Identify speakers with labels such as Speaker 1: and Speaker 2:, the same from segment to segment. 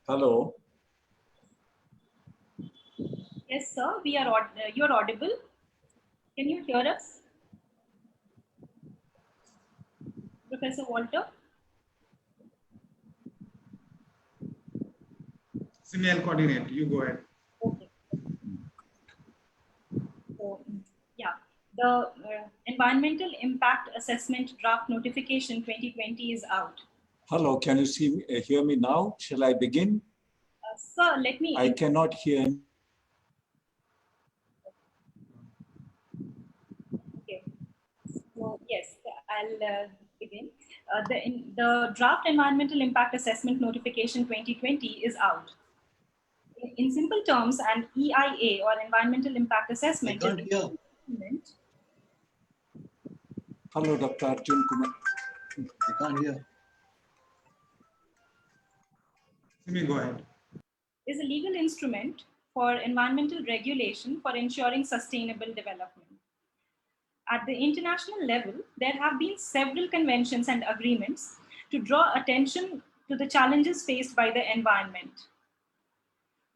Speaker 1: Hello.
Speaker 2: Yes, sir. You're audible. Can you hear us, Professor Walter?
Speaker 3: Simi, I'll coordinate. You go ahead.
Speaker 2: Okay. So, yeah, the Environmental Impact Assessment Draft Notification 2020 is out.
Speaker 1: Hello. Can you hear me now? Shall I begin?
Speaker 2: Sir, let me.
Speaker 1: I cannot hear.
Speaker 2: Okay. So yes, I'll begin. The Draft Environmental Impact Assessment Notification 2020 is out. In simple terms, an EIA or Environmental Impact Assessment is an instrument.
Speaker 1: Hello, Dr. Arjun Kumar.
Speaker 4: I can't hear.
Speaker 3: Simi, go ahead.
Speaker 2: Is a legal instrument for environmental regulation for ensuring sustainable development. At the international level, there have been several conventions and agreements to draw attention to the challenges faced by the environment.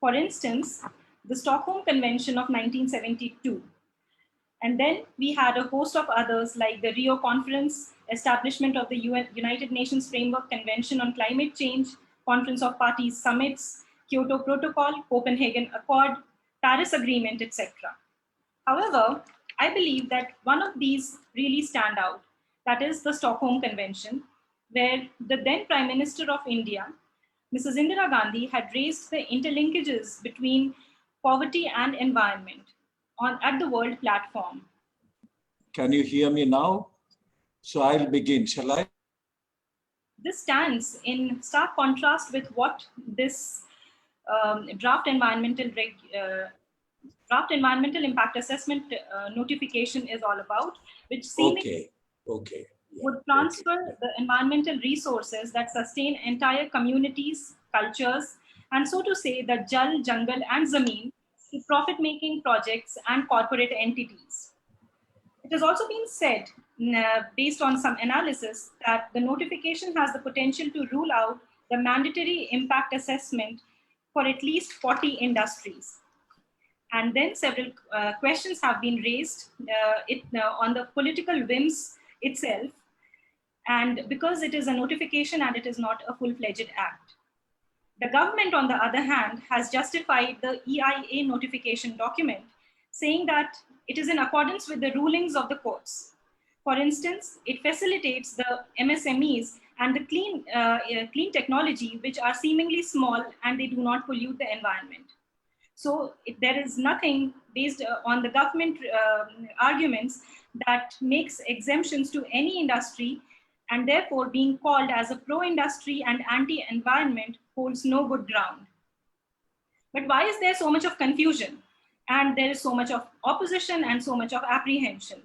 Speaker 2: For instance, the Stockholm Convention of 1972. And then we had a host of others like the Rio Conference, establishment of the United Nations Framework Convention on Climate Change, Conference of Parties Summits, Kyoto Protocol, Copenhagen Accord, Paris Agreement, etc. However, I believe that one of these really stand out. That is the Stockholm Convention, where the then Prime Minister of India, Mrs. Indira Gandhi, had raised the interlinkages between poverty and environment at the world platform.
Speaker 1: Can you hear me now? So I'll begin, shall I?
Speaker 2: This stands in stark contrast with what this draft environmental impact assessment notification is all about, which seemingly would transfer the environmental resources that sustain entire communities, cultures, and so to say the Jal, Jungle, and Zameen to profit-making projects and corporate entities. It has also been said, based on some analysis, that the notification has the potential to rule out the mandatory impact assessment for at least 40 industries. And then several questions have been raised on the political whims itself, and because it is a notification and it is not a full-fledged act. The government, on the other hand, has justified the EIA notification document, saying that it is in accordance with the rulings of the courts. For instance, it facilitates the MSMEs and the clean technology, which are seemingly small and they do not pollute the environment. So there is nothing based on the government arguments that makes exemptions to any industry, and therefore being called as a pro-industry and anti-environment holds no good ground. But why is there so much of confusion? And there is so much of opposition and so much of apprehension,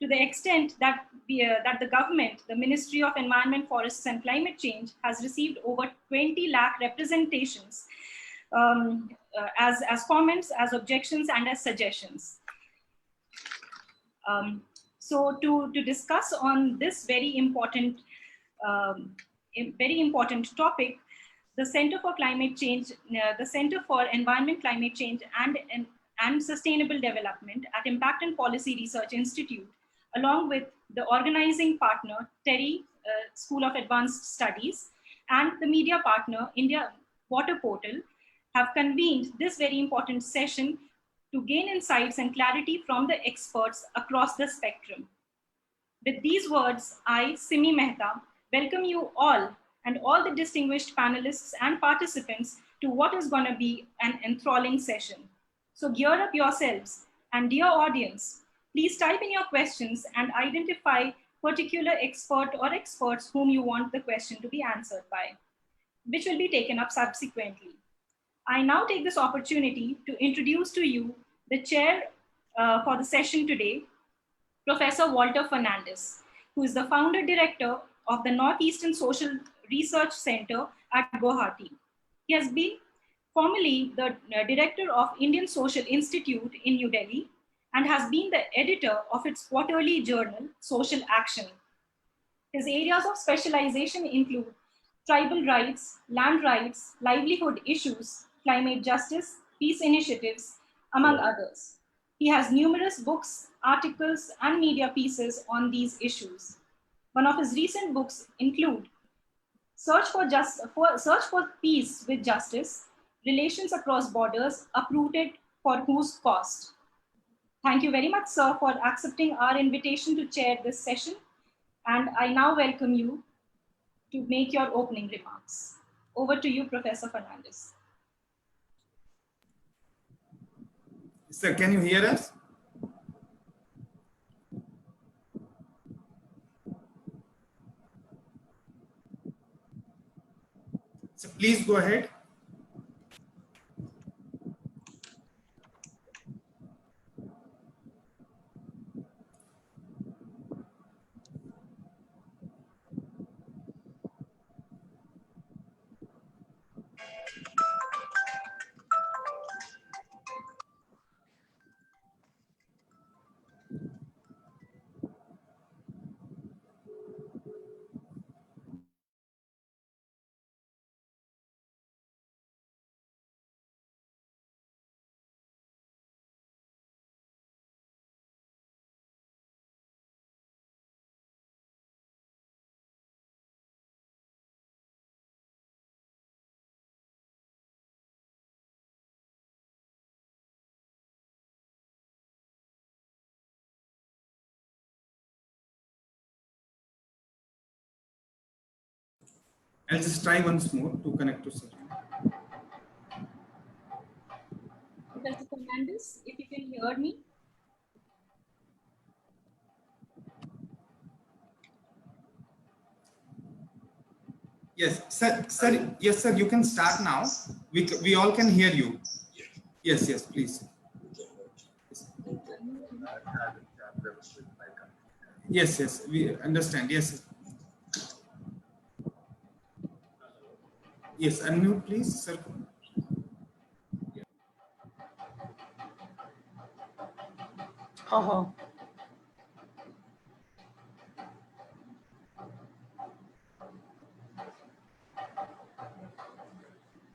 Speaker 2: to the extent that the government, the Ministry of Environment, Forests and Climate Change, has received over 20 lakh representations as comments, as objections, and as suggestions. So to discuss on this very important topic, the Center for Climate Change, the Center for Environment, Climate Change and Sustainable Development at Impact and Policy Research Institute, along with the organizing partner, TERI, School of Advanced Studies, and the media partner, India Water Portal, have convened this very important session to gain insights and clarity from the experts across the spectrum. With these words, I, Simi Mehta, welcome you all and all the distinguished panelists and participants to what is going to be an enthralling session. So gear up yourselves, and dear audience, please type in your questions and identify particular expert or experts whom you want the question to be answered by, which will be taken up subsequently. I now take this opportunity to introduce to you the chair for the session today, Professor Walter Fernandes, who is the founder director of the Northeastern Social Research Center at Guwahati. He has been formerly the director of Indian Social Institute in New Delhi and has been the editor of its quarterly journal, Social Action. His areas of specialization include tribal rights, land rights, livelihood issues, climate justice, peace initiatives, among others. He has numerous books, articles, and media pieces on these issues. One of his recent books include Search for Peace with Justice, Relations Across Borders, Uprooted for Whose Cost. Thank you very much, sir, for accepting our invitation to chair this session. And I now welcome you to make your opening remarks. Over to you, Professor Fernandez.
Speaker 3: Sir, can you hear us? So please go ahead. I'll just try once more to connect to Sir.
Speaker 2: Professor Fernandez, if you can hear me.
Speaker 3: Yes, sir, yes, sir, you can start now. We all can hear you. Yes, yes, please. Yes, yes, we understand. Yes. Yes, unmute, please, sir.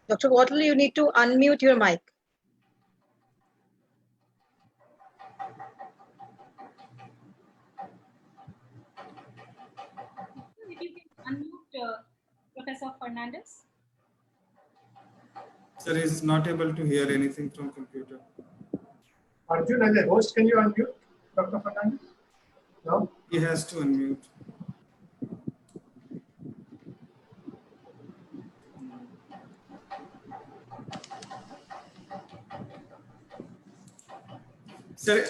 Speaker 5: Dr. Walter, you need to unmute your mic.
Speaker 2: If you can unmute Professor Fernandez.
Speaker 3: Sir is not able to hear anything from computer.
Speaker 6: Arjun, as a host, can you unmute Dr. Fernandez? No?
Speaker 3: He has to unmute. Sir,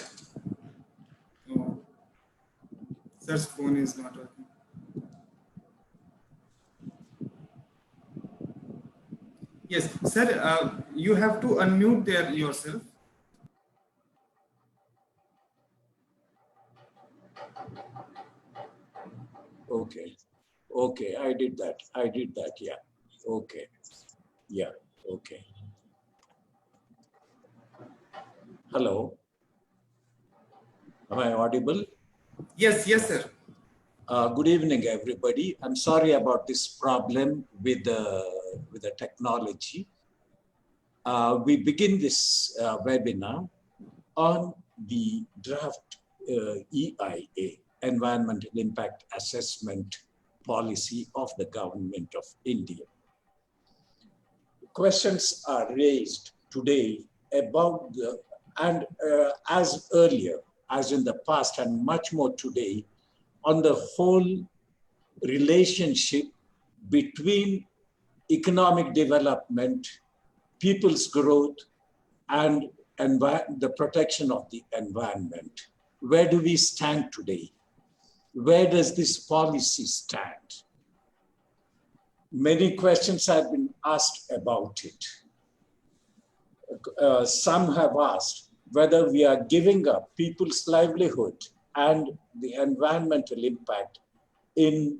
Speaker 3: oh, sir's phone is not working. Yes, sir, you have to unmute there yourself.
Speaker 1: Okay. Okay, I did that. Yeah. Okay. Yeah. Okay. Hello. Am I audible?
Speaker 3: Yes, yes, sir.
Speaker 1: Good evening, everybody. I'm sorry about this problem with the technology. We begin this webinar on the draft EIA, Environmental Impact Assessment Policy of the Government of India. Questions are raised today about as earlier, as in the past, and much more today, on the whole relationship between economic development, people's growth, and the protection of the environment. Where do we stand today? Where does this policy stand? Many questions have been asked about it. Some have asked whether we are giving up people's livelihood and the environmental impact in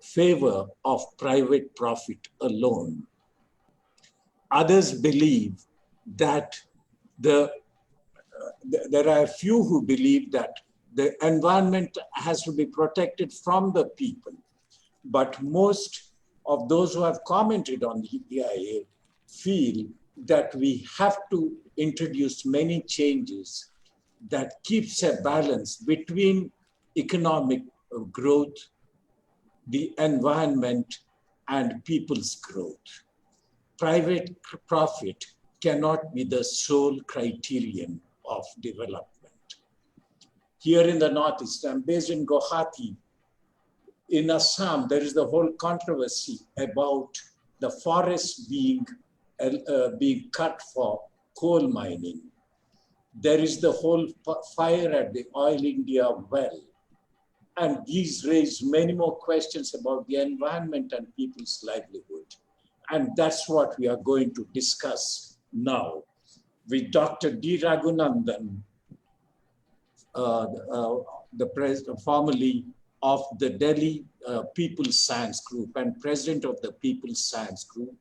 Speaker 1: favor of private profit alone. Others believe that there are a few who believe that the environment has to be protected from the people, but most of those who have commented on the EIA feel that we have to introduce many changes that keeps a balance between economic growth, the environment, and people's growth. Private profit cannot be the sole criterion of development. Here in the Northeast, I'm based in Guwahati. In Assam, there is the whole controversy about the forests being cut for coal mining. There is the whole fire at the Oil India well. And these raise many more questions about the environment and people's livelihood. And that's what we are going to discuss now with Dr. D Raghunandan, the president formerly of the Delhi People's Science Group and president of the People's Science Group.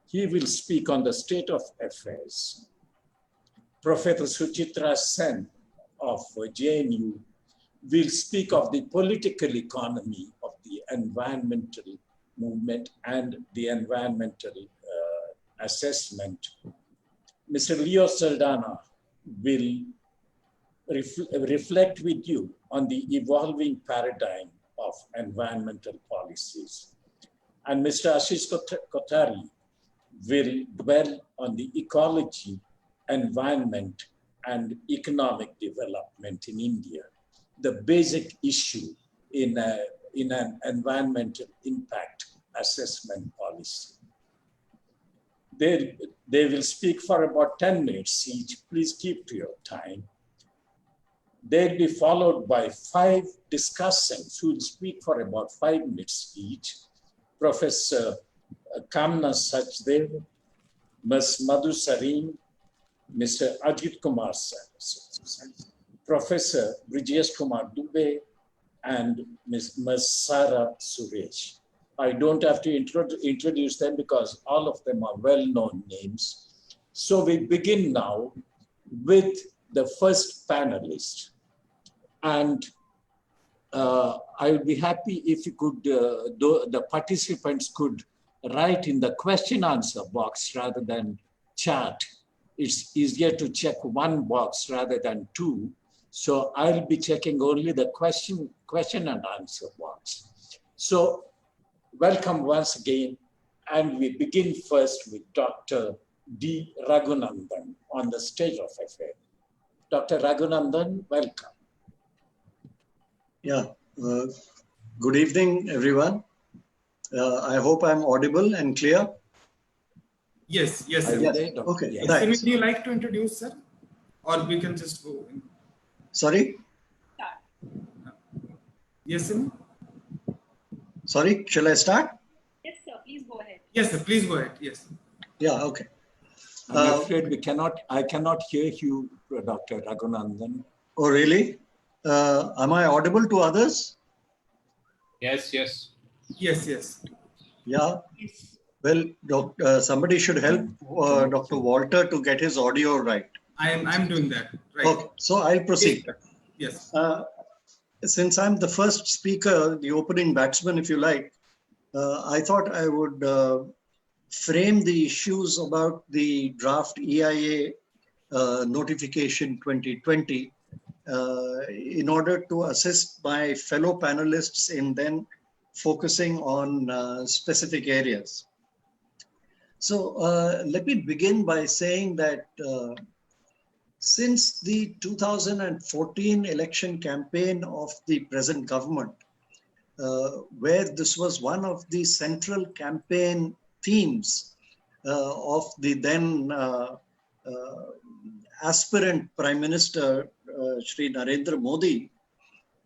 Speaker 1: He will speak on the state of affairs. Professor Sucharita Sen of JNU will speak of the political economy of the environmental movement and the environmental assessment. Mr. Leo Saldanha will reflect with you on the evolving paradigm of environmental policies. And Mr. Ashish Kothari will dwell on the ecology, environment, and economic development in India, the basic issue in an environmental impact assessment policy. They will speak for about 10 minutes each. Please keep to your time. They'll be followed by 5 discussants who will speak for about 5 minutes each. Professor Kamna Sachdev, Ms. Madhu Sareen, Mr. Ajit Kumar, Professor Brijesh Kumar Dubey, and Ms. Sara Suresh. I don't have to introduce them because all of them are well-known names. So we begin now with the first panelist. And I would be happy if you could, the participants could write in the question answer box rather than chat. It's easier to check one box rather than 2. So I'll be checking only the question and answer box. So welcome once again. And we begin first with Dr. D Raghunandan on the stage of affairs. Dr. Raghunandan, welcome.
Speaker 4: Yeah, good evening, everyone. I hope I'm audible and clear.
Speaker 3: Yes, yes, sir.
Speaker 4: Yes. Okay,
Speaker 3: Yes.
Speaker 4: thanks.
Speaker 3: Would you like to introduce, sir? Or we can just go in?
Speaker 4: Sorry?
Speaker 3: Yes, sir.
Speaker 4: Sorry, shall I start?
Speaker 2: Yes, sir. Please go ahead.
Speaker 3: Yes, sir. Please go ahead. Yes.
Speaker 4: Yeah, okay.
Speaker 1: I'm afraid I cannot hear you, Dr. Raghunandan.
Speaker 4: Oh, really? Am I audible to others?
Speaker 7: Yes, yes.
Speaker 3: Yes, yes.
Speaker 4: Yeah. Well, somebody should help Dr. Walter to get his audio right.
Speaker 3: I'm doing that. Right.
Speaker 4: Okay, so I'll proceed.
Speaker 3: Yes.
Speaker 4: Since I'm the first speaker, the opening batsman, if you like, I thought I would frame the issues about the draft EIA notification 2020 in order to assist my fellow panelists in then focusing on specific areas. So let me begin by saying that since the 2014 election campaign of the present government, where this was one of the central campaign themes of the then aspirant Prime Minister, Shri Narendra Modi,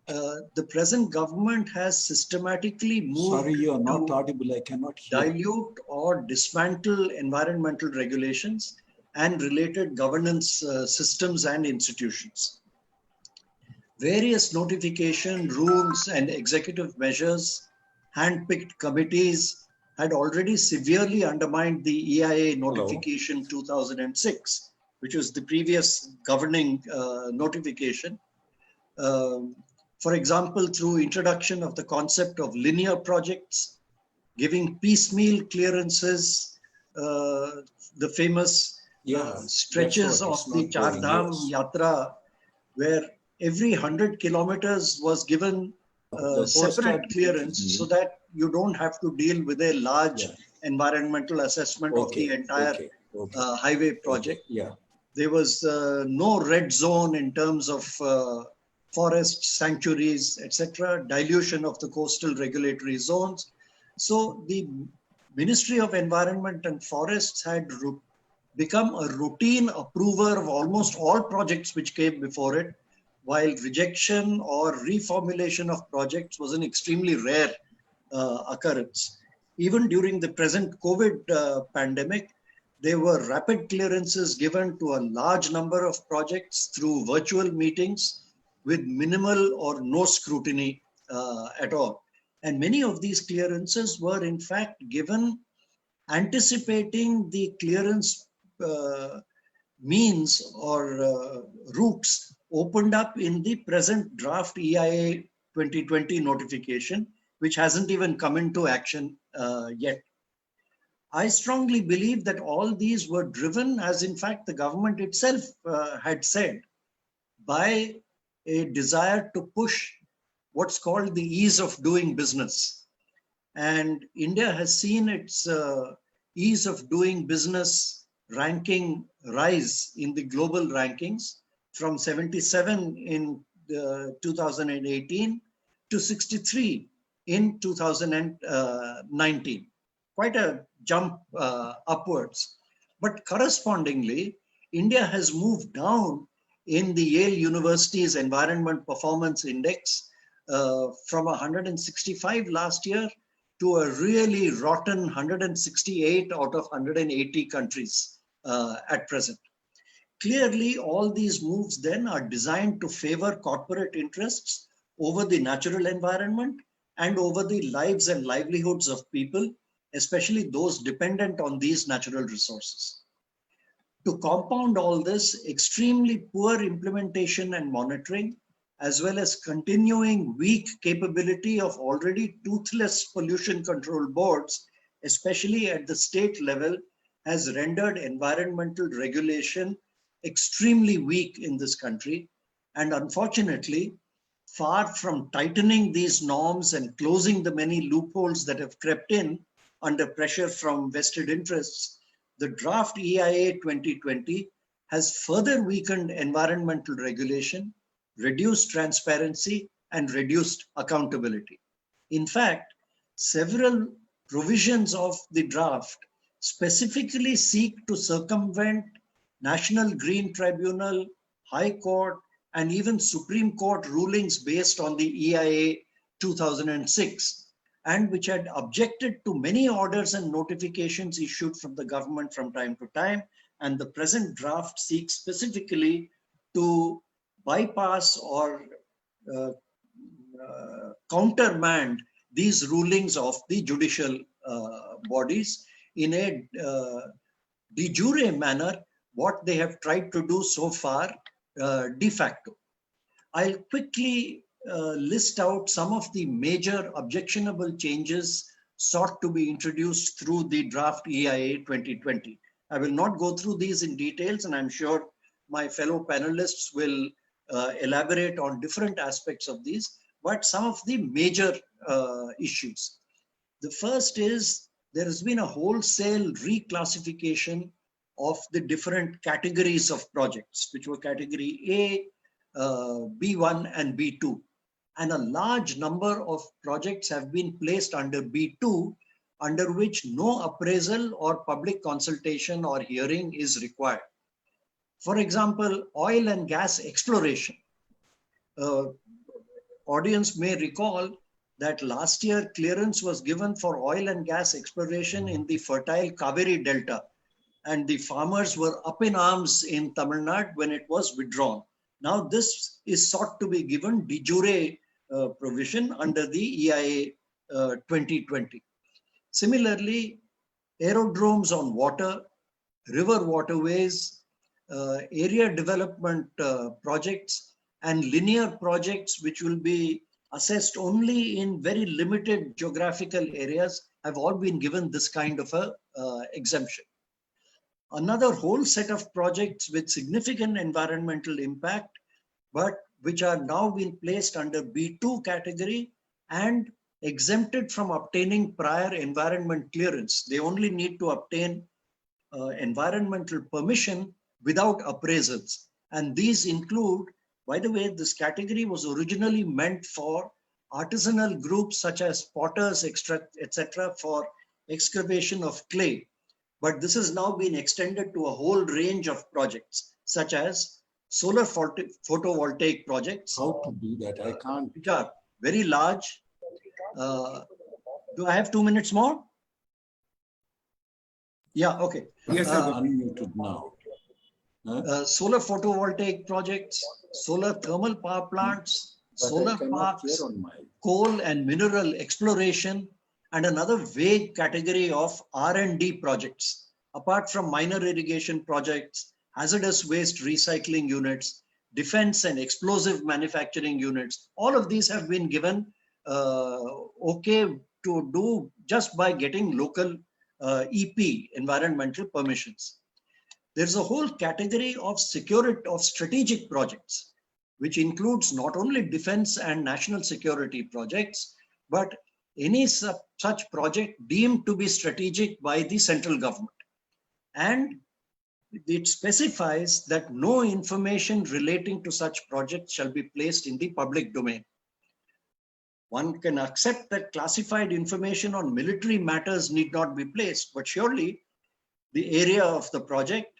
Speaker 4: the present government has systematically moved.
Speaker 1: Sorry, you are not audible. I cannot hear.
Speaker 4: Dilute or dismantle environmental regulations and related governance systems and institutions. Various notification, rules, and executive measures, hand-picked committees had already severely undermined the EIA notification 2006, which was the previous governing notification. For example, through introduction of the concept of linear projects, giving piecemeal clearances, the famous stretches of the Char Dham Yatra, where every 100 kilometers was given separate clearance so that you don't have to deal with a large environmental assessment of the entire highway project. There was no red zone in terms of forest sanctuaries, etc., dilution of the coastal regulatory zones. So the Ministry of Environment and Forests had become a routine approver of almost all projects which came before it, while rejection or reformulation of projects was an extremely rare occurrence. Even during the present COVID pandemic, there were rapid clearances given to a large number of projects through virtual meetings with minimal or no scrutiny at all. And many of these clearances were in fact given anticipating the clearance means or routes opened up in the present draft EIA 2020 notification, which hasn't even come into action yet. I strongly believe that all these were driven, as in fact the government itself had said, by a desire to push what's called the ease of doing business. And India has seen its ease of doing business ranking rise in the global rankings from 77 in 2018 to 63 in 2019. Quite a jump upwards. But correspondingly, India has moved down in the Yale University's Environment Performance Index from 165 last year to a really rotten 168 out of 180 countries at present. Clearly, all these moves then are designed to favor corporate interests over the natural environment and over the lives and livelihoods of people, especially those dependent on these natural resources. To compound all this, extremely poor implementation and monitoring, as well as continuing weak capability of already toothless pollution control boards, especially at the state level, has rendered environmental regulation extremely weak in this country. And unfortunately, far from tightening these norms and closing the many loopholes that have crept in under pressure from vested interests, the draft EIA 2020 has further weakened environmental regulation, reduced transparency, and reduced accountability. In fact, several provisions of the draft specifically seek to circumvent National Green Tribunal, High Court, and even Supreme Court rulings based on the EIA 2006, and which had objected to many orders and notifications issued from the government from time to time. And the present draft seeks specifically to bypass or countermand these rulings of the judicial bodies in a de jure manner, what they have tried to do so far de facto. I'll quickly list out some of the major objectionable changes sought to be introduced through the draft EIA 2020. I will not go through these in details, and I'm sure my fellow panelists will elaborate on different aspects of these, but some of the major issues. The first is there has been a wholesale reclassification of the different categories of projects, which were category A, B1 and B2. And a large number of projects have been placed under B2, under which no appraisal or public consultation or hearing is required. For example, oil and gas exploration. Audience may recall that last year clearance was given for oil and gas exploration in the fertile Kaveri Delta, and the farmers were up in arms in Tamil Nadu when it was withdrawn. Now this is sought to be given de jure provision under the EIA 2020. Similarly, aerodromes on water, river waterways, area development projects, and linear projects which will be assessed only in very limited geographical areas have all been given this kind of a exemption. Another whole set of projects with significant environmental impact, but which are now being placed under B2 category and exempted from obtaining prior environment clearance. They only need to obtain environmental permission without appraisals. And these include, by the way, this category was originally meant for artisanal groups such as potters, etc., for excavation of clay. But this has now been extended to a whole range of projects, such as solar photovoltaic projects.
Speaker 1: How to do that? I can't.
Speaker 4: Which are very large. Do I have 2 minutes more? Yeah, okay.
Speaker 3: Yes, sir.
Speaker 1: Unmuted now.
Speaker 4: Solar photovoltaic projects, solar thermal power plants, solar parks, coal and mineral exploration, and another vague category of R&D projects, apart from minor irrigation projects, hazardous waste recycling units, defense and explosive manufacturing units. All of these have been given okay to do just by getting local EP, environmental permissions. There's a whole category of strategic projects, which includes not only defense and national security projects, but any such project deemed to be strategic by the central government. And it specifies that no information relating to such projects shall be placed in the public domain. One can accept that classified information on military matters need not be placed, but surely the area of the project,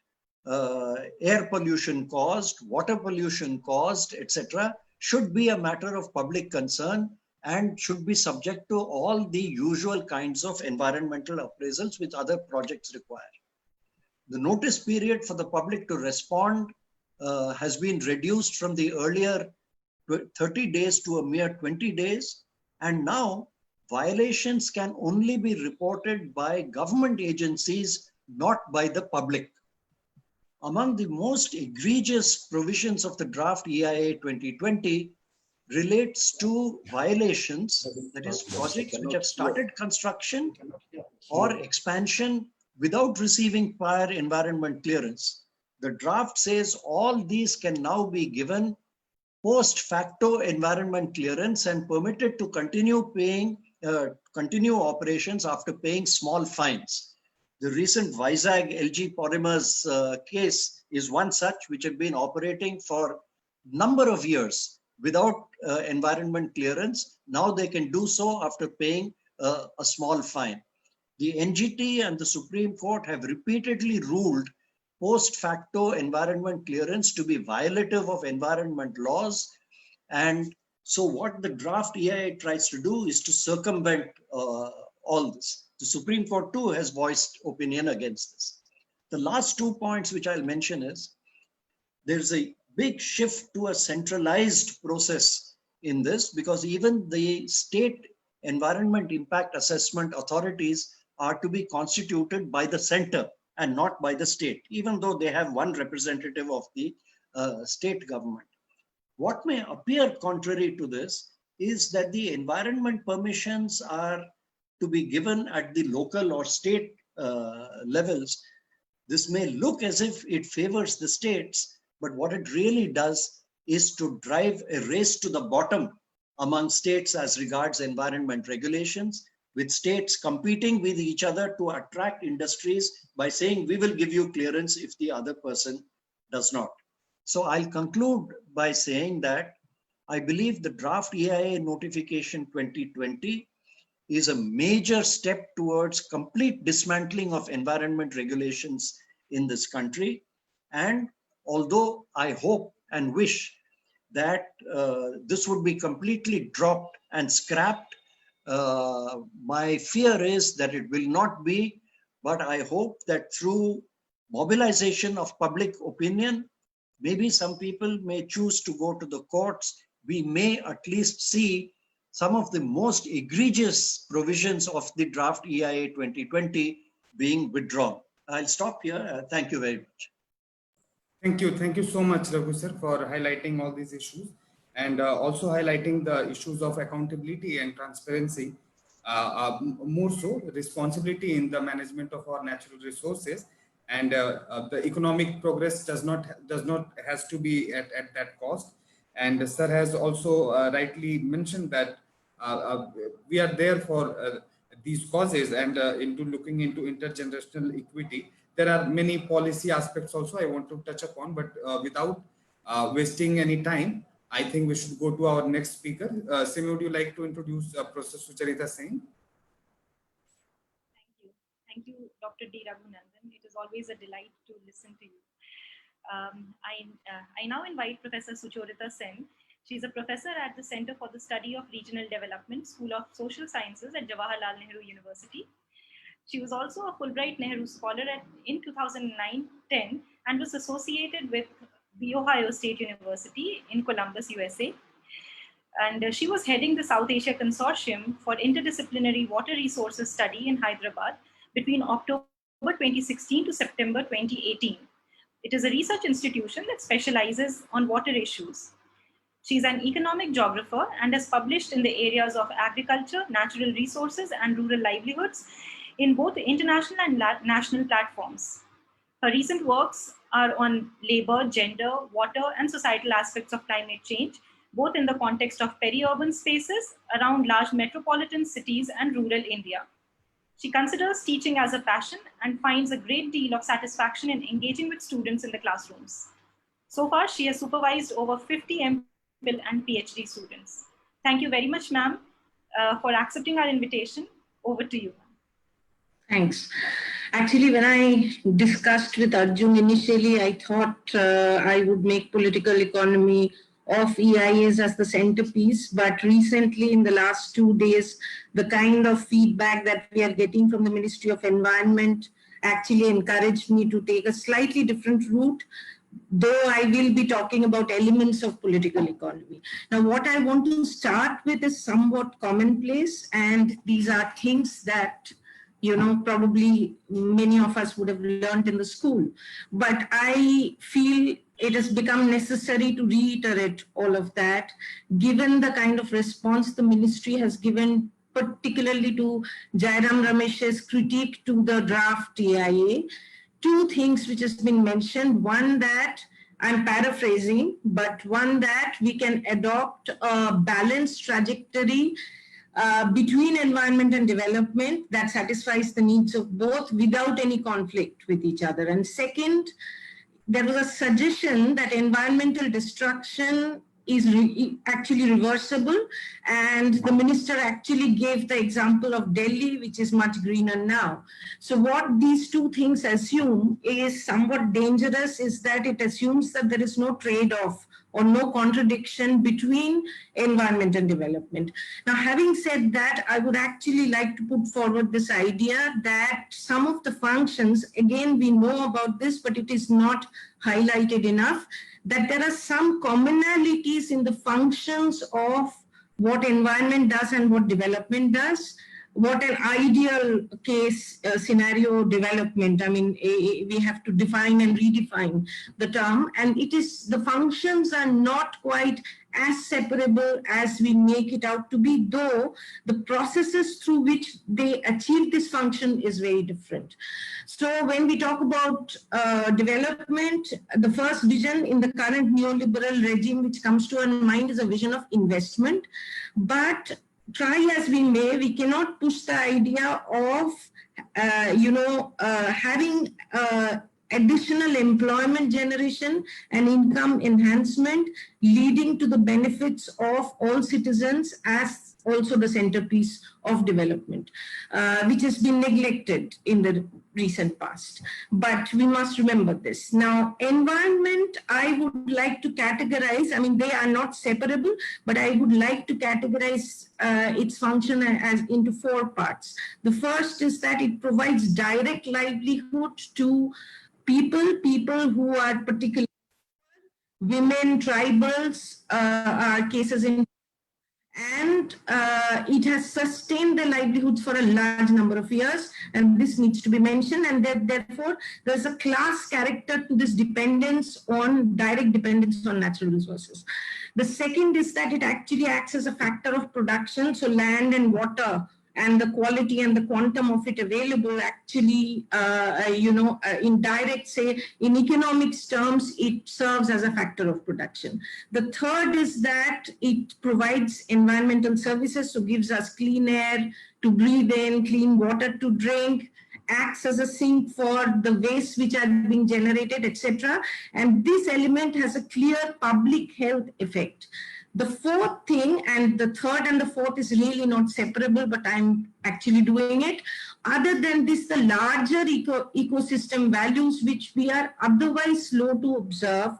Speaker 4: air pollution caused, water pollution caused, etc., should be a matter of public concern and should be subject to all the usual kinds of environmental appraisals which other projects require. The notice period for the public to respond has been reduced from the earlier 30 days to a mere 20 days. And now violations can only be reported by government agencies, not by the public. Among the most egregious provisions of the draft EIA 2020 relates to violations, that is projects which have started construction or expansion without receiving prior environment clearance. The draft says all these can now be given post facto environment clearance and permitted to continue operations after paying small fines. The recent Vizag LG Polymers case is one such, which had been operating for a number of years without environment clearance. Now they can do so after paying a small fine. The NGT and the Supreme Court have repeatedly ruled post facto environment clearance to be violative of environment laws. And so what the draft EIA tries to do is to circumvent all this. The Supreme Court too has voiced opinion against this. The last 2 points which I'll mention is there's a big shift to a centralized process in this, because even the state environment impact assessment authorities are to be constituted by the center and not by the state, even though they have one representative of the state government. What may appear contrary to this is that the environment permissions are to be given at the local or state levels. This may look as if it favors the states, but what it really does is to drive a race to the bottom among states as regards environment regulations, with states competing with each other to attract industries by saying, we will give you clearance if the other person does not. So I'll conclude by saying that I believe the draft EIA notification 2020 is a major step towards complete dismantling of environment regulations in this country. And although I hope and wish that this would be completely dropped and scrapped, my fear is that it will not be, but I hope that through mobilization of public opinion, maybe some people may choose to go to the courts. We may at least see some of the most egregious provisions of the draft EIA 2020 being withdrawn. I'll stop here. Thank you very much.
Speaker 3: Thank you. Thank you so much, Raghu sir, for highlighting all these issues and also highlighting the issues of accountability and transparency. more so responsibility in the management of our natural resources, and the economic progress does not has to be at that cost. And sir has also rightly mentioned that we are there for these causes, and into looking into intergenerational equity. There are many policy aspects also I want to touch upon, but without wasting any time, I think we should go to our next speaker. Simi, would you like to introduce Prof Sucharita Sen?
Speaker 2: Thank you. Thank you, Dr. D Raghunandan. It is always a delight to listen to you. I now invite Professor Sucharita Sen. She is a professor at the Center for the Study of Regional Development, School of Social Sciences at Jawaharlal Nehru University. She was also a Fulbright Nehru Scholar in 2009-10 and was associated with the Ohio State University in Columbus, USA. And she was heading the South Asia Consortium for Interdisciplinary Water Resources Study in Hyderabad between October 2016 to September 2018. It is a research institution that specializes on water issues. She is an economic geographer and has published in the areas of agriculture, natural resources, and rural livelihoods in both international and national platforms. Her recent works are on labor, gender, water, and societal aspects of climate change, both in the context of peri-urban spaces around large metropolitan cities and rural India. She considers teaching as a passion and finds a great deal of satisfaction in engaging with students in the classrooms. So far, she has supervised over 50 MPhil and PhD students. Thank you very much, ma'am, for accepting our invitation. Over to you.
Speaker 8: Thanks. Actually, when I discussed with Arjun initially, I thought I would make political economy of EIAs as the centerpiece, but recently in the last 2 days, the kind of feedback that we are getting from the Ministry of Environment actually encouraged me to take a slightly different route, though I will be talking about elements of political economy. Now, what I want to start with is somewhat commonplace, and these are things that probably many of us would have learned in the school. But I feel it has become necessary to reiterate all of that, given the kind of response the ministry has given, particularly to Jairam Ramesh's critique to the draft EIA. Two things which has been mentioned. One, that I'm paraphrasing, but one, that we can adopt a balanced trajectory between environment and development that satisfies the needs of both without any conflict with each other. And second, there was a suggestion that environmental destruction is actually reversible, and the minister actually gave the example of Delhi, which is much greener now. So what these two things assume is somewhat dangerous, is that it assumes that there is no trade-off or no contradiction between environment and development. Now, having said that, I would actually like to put forward this idea that some of the functions, again, we know about this, but it is not highlighted enough, that there are some commonalities in the functions of what environment does and what development does. What an ideal case scenario development, I mean, we have to define and redefine the term, and it is, the functions are not quite as separable as we make it out to be, though the processes through which they achieve this function is very different. So when we talk about development, the first vision in the current neoliberal regime which comes to our mind is a vision of investment, but try as we may, we cannot push the idea of, having additional employment generation and income enhancement leading to the benefits of all citizens as also the centerpiece of development, which has been neglected in the recent past. But we must remember this. Now, environment, I would like to categorize, I mean, they are not separable, but I would like to categorize its function as into 4 parts. The first is that it provides direct livelihood to people who are particularly women, tribals, are cases in, and it has sustained their livelihoods for a large number of years, and this needs to be mentioned, and therefore there's a class character to this dependence on, direct dependence on natural resources. The second is that it actually acts as a factor of production, so land and water and the quality and the quantum of it available actually, in direct, say, in economics terms, it serves as a factor of production. The third is that it provides environmental services, so gives us clean air to breathe in, clean water to drink, acts as a sink for the waste which are being generated, etc. And this element has a clear public health effect. The fourth thing, and the third and the fourth is really not separable, but I'm actually doing it. Other than this, the larger ecosystem values, which we are otherwise slow to observe,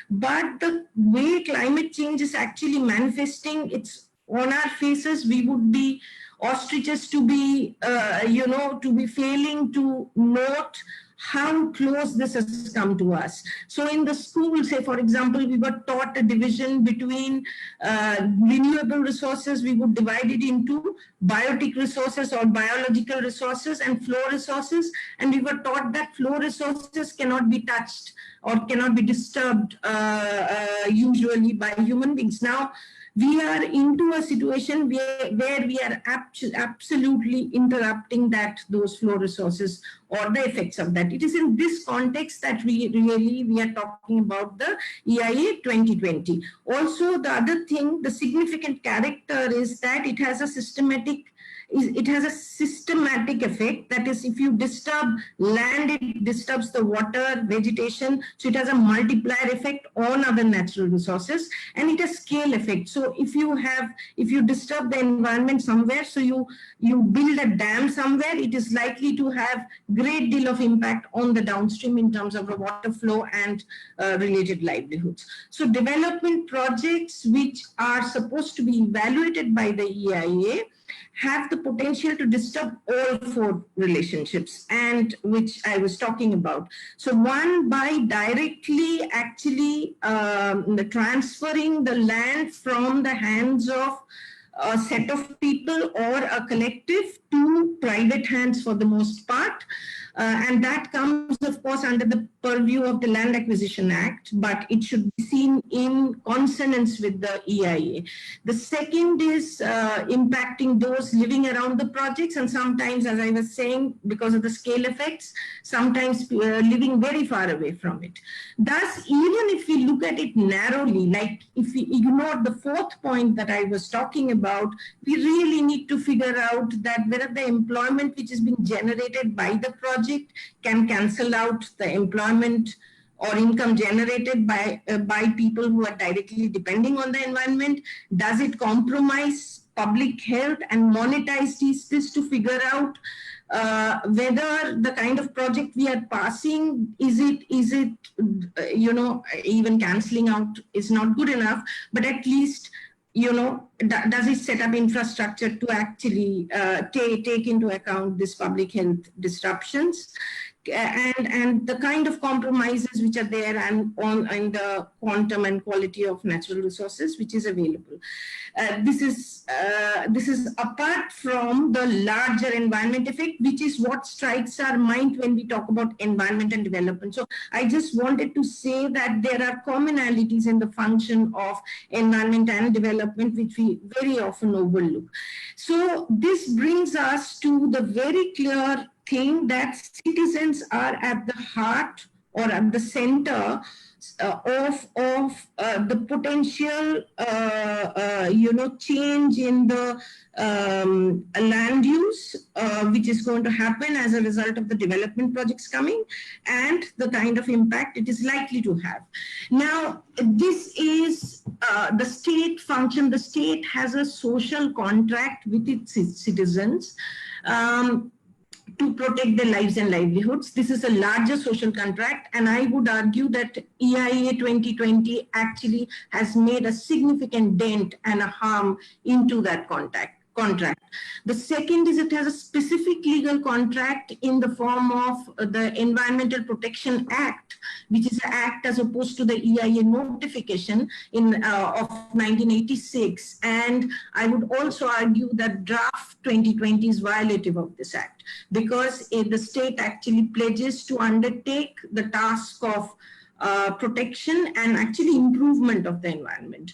Speaker 8: but the way climate change is actually manifesting, it's on our faces. We would be ostriches to be, to be failing to note how close this has come to us. So in the school, say, for example, we were taught a division between renewable resources. We would divide it into biotic resources or biological resources and flow resources. And we were taught that flow resources cannot be touched or cannot be disturbed usually by human beings. Now, we are into a situation where we are absolutely interrupting those flow resources or the effects of that. It is in this context that we are talking about the EIA 2020. Also, the other thing, the significant character is that it has a systematic effect. That is, if you disturb land, it disturbs the water, vegetation. So it has a multiplier effect on other natural resources, and it has scale effect. So if you disturb the environment somewhere, so you build a dam somewhere, it is likely to have great deal of impact on the downstream in terms of the water flow and related livelihoods. So development projects which are supposed to be evaluated by the EIA have the potential to disturb all four relationships, and which I was talking about. So one, by directly actually transferring the land from the hands of a set of people or a collective to private hands for the most part. And that comes, of course, under the purview of the Land Acquisition Act, but it should be seen in consonance with the EIA. The second is impacting those living around the projects, and sometimes, as I was saying, because of the scale effects, sometimes living very far away from it. Thus, even if we look at it narrowly, like if we ignore the fourth point that I was talking about, we really need to figure out that whether the employment which is being generated by the project can cancel out the employment or income generated by people who are directly depending on the environment. Does it compromise public health, and monetize this to figure out whether the kind of project we are passing, is it even cancelling out is not good enough, but at least, does it set up infrastructure to actually take into account this public health disruptions and the kind of compromises which are there and on the quantum and quality of natural resources which is available. This is apart from the larger environment effect, which is what strikes our mind when we talk about environment and development. So I just wanted to say that there are commonalities in the function of environment and development which we very often overlook. So this brings us to the very clear thing that citizens are at the heart or at the center of the potential, change in the land use, which is going to happen as a result of the development projects coming, and the kind of impact it is likely to have. Now, this is the state function. The state has a social contract with its citizens to protect their lives and livelihoods. This is a larger social contract, and I would argue that EIA 2020 actually has made a significant dent and a harm into that contract. The second is it has a specific legal contract in the form of the Environmental Protection Act, which is an act as opposed to the EIA notification of 1986. And I would also argue that draft 2020 is violative of this act, because the state actually pledges to undertake the task of protection and actually improvement of the environment.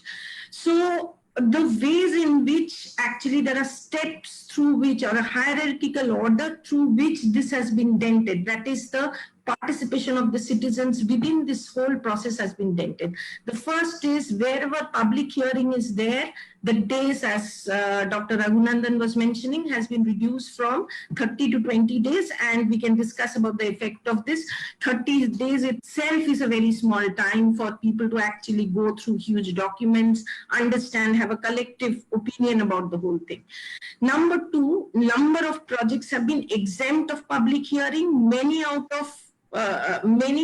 Speaker 8: So the ways in which actually there are steps through which, or a hierarchical order through which this has been dented. That is, the participation of the citizens within this whole process has been dented. The first is, wherever public hearing is there, the days, as Dr. Raghunandan was mentioning, has been reduced from 30 to 20 days, and we can discuss about the effect of this. 30 days itself is a very small time for people to actually go through huge documents, understand, have a collective opinion about the whole thing. Number two, number of projects have been exempt of public hearing. Many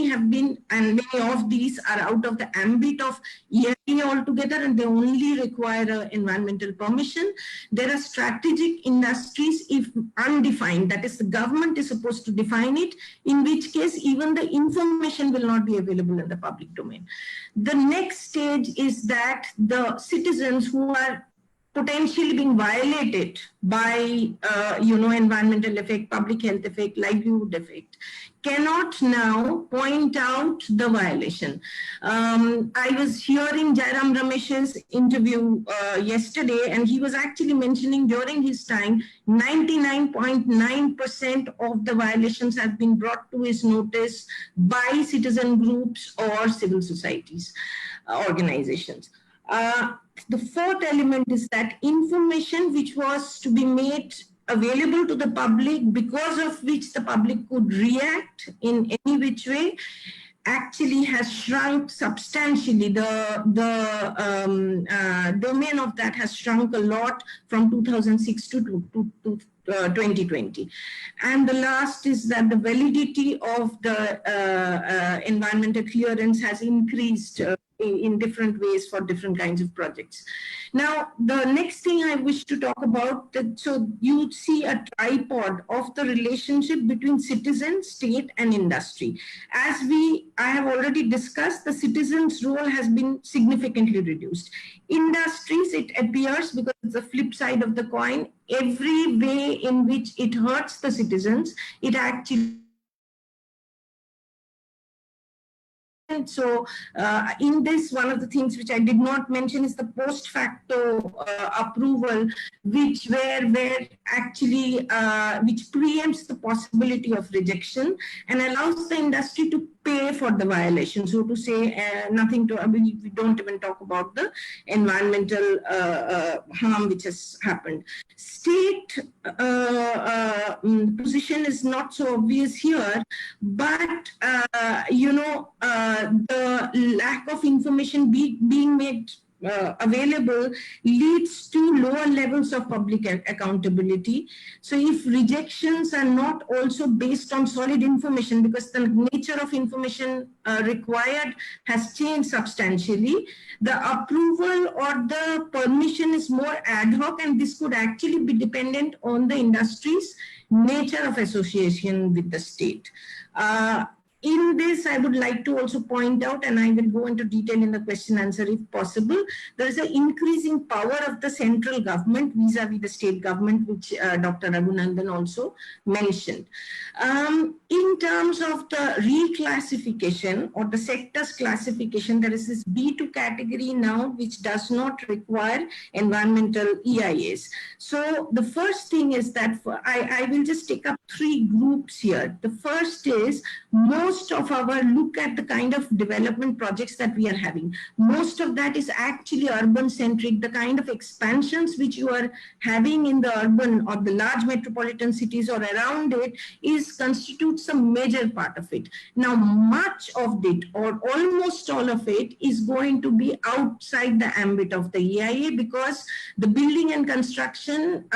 Speaker 8: have been, and many of these are out of the ambit of EIA altogether, and they only require environmental permission. There are strategic industries, if undefined, that is, the government is supposed to define it, in which case even the information will not be available in the public domain. The next stage is that the citizens who are potentially being violated by, environmental effect, public health effect, livelihood effect, cannot now point out the violation. I was hearing Jairam Ramesh's interview yesterday, and he was actually mentioning during his time, 99.9% of the violations have been brought to his notice by citizen groups or civil societies, organizations. The fourth element is that information which was to be made available to the public, because of which the public could react in any which way, actually has shrunk substantially. The domain of that has shrunk a lot from 2006 to 2020. And the last is that the validity of the environmental clearance has increased in different ways for different kinds of projects. Now, the next thing I wish to talk about, so you see a tripod of the relationship between citizen, state, and industry. As I have already discussed, the citizen's role has been significantly reduced. Industries, it appears, because it's the flip side of the coin, every way in which it hurts the citizens, it actually. So in this, one of the things which I did not mention is the post facto approval, which actually which preempts the possibility of rejection and allows the industry to pay for the violation. So to say nothing to, we don't even talk about the environmental harm which has happened. State position is not so obvious here, but the lack of information being made available leads to lower levels of public accountability. So if rejections are not also based on solid information, because the nature of information required has changed substantially, the approval or the permission is more ad hoc, and this could actually be dependent on the industry's nature of association with the state. In this, I would like to also point out, and I will go into detail in the question answer if possible, there is an increasing power of the central government vis-a-vis the state government, which Dr. Raghunandan also mentioned. In terms of the reclassification or the sectors classification, there is this B2 category now, which does not require environmental EIAs. So the first thing is that I will just take up three groups here. The first is most of our look at the kind of development projects that we are having. Most of that is actually urban centric. The kind of expansions which you are having in the urban or the large metropolitan cities or around it constitutes a major part of it. Now, much of it or almost all of it is going to be outside the ambit of the EIA, because the building and construction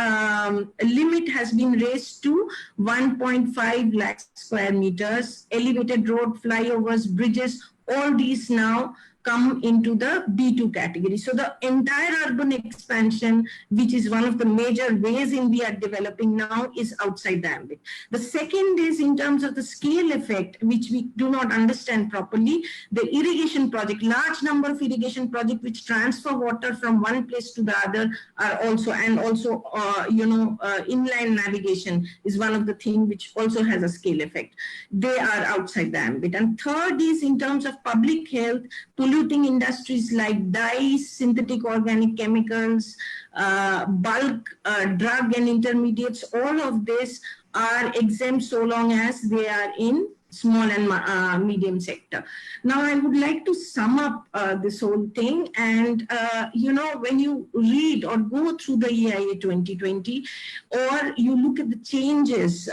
Speaker 8: limit has been raised to 1.5 lakh square meters, elevated road, flyovers, bridges, all these now come into the B2 category. So the entire urban expansion, which is one of the major ways in we are developing now, is outside the ambit. The second is in terms of the scale effect, which we do not understand properly. The irrigation project, large number of irrigation projects which transfer water from one place to the other are also, and also inland navigation is one of the things which also has a scale effect. They are outside the ambit. And third is in terms of public health, polluting industries like dyes, synthetic organic chemicals, bulk drug and intermediates, all of this are exempt so long as they are in small and medium sector. Now, I would like to sum up this whole thing. And, when you read or go through the EIA 2020, or you look at the changes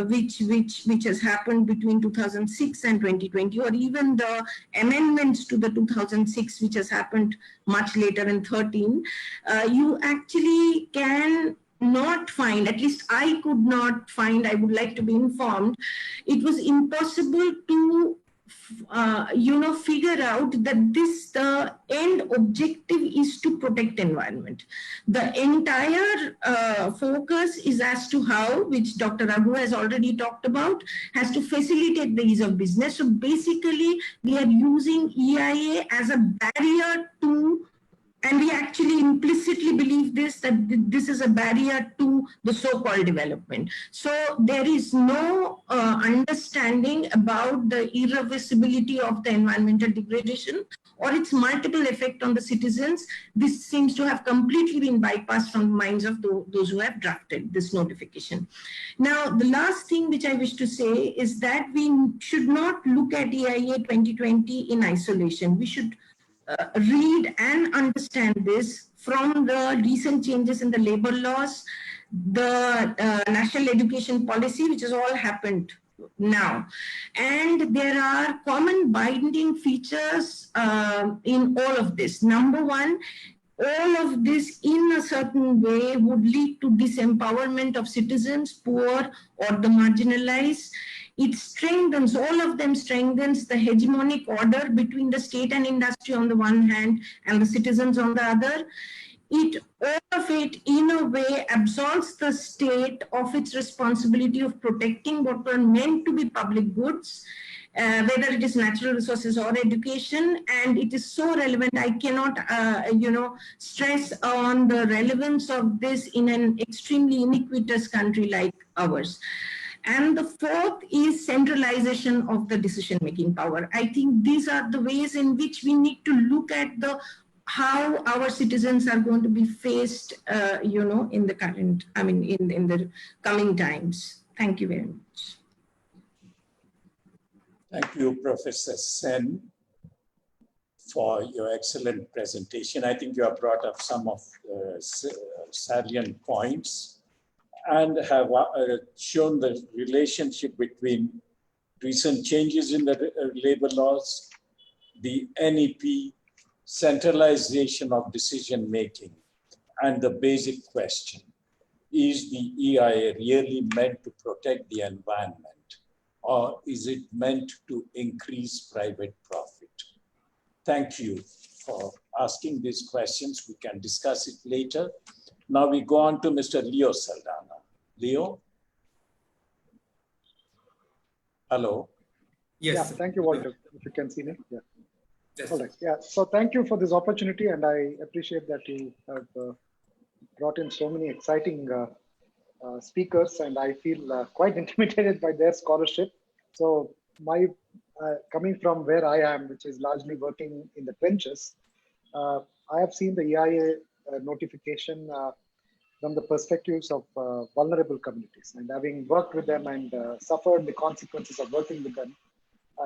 Speaker 8: which has happened between 2006 and 2020, or even the amendments to the 2006, which has happened much later in 13, you actually can not find, at least I could not find, I would like to be informed, it was impossible to figure out that the end objective is to protect environment. The entire focus is as to how, which Dr. Raghu has already talked about, has to facilitate the ease of business. So basically, we are using EIA as a barrier to, and we actually implicitly believe this, that this is a barrier to the so-called development. So there is no understanding about the irreversibility of the environmental degradation or its multiple effect on the citizens. This seems to have completely been bypassed from the minds of those who have drafted this notification. Now, the last thing which I wish to say is that we should not look at EIA 2020 in isolation. We should read and understand this from the recent changes in the labor laws, the national education policy, which has all happened now. And there are common binding features in all of this. Number one, all of this in a certain way would lead to disempowerment of citizens, poor or the marginalized. It strengthens, all of them strengthens the hegemonic order between the state and industry on the one hand and the citizens on the other. All of it in a way absolves the state of its responsibility of protecting what were meant to be public goods, whether it is natural resources or education. And it is so relevant. I cannot, stress on the relevance of this in an extremely iniquitous country like ours. And the fourth is centralization of the decision-making power. I think these are the ways in which we need to look at how our citizens are going to be faced, in the current, in the coming times. Thank you very much.
Speaker 1: Thank you, Professor Sen, for your excellent presentation. I think you have brought up some of the salient points and have shown the relationship between recent changes in the labor laws, the NEP, centralization of decision-making, and the basic question, is the EIA really meant to protect the environment, or is it meant to increase private profit? Thank you for asking these questions. We can discuss it later. Now we go on to Mr. Leo Saldanha. Leo? Hello?
Speaker 3: Yes.
Speaker 6: Yeah, thank you, Walter, if you can see me. Yeah.
Speaker 3: Yes.
Speaker 6: All right. Yeah. So thank you for this opportunity, and I appreciate that you have brought in so many exciting speakers, and I feel quite intimidated by their scholarship. So my coming from where I am, which is largely working in the trenches, I have seen the EIA notification from the perspectives of vulnerable communities, and having worked with them and suffered the consequences of working with them,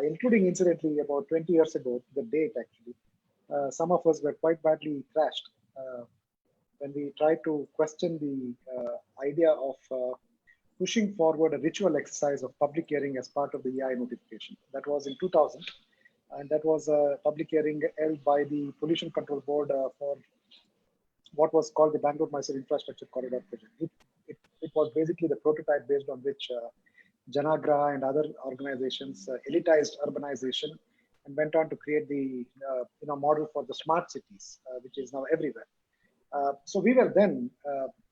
Speaker 6: including incidentally about 20 years ago, the date actually, some of us were quite badly thrashed when we tried to question the idea of pushing forward a ritual exercise of public hearing as part of the EIA notification. That was in 2000, and that was a public hearing held by the Pollution Control Board for what was called the Bangalore-Mysore Infrastructure Corridor project. It was basically the prototype based on which Janagra and other organizations elitized urbanization and went on to create the model for the smart cities, which is now everywhere. So we were then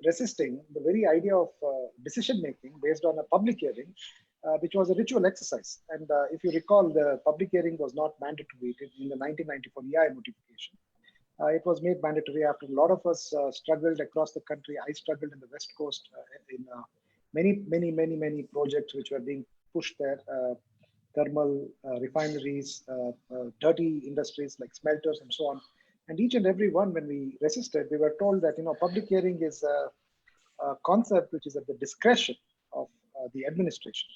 Speaker 6: resisting the very idea of decision-making based on a public hearing, which was a ritual exercise. And if you recall, the public hearing was not mandatory in the 1994 EIA notification. It was made mandatory after a lot of us struggled across the country. I struggled in the West Coast in many projects which were being pushed there. thermal refineries, dirty industries like smelters and so on. And each and every one, when we resisted, we were told that, public hearing is a concept which is at the discretion of the administration.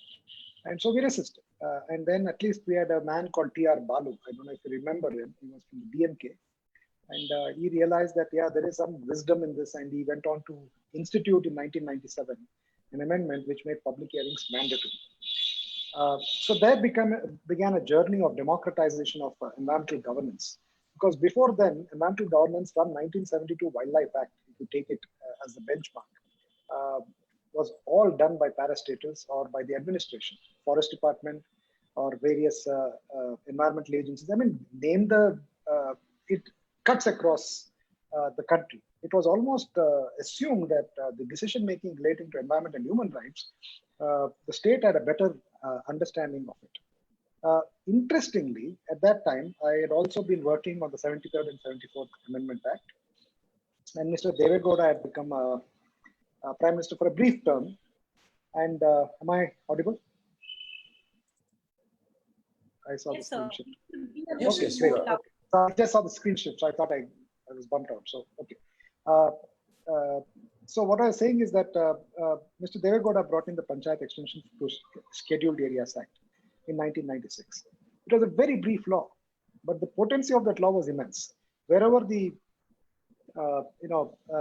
Speaker 6: And so we resisted. And then at least we had a man called T.R. Balu. I don't know if you remember him. He was from the DMK. And he realized that, yeah, there is some wisdom in this. And he went on to institute in 1997 an amendment which made public hearings mandatory. So there began a journey of democratization of environmental governance. Because before then, environmental governance from 1972 Wildlife Act, if you take it as the benchmark, was all done by parastatals or by the administration, forest department or various environmental agencies. I mean, it cuts across the country. It was almost assumed that the decision-making relating to environment and human rights, the state had a better understanding of it. Interestingly, at that time, I had also been working on the 73rd and 74th Amendment Act. And Mr. Deve Gowda had become Prime Minister for a brief term. And am I audible? I saw
Speaker 2: yes,
Speaker 6: the screen shift.
Speaker 2: Yes,
Speaker 6: okay, great. Okay. So I just saw the screen shift, so I thought I was bumped out. So, okay. So what I was saying is that Mr. Deve Gowda brought in the Panchayat Extension to Scheduled Areas Act in 1996. It was a very brief law, but the potency of that law was immense. Wherever the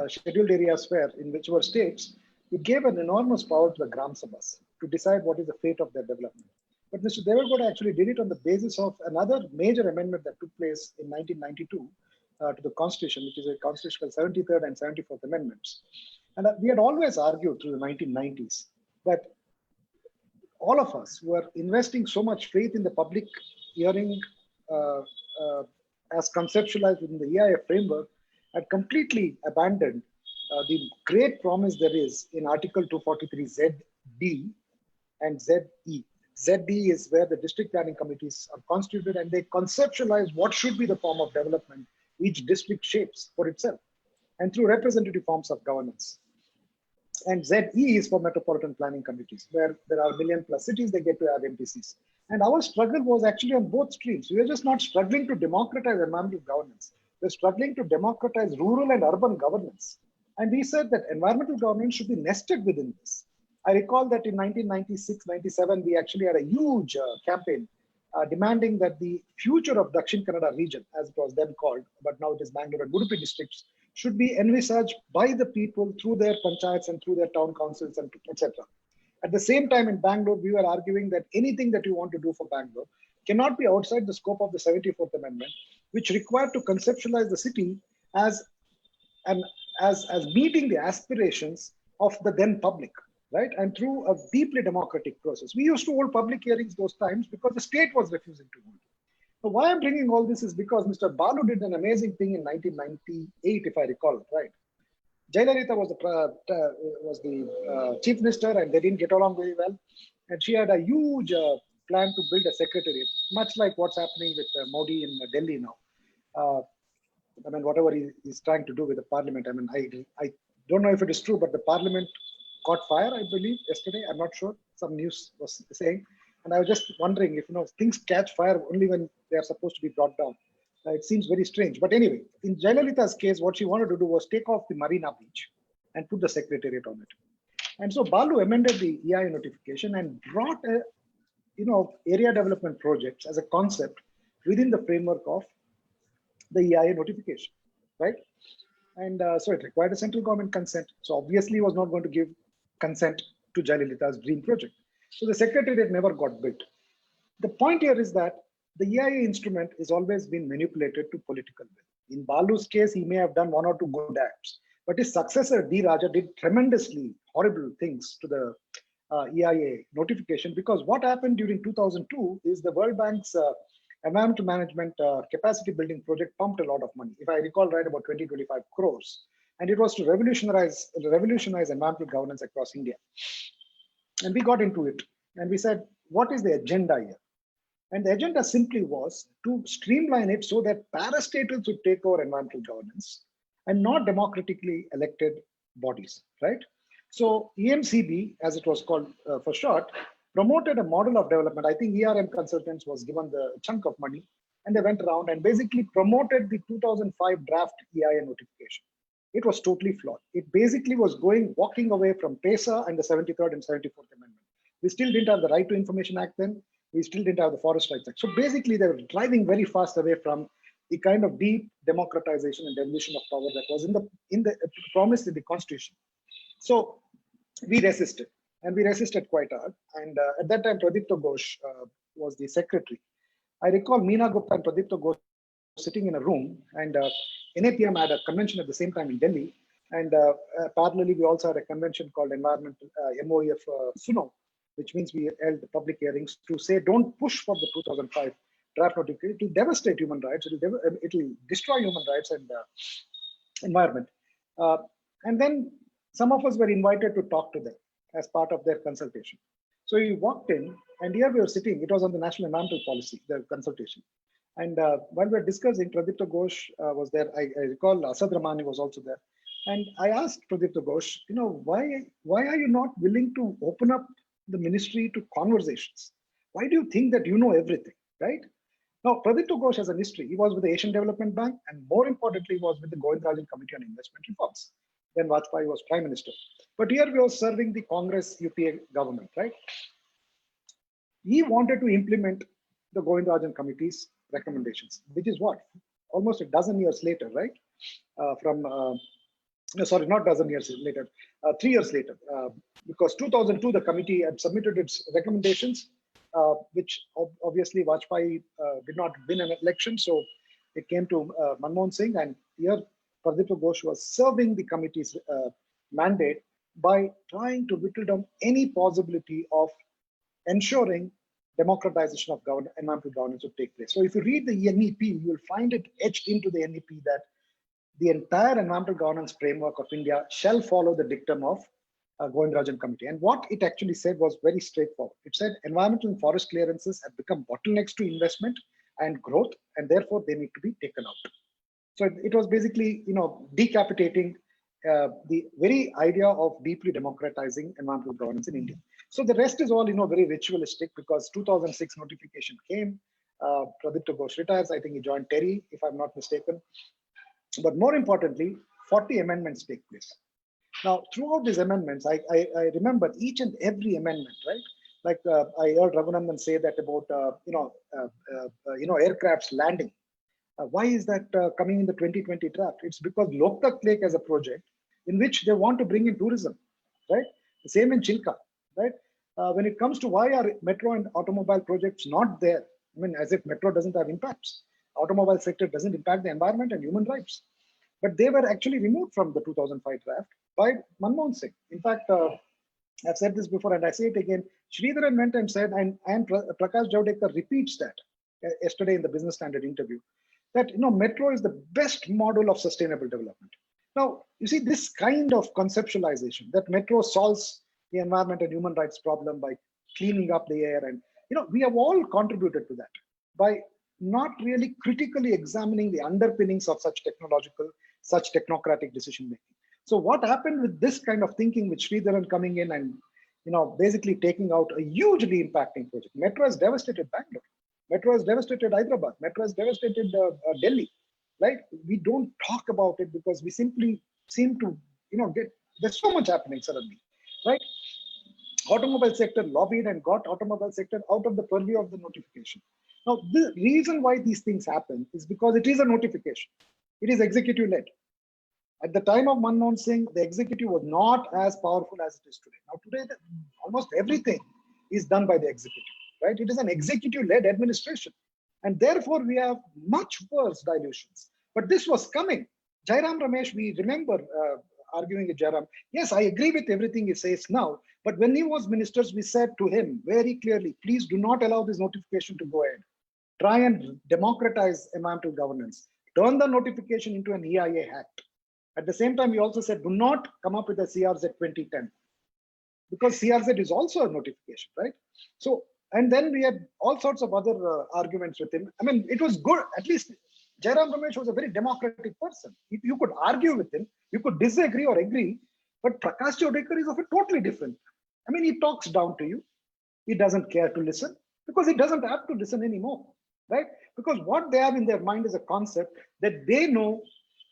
Speaker 6: scheduled areas were in whichever states, it gave an enormous power to the Gram Sabhas to decide what is the fate of their development. But Mr. Deve Gowda actually did it on the basis of another major amendment that took place in 1992 to the Constitution, which is a constitutional 73rd and 74th Amendments. And we had always argued through the 1990s that all of us who are investing so much faith in the public hearing as conceptualized within the EIA framework had completely abandoned the great promise there is in Article 243 ZD and ZE. ZD is where the district planning committees are constituted and they conceptualize what should be the form of development each district shapes for itself and through representative forms of governance. And ZE is for metropolitan planning committees, where there are 1 million+ cities, they get to have MPCs. And our struggle was actually on both streams. We are just not struggling to democratize environmental governance. We're struggling to democratize rural and urban governance. And we said that environmental governance should be nested within this. I recall that in 1996-97, we actually had a huge campaign demanding that the future of Dakshin Kannada region, as it was then called, but now it is Bengaluru and Udupi districts, should be envisaged by the people through their panchayats and through their town councils and etc. At the same time in Bangalore, we were arguing that anything that you want to do for Bangalore cannot be outside the scope of the 74th Amendment, which required to conceptualize the city as meeting the aspirations of the then public, right? And through a deeply democratic process. We used to hold public hearings those times because the state was refusing to hold. So why I'm bringing all this is because Mr. Balu did an amazing thing in 1998, if I recall, right? Jayalalitha was the chief minister and they didn't get along very well. And she had a huge plan to build a secretariat, much like what's happening with Modi in Delhi now. I mean, whatever he's trying to do with the parliament. I mean, I don't know if it is true, but the parliament caught fire, I believe, yesterday. I'm not sure. Some news was saying. And I was just wondering if, things catch fire only when they are supposed to be brought down. It seems very strange. But anyway, in Jayalalitha's case, what she wanted to do was take off the Marina Beach and put the secretariat on it. And so Balu amended the EIA notification and brought area development projects as a concept within the framework of the EIA notification, right? And so it required a central government consent. So obviously he was not going to give consent to Jayalalitha's dream project. So the secretariat never got built. The point here is that the EIA instrument has always been manipulated to political will. In Balu's case, he may have done 1 or 2 good acts, but his successor, D Raja, did tremendously horrible things to the EIA notification, because what happened during 2002 is the World Bank's environmental management capacity building project pumped a lot of money. If I recall right, about 20-25 crores. And it was to revolutionize environmental governance across India. And we got into it and we said, what is the agenda here? And the agenda simply was to streamline it so that parastatals would take over environmental governance and not democratically elected bodies, right? So EMCB, as it was called for short, promoted a model of development. I think ERM Consultants was given the chunk of money, and they went around and basically promoted the 2005 draft EIA notification. It was totally flawed. It basically was walking away from PESA and the 73rd and 74th Amendment. We still didn't have the Right to Information Act then. We still didn't have the Forest Rights Act. So basically, they were driving very fast away from the kind of deep democratization and devolution of power that was in the promised in the Constitution. So we resisted, and we resisted quite hard. And at that time, Pradipta Ghosh was the secretary. I recall Meena Gupta and Pradipta Ghosh sitting in a room, and NAPM had a convention at the same time in Delhi. And parallelly, we also had a convention called Environmental MOEF Suno, which means we held public hearings to say, don't push for the 2005 draft notification. It will devastate human rights. It will destroy human rights and environment. And then some of us were invited to talk to them as part of their consultation. So we walked in, and here we were sitting. It was on the National Environmental Policy, the consultation. And while we were discussing, Pradipta Ghosh was there. I recall Asad Ramani was also there. And I asked Pradipta Ghosh, why are you not willing to open up the ministry to conversations? Why do you think that you know everything, right? Now, Pradipta Ghosh has a history. He was with the Asian Development Bank, and more importantly, was with the Govindarajan Committee on Investment Reforms when Vajpayee was Prime Minister. But here we were serving the Congress UPA government, right? He wanted to implement the Govindarajan Committee's recommendations, which is what? Almost a dozen years later, right? Sorry, not dozen years later, 3 years later, because 2002, the committee had submitted its recommendations, which obviously Vajpayee did not win an election. So it came to Manmohan Singh, and here Pradipta Ghosh was serving the committee's mandate by trying to whittle down any possibility of ensuring democratization of environmental governance would take place. So if you read the NEP, you will find it etched into the NEP that the entire environmental governance framework of India shall follow the dictum of Govindarajan Committee. And what it actually said was very straightforward. It said environmental and forest clearances have become bottlenecks to investment and growth, and therefore they need to be taken out. So it was basically, decapitating the very idea of deeply democratizing environmental governance in India. So the rest is all, very ritualistic, because 2006 notification came. Pradipta Ghosh retires. I think he joined TERI, if I'm not mistaken. But more importantly, 40 amendments take place. Now, throughout these amendments, I remember each and every amendment, right? Like I heard Raghunandan say that about, aircrafts landing. Why is that coming in the 2020 draft? It's because Loktak Lake as a project in which they want to bring in tourism, right? The same in Chilka, right? When it comes to why are metro and automobile projects not there? I mean, as if metro doesn't have impacts. Automobile sector doesn't impact the environment and human rights. But they were actually removed from the 2005 draft by Manmohan Singh. In fact, I've said this before and I say it again, Sridharan went and said, and Prakash Javadekar repeats that yesterday in the Business Standard interview, that metro is the best model of sustainable development. Now, you see this kind of conceptualization that metro solves the environment and human rights problem by cleaning up the air, and we have all contributed to that by not really critically examining the underpinnings of such technocratic decision making. So what happened with this kind of thinking, with Sridharan coming in and basically taking out a hugely impacting project? Metro has devastated Bangalore. Metro has devastated Hyderabad. Metro has devastated Delhi. Right? We don't talk about it because we simply seem to there's so much happening suddenly, right? Automobile sector lobbied and got automobile sector out of the purview of the notification. Now, the reason why these things happen is because it is a notification. It is executive led. At the time of Manmohan Singh, the executive was not as powerful as it is today. Now, today, almost everything is done by the executive, right? It is an executive led administration. And therefore, we have much worse dilutions. But this was coming. Jairam Ramesh, we remember arguing with Jairam. Yes, I agree with everything he says now. But when he was ministers, we said to him very clearly, please do not allow this notification to go ahead. Try and democratize environmental governance. Turn the notification into an EIA Act. At the same time, we also said, do not come up with a CRZ 2010. Because CRZ is also a notification, right? So, and then we had all sorts of other arguments with him. I mean, it was good. At least Jairam Ramesh was a very democratic person. You could argue with him, you could disagree or agree, but Prakash Javadekar is of a totally different. I mean, he talks down to you. It doesn't care to listen because it doesn't have to listen anymore, right? Because what they have in their mind is a concept that they know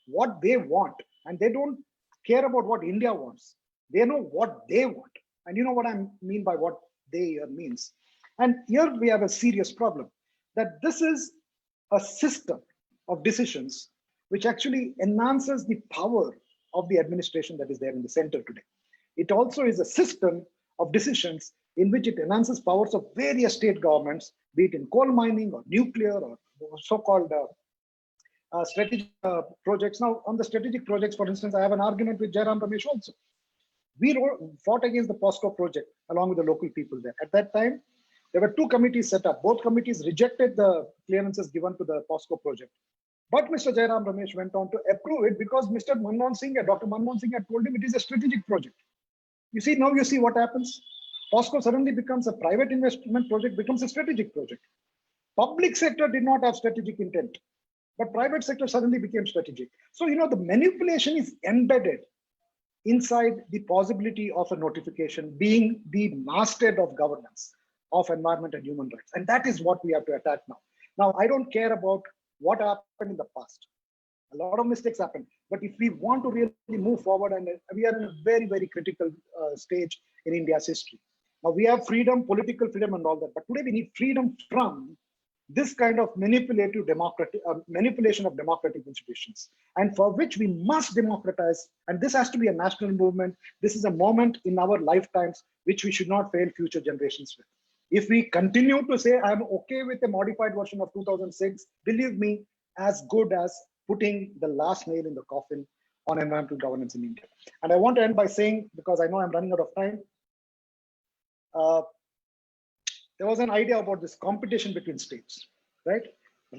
Speaker 6: what they want and they don't care about what India wants. They know what they want. And you know what I mean by what they means. And here we have a serious problem that this is a system of decisions which actually enhances the power of the administration that is there in the center today. It also is a system of decisions in which it enhances powers of various state governments, be it in coal mining or nuclear or so-called strategic projects. Now, on the strategic projects, for instance, I have an argument with Jairam Ramesh also. We fought against the POSCO project along with the local people there. At that time, there were two committees set up. Both committees rejected the clearances given to the POSCO project. But Mr. Jairam Ramesh went on to approve it because Mr. Manmohan Singh, Dr. Manmohan Singh had told him it is a strategic project. You see, now you see what happens. POSCO suddenly becomes a private investment project, becomes a strategic project. Public sector did not have strategic intent, but private sector suddenly became strategic. So, you know, the manipulation is embedded inside the possibility of a notification being the masthead of governance of environment and human rights. And that is what we have to attack now. Now, I don't care about what happened in the past. A lot of mistakes happened. But if we want to really move forward, and we are in a very, very critical stage in India's history. Now, we have freedom, political freedom and all that. But today we need freedom from this kind of manipulation of democratic institutions, and for which we must democratize. And this has to be a national movement. This is a moment in our lifetimes which we should not fail future generations with. If we continue to say, I'm okay with a modified version of 2006, believe me, as good as putting the last nail in the coffin on environmental governance in India. And I want to end by saying, because I know I'm running out of time, there was an idea about this competition between states, right?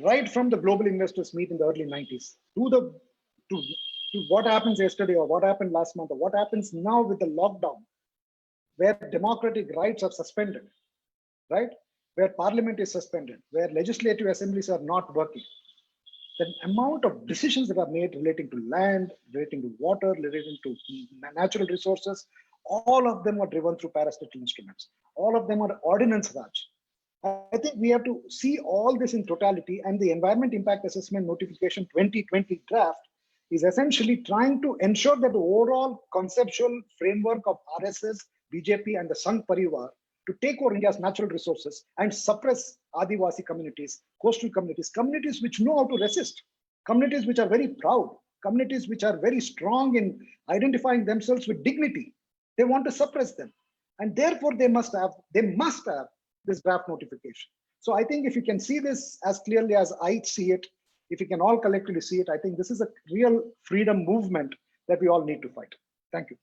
Speaker 6: Right from the global investors meet in the early 90s to what happens yesterday or what happened last month or what happens now with the lockdown, where democratic rights are suspended, right? Where parliament is suspended, where legislative assemblies are not working. The amount of decisions that are made relating to land, relating to water, relating to natural resources, all of them are driven through parastatal instruments. All of them are ordinance Raj. I think we have to see all this in totality, and the Environment Impact Assessment Notification 2020 draft is essentially trying to ensure that the overall conceptual framework of RSS, BJP and the Sangh Parivar to take over India's natural resources and suppress Adivasi communities, coastal communities, communities which know how to resist, communities which are very proud, communities which are very strong in identifying themselves with dignity. They want to suppress them. And therefore they must have this draft notification. So I think if you can see this as clearly as I see it, if you can all collectively see it, I think this is a real freedom movement that we all need to fight. Thank you.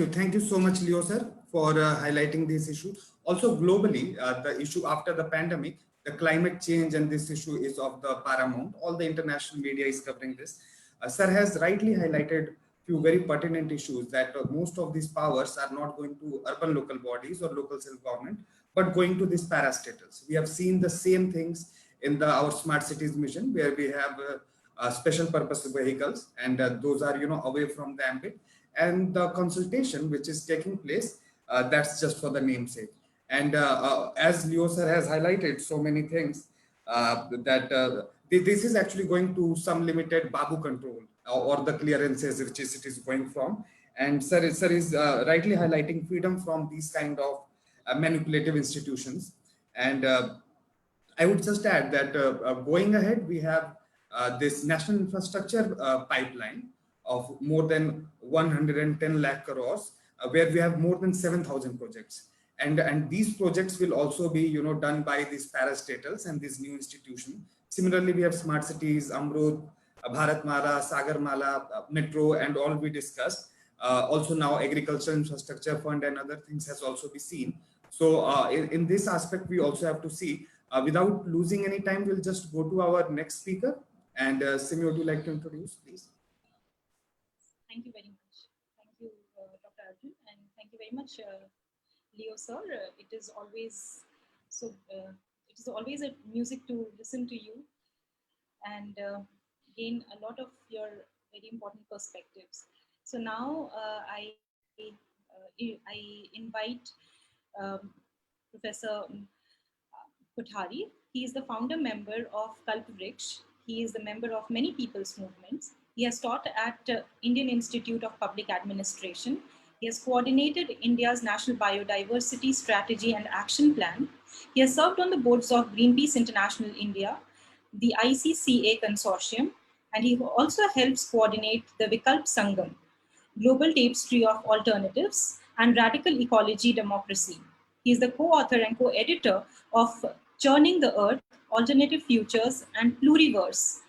Speaker 3: Thank you so much, Leo sir, for highlighting this issue. Also globally, the issue after the pandemic, the climate change and this issue is of the paramount. All the international media is covering this. Sir has rightly highlighted few very pertinent issues that most of these powers are not going to urban local bodies or local self-government, but going to these parastatals. We have seen the same things in our smart cities mission, where we have special purpose vehicles, and those are away from the ambit. And the consultation which is taking place, that's just for the namesake. And as Leo sir has highlighted so many things, that this is actually going to some limited Babu control or the clearances which it is going from. And sir is rightly highlighting freedom from these kind of manipulative institutions. And I would just add that going ahead, we have this national infrastructure pipeline of more than 110 lakh crores, where we have more than 7,000 projects. And these projects will also be done by these parastatals and this new institution. Similarly, we have smart cities, Amrut, Bharatmala, Sagarmala, Metro, and all we discussed. Also now agricultural infrastructure fund and other things has also been seen. So in this aspect, we also have to see, without losing any time, we'll just go to our next speaker. And Simi, would you like to introduce, please?
Speaker 2: Thank you very much. Thank you, Dr. Arjun, and thank you very much, Leo sir. It is always it is always a music to listen to you and gain a lot of your very important perspectives. So now I invite Professor Kothari. He is the founder member of Kalpvriksh. He is the member of many people's movements. He has taught at Indian Institute of Public Administration. He has coordinated India's National Biodiversity Strategy and Action Plan. He has served on the boards of Greenpeace International India, the ICCA Consortium, and he also helps coordinate the Vikalp Sangam, Global Tapestry of Alternatives, and Radical Ecology Democracy. He is the co-author and co-editor of Churning the Earth, Alternative Futures, and Pluriverse,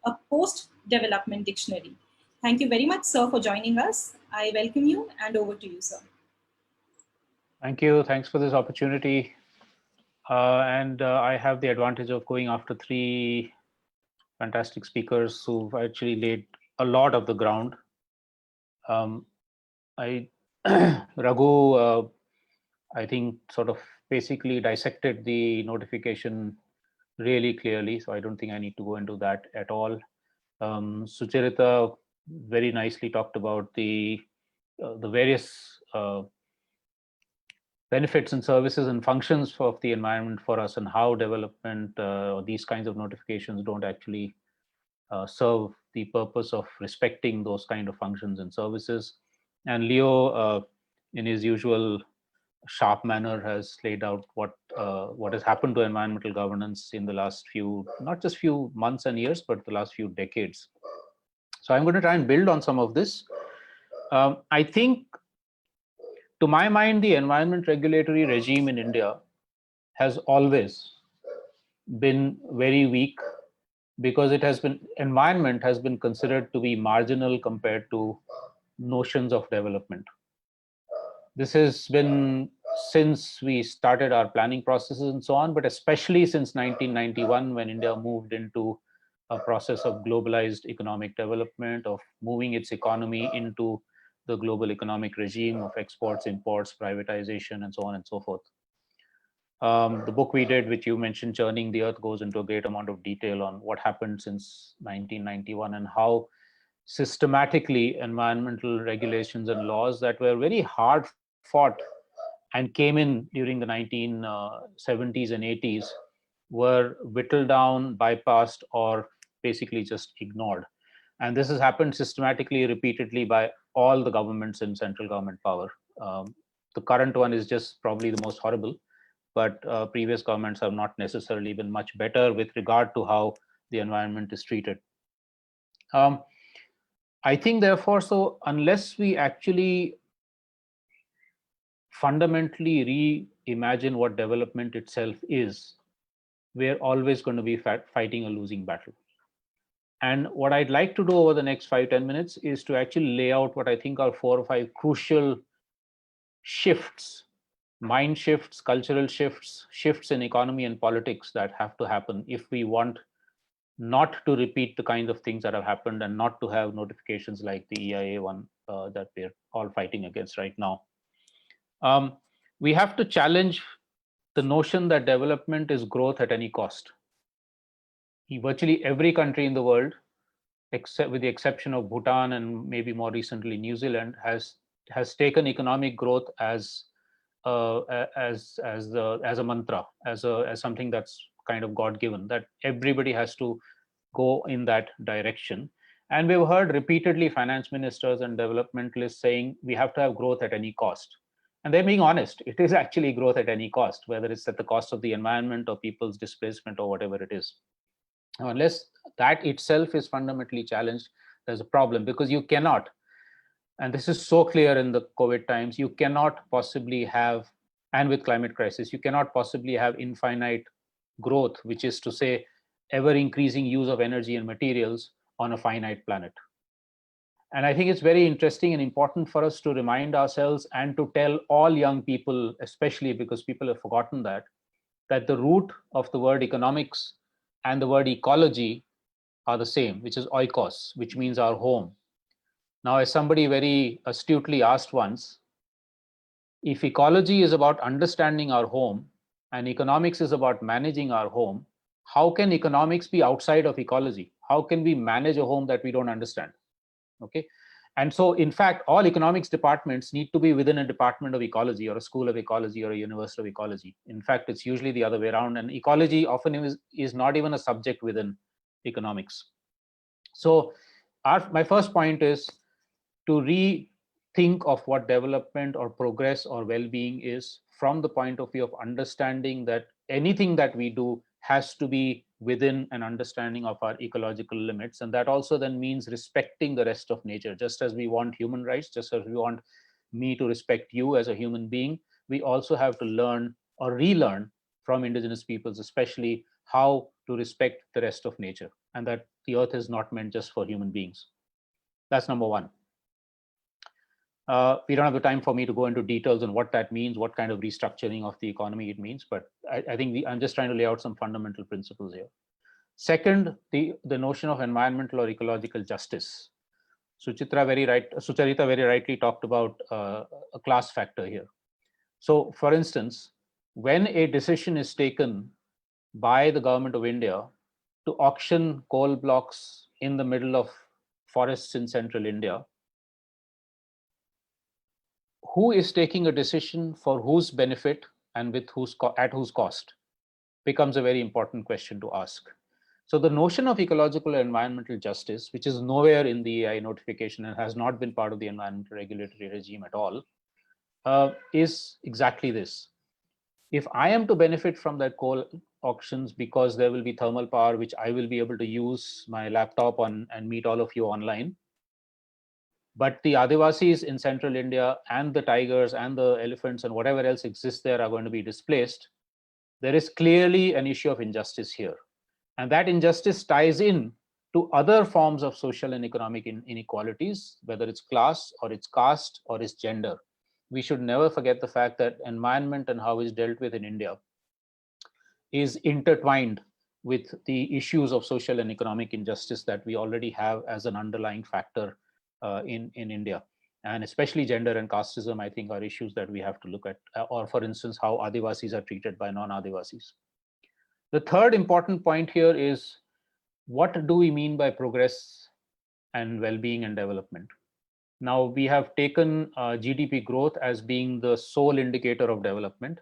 Speaker 2: a post-development dictionary. Thank you very much, sir, for joining us. I welcome you, and over to you, sir.
Speaker 7: Thank you. Thanks for this opportunity. I have the advantage of going after three fantastic speakers who've actually laid a lot of the ground. Raghu, I think, sort of basically dissected the notification really clearly, so I don't think I need to go into that at all. Sucharita very nicely talked about the various benefits and services and functions of the environment for us, and how development, these kinds of notifications don't actually serve the purpose of respecting those kind of functions and services. And Leo, in his usual sharp manner, has laid out what has happened to environmental governance in the last few, not just few months and years, but the last few decades. So I'm going to try and build on some of this. I think, to my mind, the environment regulatory regime in India has always been very weak, because it has been, environment has been considered to be marginal compared to notions of development. This has been since we started our planning processes and so on, but especially since 1991, when India moved into a process of globalized economic development, of moving its economy into the global economic regime of exports, imports, privatization, and so on and so forth. The book we did, which you mentioned, Churning the Earth, goes into a great amount of detail on what happened since 1991 and how systematically environmental regulations and laws that were very hard fought and came in during the 1970s and 80s were whittled down, bypassed, or basically just ignored. And this has happened systematically, repeatedly by all the governments in central government power. The current one is just probably the most horrible, but previous governments have not necessarily been much better with regard to how the environment is treated. I think, therefore, so unless we actually fundamentally reimagine what development itself is, we're always going to be fighting a losing battle. And what I'd like to do over the next 5-10 minutes is to actually lay out what I think are 4 or 5 crucial shifts, mind shifts, cultural shifts, shifts in economy and politics that have to happen if we want not to repeat the kinds of things that have happened, and not to have notifications like the EIA one that we're all fighting against right now. We have to challenge the notion that development is growth at any cost. Virtually every country in the world, except with the exception of Bhutan and maybe more recently New Zealand, has taken economic growth as a mantra, as something that's kind of God-given, that everybody has to go in that direction. And we've heard repeatedly finance ministers and developmentalists saying we have to have growth at any cost. And they're being honest, it is actually growth at any cost, whether it's at the cost of the environment or people's displacement or whatever it is. Unless that itself is fundamentally challenged, there's a problem, because you cannot, and this is so clear in the COVID times, you cannot possibly have, and with climate crisis, you cannot possibly have infinite growth, which is to say ever increasing use of energy and materials on a finite planet. And I think it's very interesting and important for us to remind ourselves and to tell all young people, especially because people have forgotten that the root of the word economics and the word ecology are the same, which is oikos, which means our home. Now, as somebody very astutely asked once, if ecology is about understanding our home and economics is about managing our home, how can economics be outside of ecology? How can we manage a home that we don't understand? Okay, And so, in fact, all economics departments need to be within a department of ecology or a school of ecology or a university of ecology. In fact, it's usually the other way around. And ecology often is not even a subject within economics. So my first point is to rethink of what development or progress or well-being is from the point of view of understanding that anything that we do has to be within an understanding of our ecological limits. And that also then means respecting the rest of nature. Just as we want human rights, just as we want me to respect you as a human being, we also have to learn or relearn from indigenous peoples, especially how to respect the rest of nature, and that the earth is not meant just for human beings. That's number one. We don't have the time for me to go into details on what that means, what kind of restructuring of the economy it means, but I think I'm just trying to lay out some fundamental principles here. Second, the notion of environmental or ecological justice. Sucharita very rightly talked about a class factor here. So, for instance, when a decision is taken by the government of India to auction coal blocks in the middle of forests in central India, who is taking a decision for whose benefit and with at whose cost becomes a very important question to ask. So the notion of ecological and environmental justice, which is nowhere in the EIA notification and has not been part of the environmental regulatory regime at all, is exactly this. If I am to benefit from that coal auctions because there will be thermal power, which I will be able to use my laptop on and meet all of you online, but the Adivasis in central India and the tigers and the elephants and whatever else exists there are going to be displaced, there is clearly an issue of injustice here. And that injustice ties in to other forms of social and economic inequalities, whether it's class or it's caste or it's gender. We should never forget the fact that environment and how it's dealt with in India is intertwined with the issues of social and economic injustice that we already have as an underlying factor in India. And especially gender and casteism, I think, are issues that we have to look at, or for instance, how Adivasis are treated by non-Adivasis. The third important point here is, what do we mean by progress and well-being and development? Now, we have taken GDP growth as being the sole indicator of development.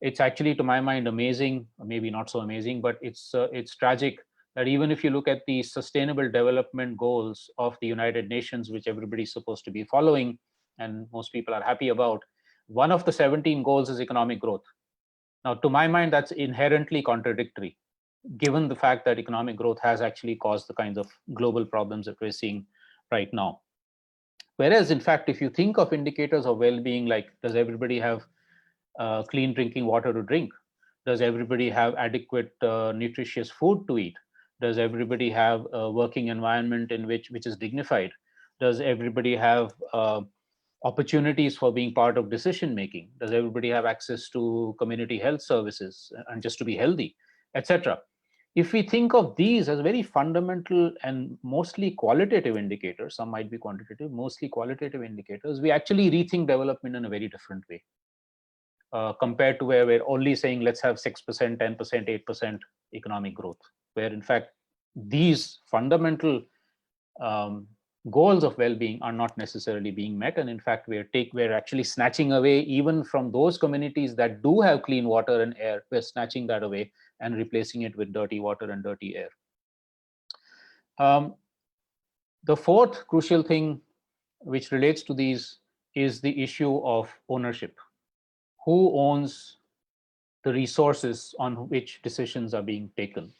Speaker 7: It's actually, to my mind, amazing, maybe not so amazing, but it's tragic that even if you look at the sustainable development goals of the United Nations, which everybody's supposed to be following, and most people are happy about, one of the 17 goals is economic growth. Now, to my mind, that's inherently contradictory, given the fact that economic growth has actually caused the kinds of global problems that we're seeing right now. Whereas, in fact, if you think of indicators of well-being, like, does everybody have clean drinking water to drink? Does everybody have adequate nutritious food to eat? Does everybody have a working environment in which is dignified? Does everybody have opportunities for being part of decision making? Does everybody have access to community health services and just to be healthy, etc.? If we think of these as very fundamental and mostly qualitative indicators, some might be quantitative, mostly qualitative indicators, we actually rethink development in a very different way. Compared to where we're only saying let's have 6%, 10%, 8% economic growth, where in fact these fundamental goals of well-being are not necessarily being met, and in fact we're actually snatching away even from those communities that do have clean water and air. We're snatching that away and replacing it with dirty water and dirty air. The fourth crucial thing which relates to these is the issue of ownership. Who owns the resources on which decisions are being taken?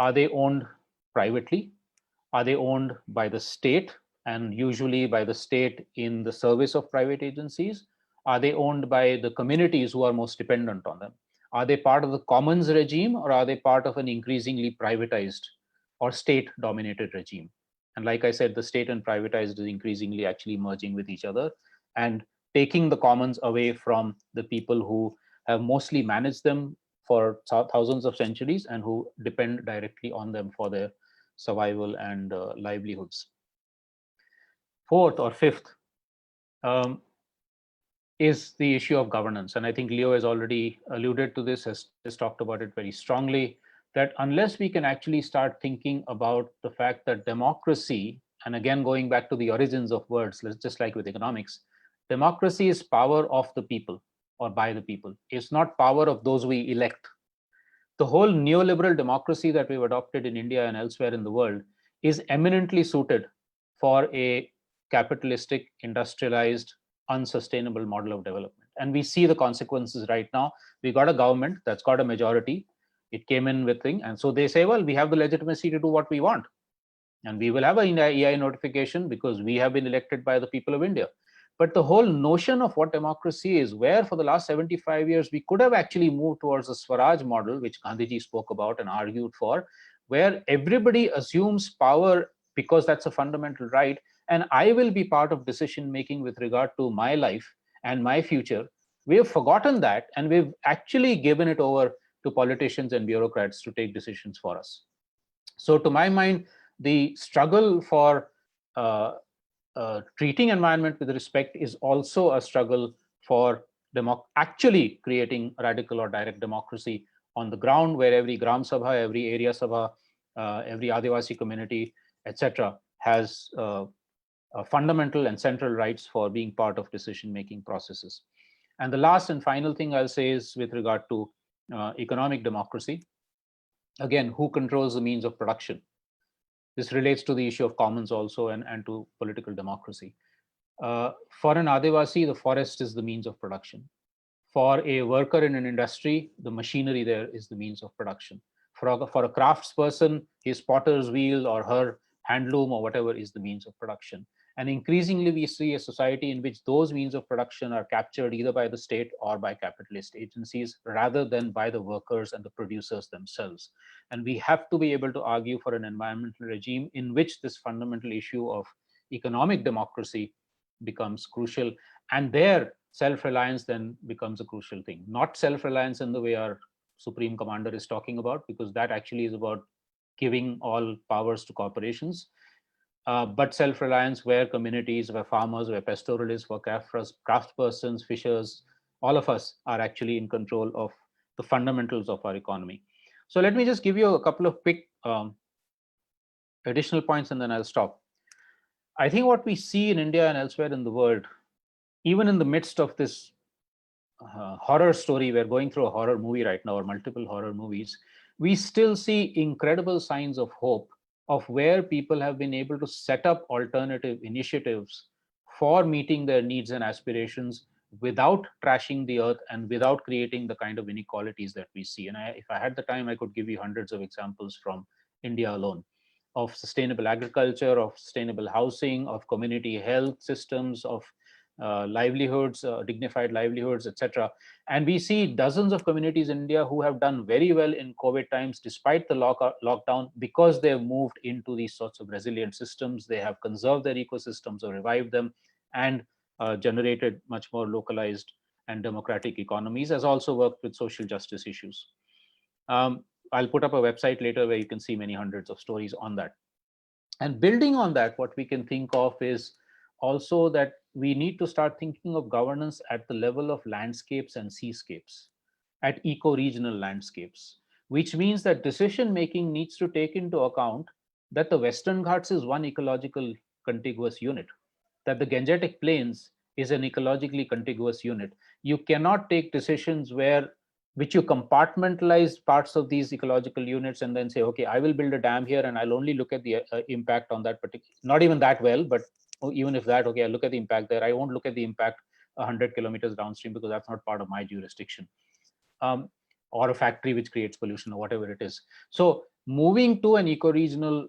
Speaker 7: Are they owned privately? Are they owned by the state, and usually by the state in the service of private agencies? Are they owned by the communities who are most dependent on them? Are they part of the commons regime, or are they part of an increasingly privatized or state-dominated regime? And like I said, the state and privatized is increasingly actually merging with each other and taking the commons away from the people who have mostly managed them for thousands of centuries and who depend directly on them for their survival and livelihoods. Fourth or fifth is the issue of governance. And I think Leo has already alluded to this, has talked about it very strongly, that unless we can actually start thinking about the fact that democracy and again, going back to the origins of words, just like with economics, democracy is power of the people or by the people. It's not power of those we elect. The whole neoliberal democracy that we've adopted in India and elsewhere in the world is eminently suited for a capitalistic, industrialized, unsustainable model of development. And we see the consequences right now. We got a government that's got a majority. It came in with thing. And so they say, well, we have the legitimacy to do what we want. And we will have an EI notification because we have been elected by the people of India. But the whole notion of what democracy is, where for the last 75 years, we could have actually moved towards a Swaraj model, which Gandhiji spoke about and argued for, where everybody assumes power because that's a fundamental right. And I will be part of decision-making with regard to my life and my future. We have forgotten that, and we've actually given it over to politicians and bureaucrats to take decisions for us. So to my mind, the struggle for treating environment with respect is also a struggle for actually creating radical or direct democracy on the ground, where every Gram Sabha, every area Sabha, every Adivasi community, etc., has fundamental and central rights for being part of decision-making processes. And the last and final thing I'll say is with regard to economic democracy. Again, who controls the means of production? This relates to the issue of commons also and to political democracy. For an Adivasi, the forest is the means of production. For a worker in an industry, the machinery there is the means of production. For a craftsperson, his potter's wheel or her handloom or whatever is the means of production. And increasingly, we see a society in which those means of production are captured either by the state or by capitalist agencies rather than by the workers and the producers themselves. And we have to be able to argue for an environmental regime in which this fundamental issue of economic democracy becomes crucial. And there, self-reliance then becomes a crucial thing. Not self-reliance in the way our Supreme Commander is talking about, because that actually is about giving all powers to corporations. But self-reliance where communities, where farmers, where pastoralists, where craftspersons, fishers, all of us are actually in control of the fundamentals of our economy. So let me just give you a couple of quick additional points and then I'll stop. I think what we see in India and elsewhere in the world, even in the midst of this horror story, we're going through a horror movie right now, or multiple horror movies, we still see incredible signs of hope of where people have been able to set up alternative initiatives for meeting their needs and aspirations without trashing the earth and without creating the kind of inequalities that we see. And if I had the time, I could give you hundreds of examples from India alone of sustainable agriculture, of sustainable housing, of community health systems, of livelihoods, dignified livelihoods, etc. And we see dozens of communities in India who have done very well in COVID times, despite the lockdown, because they've moved into these sorts of resilient systems. They have conserved their ecosystems or revived them and generated much more localized and democratic economies, as also worked with social justice issues. I'll put up a website later where you can see many hundreds of stories on that. And building on that, what we can think of is also that we need to start thinking of governance at the level of landscapes and seascapes, at eco-regional landscapes, which means that decision-making needs to take into account that the Western Ghats is one ecological contiguous unit, that the Gangetic Plains is an ecologically contiguous unit. You cannot take decisions which you compartmentalize parts of these ecological units and then say, okay, I will build a dam here and I'll only look at the impact on that particular, not even that well, but even if that, okay, I look at the impact there. I won't look at the impact 100 kilometers downstream because that's not part of my jurisdiction. Or a factory which creates pollution or whatever it is. So moving to an eco-regional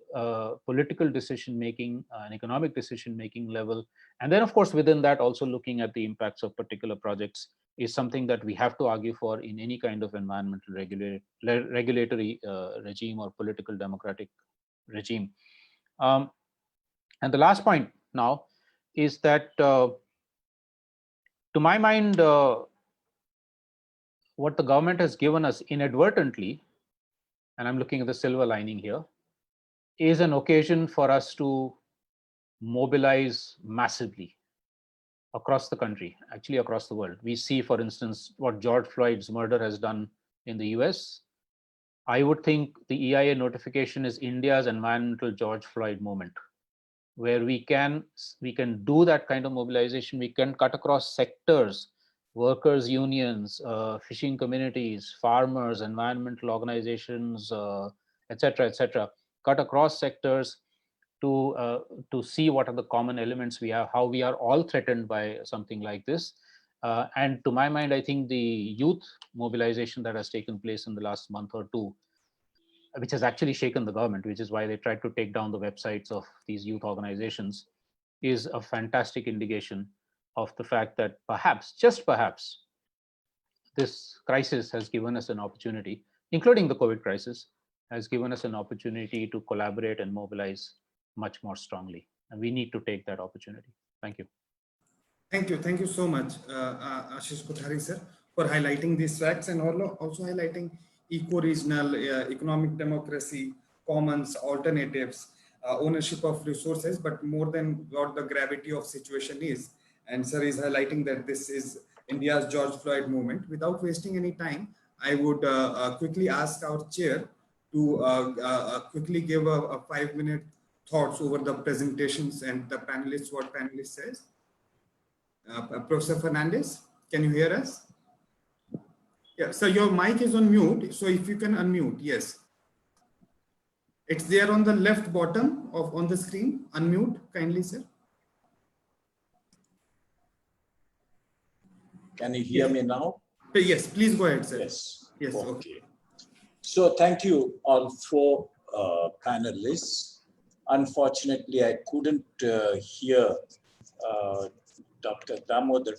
Speaker 7: political decision-making, an economic decision-making level, and then of course within that also looking at the impacts of particular projects is something that we have to argue for in any kind of environmental regulatory regime or political democratic regime. And the last point now is that, to my mind, what the government has given us inadvertently, and I'm looking at the silver lining here, is an occasion for us to mobilize massively across the country, actually across the world. We see, for instance, what George Floyd's murder has done in the US. I would think the EIA notification is India's environmental George Floyd moment. where we can do that kind of mobilization. We can cut across sectors, workers' unions, fishing communities, farmers, environmental organizations, etc., etc. Cut across sectors to see what are the common elements we have, how we are all threatened by something like this. And to my mind, I think the youth mobilization that has taken place in the last month or two, which has actually shaken the government, which is why they tried to take down the websites of these youth organizations, is a fantastic indication of the fact that perhaps, just perhaps, this crisis has given us an opportunity, including the COVID crisis, has given us an opportunity to collaborate and mobilize much more strongly. And we need to take that opportunity. Thank you.
Speaker 3: Thank you. Thank you so much, Ashish Kothari sir, for highlighting these facts and also highlighting eco-regional, economic democracy, commons, alternatives, ownership of resources, but more than what the gravity of situation is. And sir is highlighting that this is India's George Floyd movement. Without wasting any time, I would quickly ask our chair to quickly give a 5-minute thoughts over the presentations and the panelists, what panelist says. Professor Fernandez, can you hear us? Yeah, so your mic is on mute. So if you can unmute, yes. It's there on the left bottom on the screen. Unmute kindly, sir.
Speaker 1: Can you hear me now?
Speaker 3: Yes, please go ahead, sir.
Speaker 1: Yes.
Speaker 3: Yes.
Speaker 1: Okay. So thank you all 4 panelists. Unfortunately, I couldn't hear Dr. Damodar,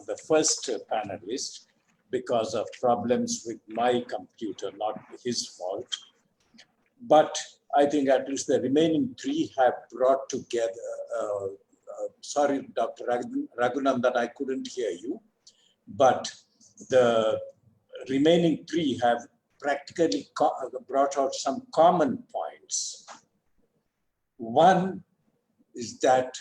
Speaker 1: the first panelist, because of problems with my computer, not his fault. But I think at least the remaining 3 have brought together, sorry, Dr. Raghunandan, I couldn't hear you, but the remaining 3 have practically brought out some common points. One is that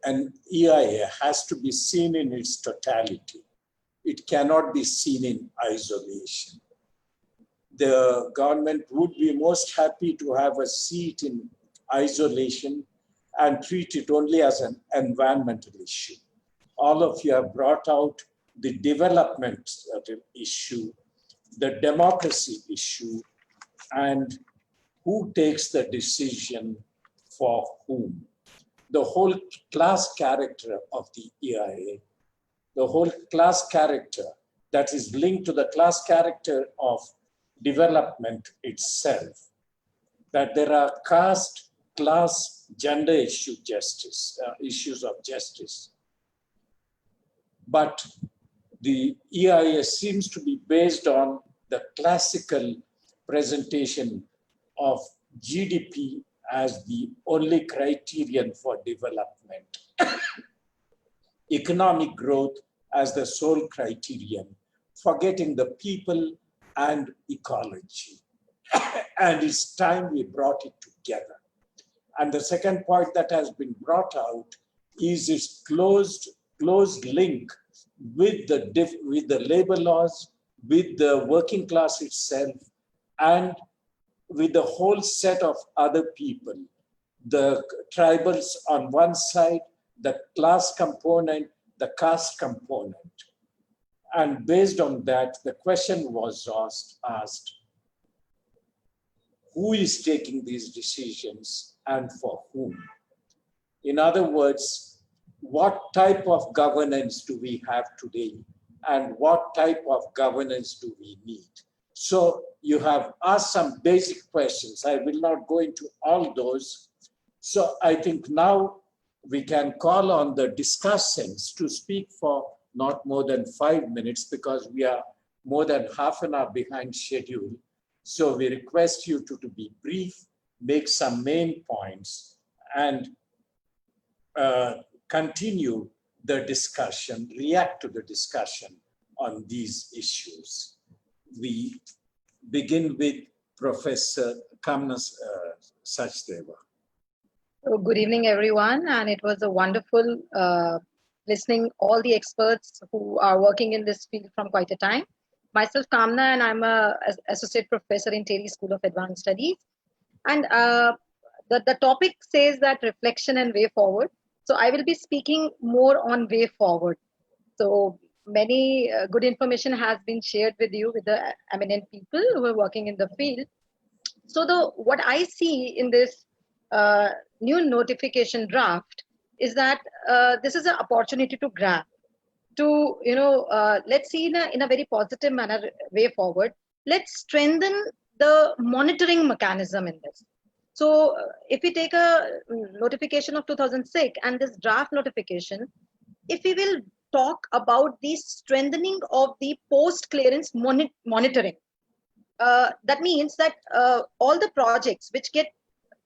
Speaker 1: an EIA has to be seen in its totality. It cannot be seen in isolation. The government would be most happy to have a seat in isolation and treat it only as an environmental issue. All of you have brought out the development issue, the democracy issue, and who takes the decision for whom. The whole class character of the EIA, the whole class character that is linked to the class character of development itself, that there are caste, class, gender issues of justice. But the EIA seems to be based on the classical presentation of GDP as the only criterion for development, economic growth as the sole criterion, forgetting the people and ecology. And it's time we brought it together. And the second point that has been brought out is its closed link with the labor laws, with the working class itself, and with the whole set of other people, the tribals on one side, the class component, the caste component. And based on that, the question was asked, who is taking these decisions and for whom? In other words, what type of governance do we have today and what type of governance do we need? So you have asked some basic questions. I will not go into all those. So I think now we can call on the discussants to speak for not more than 5 minutes because we are more than half an hour behind schedule. So we request you to be brief, make some main points, and continue the discussion, react to the discussion on these issues. We begin with Professor Kamna Sachdeva.
Speaker 5: So good evening, everyone. And it was a wonderful listening all the experts who are working in this field from quite a time. Myself, Kamna, and I'm an associate professor in TERI School of Advanced Studies. And the topic says that reflection and way forward. So I will be speaking more on way forward. So many good information has been shared with you, with the eminent people who are working in the field. So what I see in this new notification draft is that this is an opportunity to grab, to, let's see in a very positive manner way forward. Let's strengthen the monitoring mechanism in this. So if we take a notification of 2006 and this draft notification, if we will talk about the strengthening of the post-clearance monitoring, that means that all the projects which get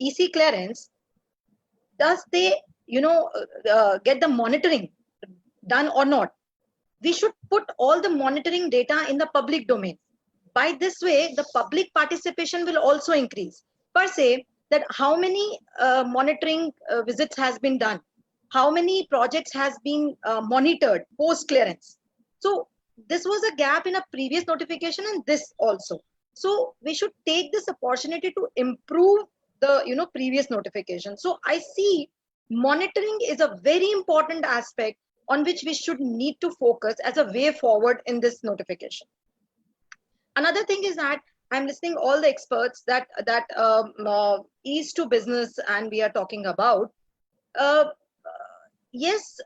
Speaker 5: EC clearance, does they, get the monitoring done or not? We should put all the monitoring data in the public domain. By this way, the public participation will also increase. Per se, that how many monitoring visits has been done, how many projects has been monitored post clearance. So this was a gap in a previous notification and this also. So we should take this opportunity to improve the previous notification. So I see monitoring is a very important aspect on which we should need to focus as a way forward in this notification. Another thing is that I'm listening all the experts that ease to business and we are talking about. Yes,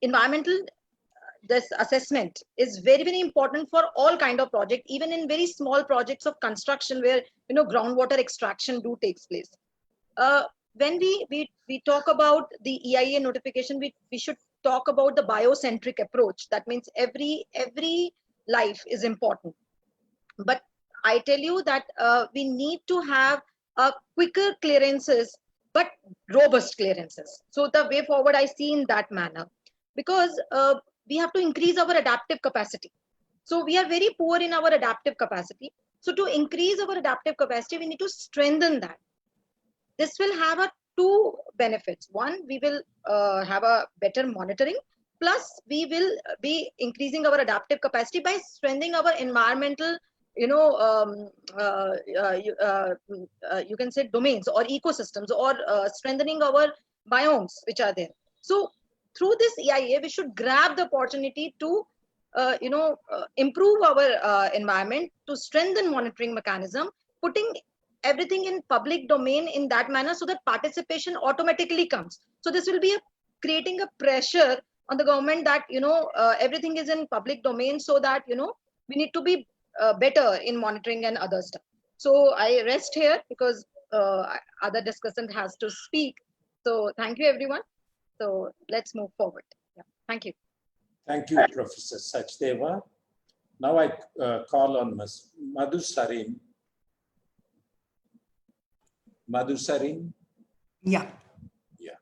Speaker 5: environmental this assessment is very, very important for all kind of project, even in very small projects of construction where groundwater extraction takes place. When we talk about the EIA notification, we should talk about the biocentric approach. That means every life is important. But I tell you that we need to have quicker clearances, but robust clearances. So the way forward I see in that manner, because we have to increase our adaptive capacity. So we are very poor in our adaptive capacity. So to increase our adaptive capacity, we need to strengthen that. This will have two benefits. One, we will have a better monitoring. Plus, we will be increasing our adaptive capacity by strengthening our environmental, you can say domains or ecosystems, or strengthening our biomes which are there. So through this EIA, we should grab the opportunity to, improve our environment, to strengthen monitoring mechanism, putting everything in public domain in that manner so that participation automatically comes. So this will be creating a pressure on the government that, everything is in public domain, so that, we need to be better in monitoring and other stuff. So I rest here because other discussant has to speak. So thank you, everyone. So let's move forward. Yeah. Thank you.
Speaker 1: Thank you, Professor Sachdeva. Now I call on Ms. Madhu Sarin. Madhu Sarin?
Speaker 9: Yeah.
Speaker 1: Yeah.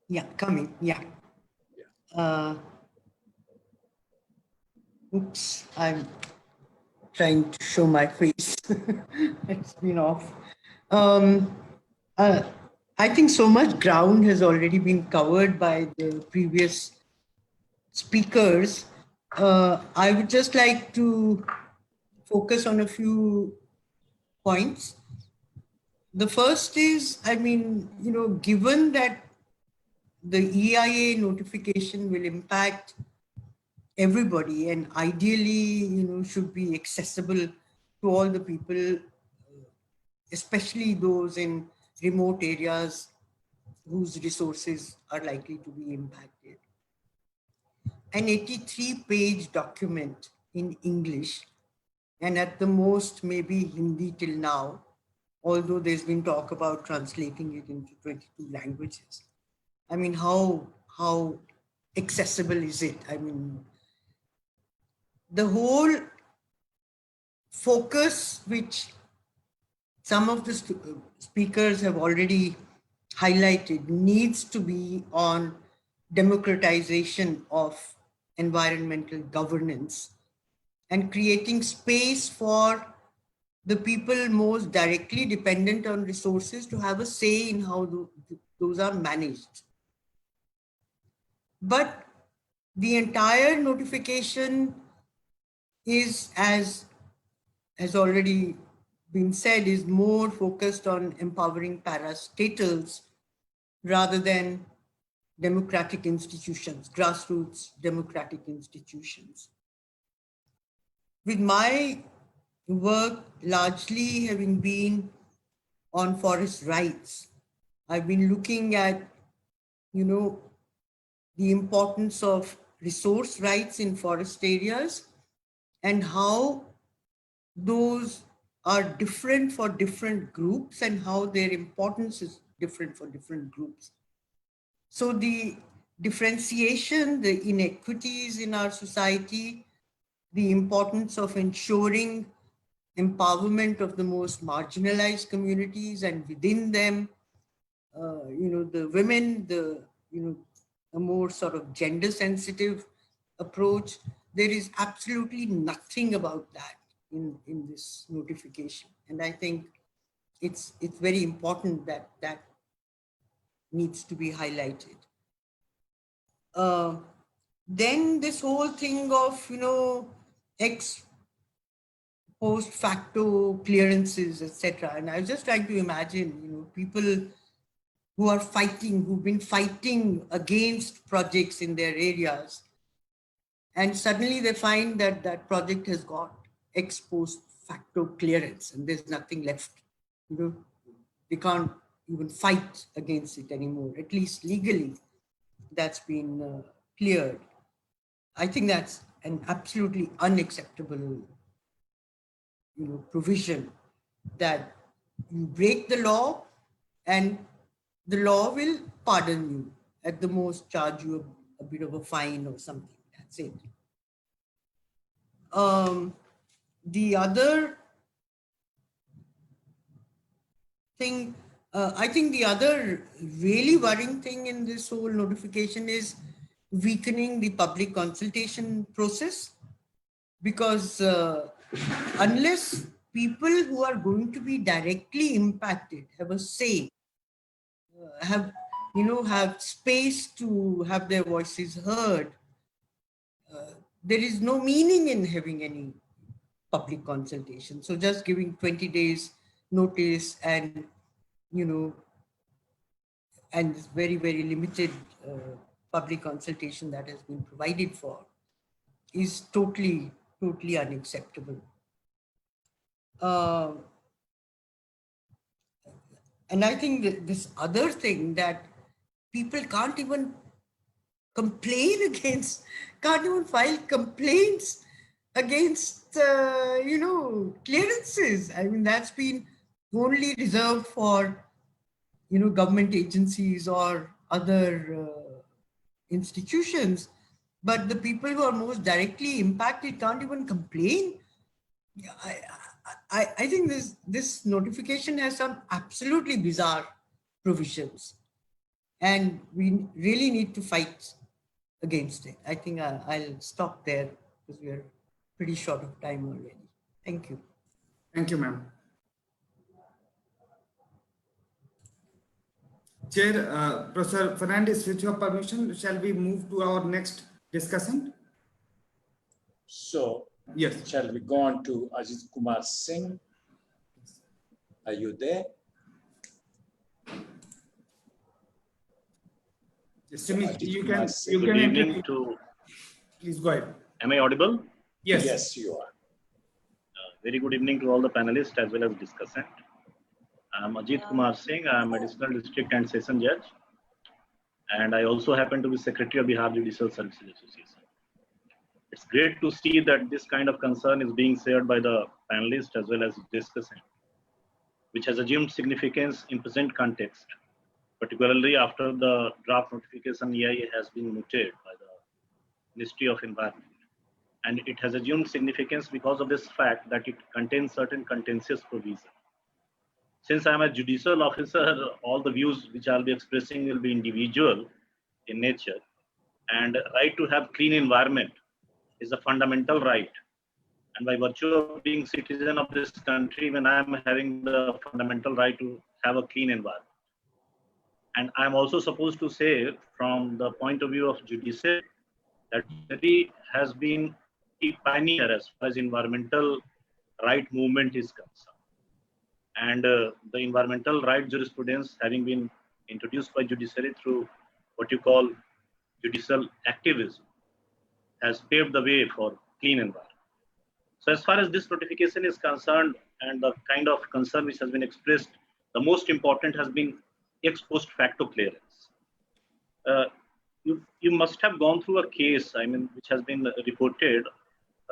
Speaker 9: Yeah, coming. Yeah. Oops, I'm trying to show my face. It's been off. I think so much ground has already been covered by the previous speakers. I would just like to focus on a few points. The first is, given that the EIA notification will impact everybody and ideally, should be accessible to all the people, especially those in remote areas whose resources are likely to be impacted. An 83-page document in English, and at the most maybe Hindi till now, although there's been talk about translating it into 22 languages. How accessible is it? The whole focus which some of the speakers have already highlighted needs to be on democratization of environmental governance and creating space for the people most directly dependent on resources to have a say in how those are managed. But the entire notification is, as has already been said is more focused on empowering parastatals rather than democratic institutions, grassroots democratic institutions. With my work largely having been on forest rights, I've been looking at, the importance of resource rights in forest areas and how those are different for different groups and how their importance is different for different groups. So the differentiation, the inequities in our society, the importance of ensuring empowerment of the most marginalized communities and within them, the women, a more sort of gender sensitive approach. There is absolutely nothing about that in this notification. And I think it's very important that that needs to be highlighted. Then this whole thing of, ex post facto clearances, etc. And I was just trying to imagine, people who are fighting, who've been fighting against projects in their areas, and suddenly they find that that project has got ex post facto clearance and there's nothing left. They can't even fight against it anymore, at least legally. That's been cleared. I think that's an absolutely unacceptable provision, that you break the law and the law will pardon you, at the most charge you a bit of a fine or something. That's it. The other thing, I think the other really worrying thing in this whole notification is weakening the public consultation process, because unless people who are going to be directly impacted have a say, have space to have their voices heard, there is no meaning in having any public consultation. So just giving 20 days notice and, and this very, very limited public consultation that has been provided for is totally unacceptable. And I think that this other thing, that people can't even complain against, can't even file complaints against, clearances. I mean, that's been only reserved for, government agencies or other institutions. But the people who are most directly impacted can't even complain. I think this notification has some absolutely bizarre provisions, and we really need to fight against it. I think I'll stop there because we are pretty short of time already. Thank you.
Speaker 3: Thank you, ma'am. Chair, Professor Fernandez, with your permission, shall we move to our next discussion?
Speaker 1: So,
Speaker 3: yes.
Speaker 1: Shall we go on to Ajit Kumar Singh? Are you there?
Speaker 3: So you can
Speaker 10: Good evening to.
Speaker 3: Please go ahead.
Speaker 10: Am I audible?
Speaker 3: Yes.
Speaker 1: Yes, you are.
Speaker 10: Very good evening to all the panelists as well as discussant. I'm Ajit Kumar Singh. I'm Additional District and Session Judge. And I also happen to be Secretary of Bihar Judicial Services Association. It's great to see that this kind of concern is being shared by the panelists as well as discussant, which has assumed significance in present context, particularly after the draft notification EIA has been mooted by the Ministry of Environment. And it has assumed significance because of this fact that it contains certain contentious provisions. Since I'm a judicial officer, all the views which I'll be expressing will be individual in nature, and right to have clean environment is a fundamental right. And by virtue of being citizen of this country, when I'm having the fundamental right to have a clean environment. And I'm also supposed to say, from the point of view of judiciary, that TERI has been a pioneer as far as environmental right movement is concerned. And the environmental right jurisprudence having been introduced by judiciary through what you call judicial activism has paved the way for clean environment. So as far as this notification is concerned and the kind of concern which has been expressed, the most important has been ex post facto clearance. You must have gone through a case, which has been reported,